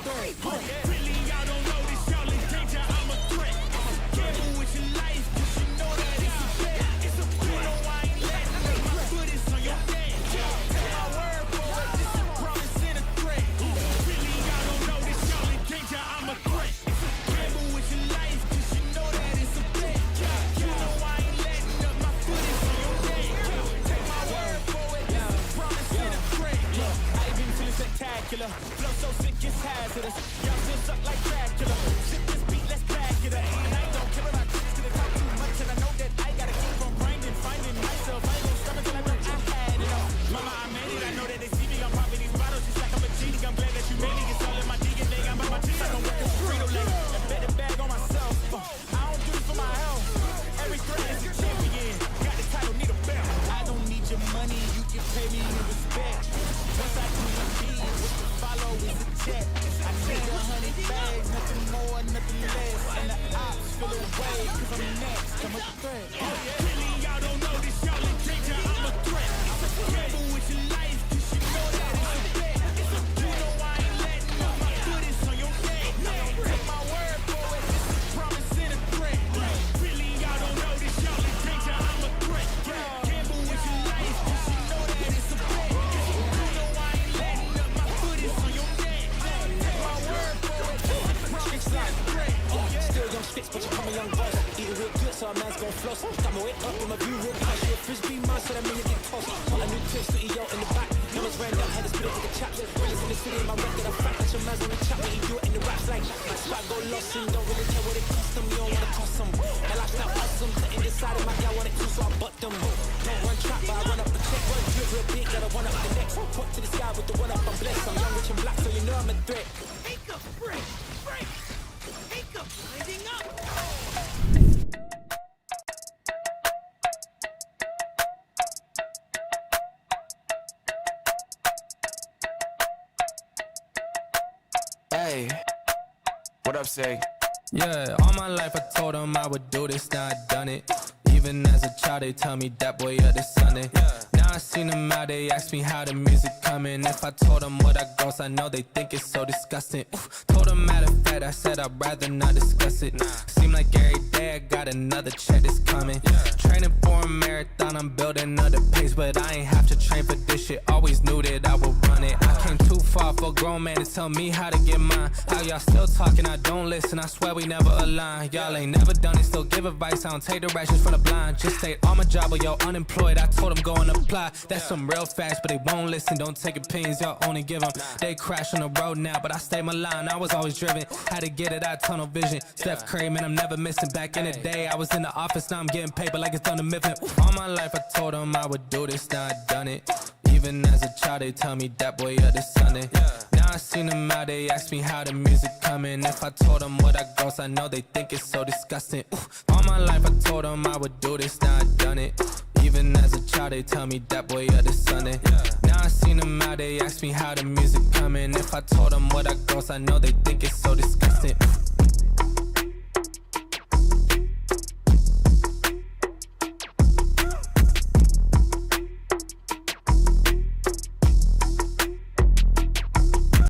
threat. Really, y'all don't know this, y'all in danger, I'm a threat. Gamble with your life, cause you know that it's a bet. It's a bet. You know I ain't letting up, my foot is on your neck. Take my word for it, this is a promise and a threat. Really, y'all don't know this, y'all in danger, I'm a threat. Gamble with your life, cause you know that it's a bet. You know I ain't letting up, my foot is on your neck. Take my word for it, this is a promise and a threat. I been feeling spectacular, flow so sick it's hazardous. Y'all still suck like Dracula. Zip this beat, let's back it up. And I don't care about this, cause they talk too much, and I know that I gotta keep on grinding, finding myself. I ain't gon' stop until I know I had it all. Mama, I made it, I know that they see me, I'm popping these bottles just like I'm a genie. I'm glad that you made it, it's all in my DNA. I'm about my teeth, I don't work with Frito Lay. I bet a bag on myself. I don't do it for my health. Every threat is a champion. Got the title, need a belt. I don't need your money, you can pay me in respect. Once I do your deed, what you follow is a check. I need 100 bags, nothing more, nothing less. And the ops feel away, cause I'm next, I'm a threat. Really, y'all don't know this, y'all in danger, I'm a threat. Gamble with your life, cause you know that it's a bet. You know I ain't letting up, my foot is on your neck. Take my word for it, this is a promise and a threat. Really, y'all don't know this, y'all in danger, I'm a threat. Gamble with your life, cause you know that it's a bet. You know I ain't letting up, my foot is on your neck. Take my word for it, this is a promise and a threat. Still young spits, but you call me young boss. Eating real good, so a man's gon' floss. Got my weight up in my view real high. You a frisbee man, so that mean you get tossed. Got a new tip, city yo in the back. Numbers ran down, had to split it like a chap. Brothers in the city, my record, I'm fat. That your man's on the chat, but he do it in the raps like my spot go lost and don't really care what it cost them. You don't wanna toss them. My lifestyle awesome, sitting inside of my gal want it too, so I butt them. Don't run trap, but I run up the check. Run drip real big, gotta run up the next. Put to the sky with the one up, I'm blessed. I'm young, rich and black, so you know I'm a threat. Take a break. Take a blinding up. Hey, what up, say? Yeah, all my life I told them I would do this, now I done it. Even as a child, they tell me that boy, yeah, this Sunday. Now I seen them out, they ask me how the music coming. If I told them what I gross, I know they think it's so disgusting. Told them matter of fact, I said I'd rather not discuss it. Seem like every day I got another check that's coming. Training for a marathon, I'm building another pace, but I ain't have to train for this shit. Always knew that I would run it. I came too far for a grown man to tell me how to get mine. How y'all still talking, I don't listen, I swear we never align. Y'all ain't never done it, still give advice, I don't take directions from the blind. Just stay on my job or y'all unemployed, I told them go and apply. That's some real facts, but they won't listen, don't take opinions, y'all only give them. They crash on the road now, but I stay my line, I was always driven. Had to get it out, tunnel vision. Steph Curry, man, I'm never missing. Back in the day, I was in the office, now I'm getting paper like it's on the Mifflin. All my life I told them I would do this, now I done it. Even as a child, they tell me that boy, yeah, this Sunday. Now I seen them out, they ask me how the music coming. If I told them what I gross, I know they think it's so disgusting. All my life I told them I would do this, now I done it. Even as a child, they tell me that boy, yeah, this Sunday. Now I seen them out, they ask me how the music coming. If I told them what I gross, I know they think it's so disgusting.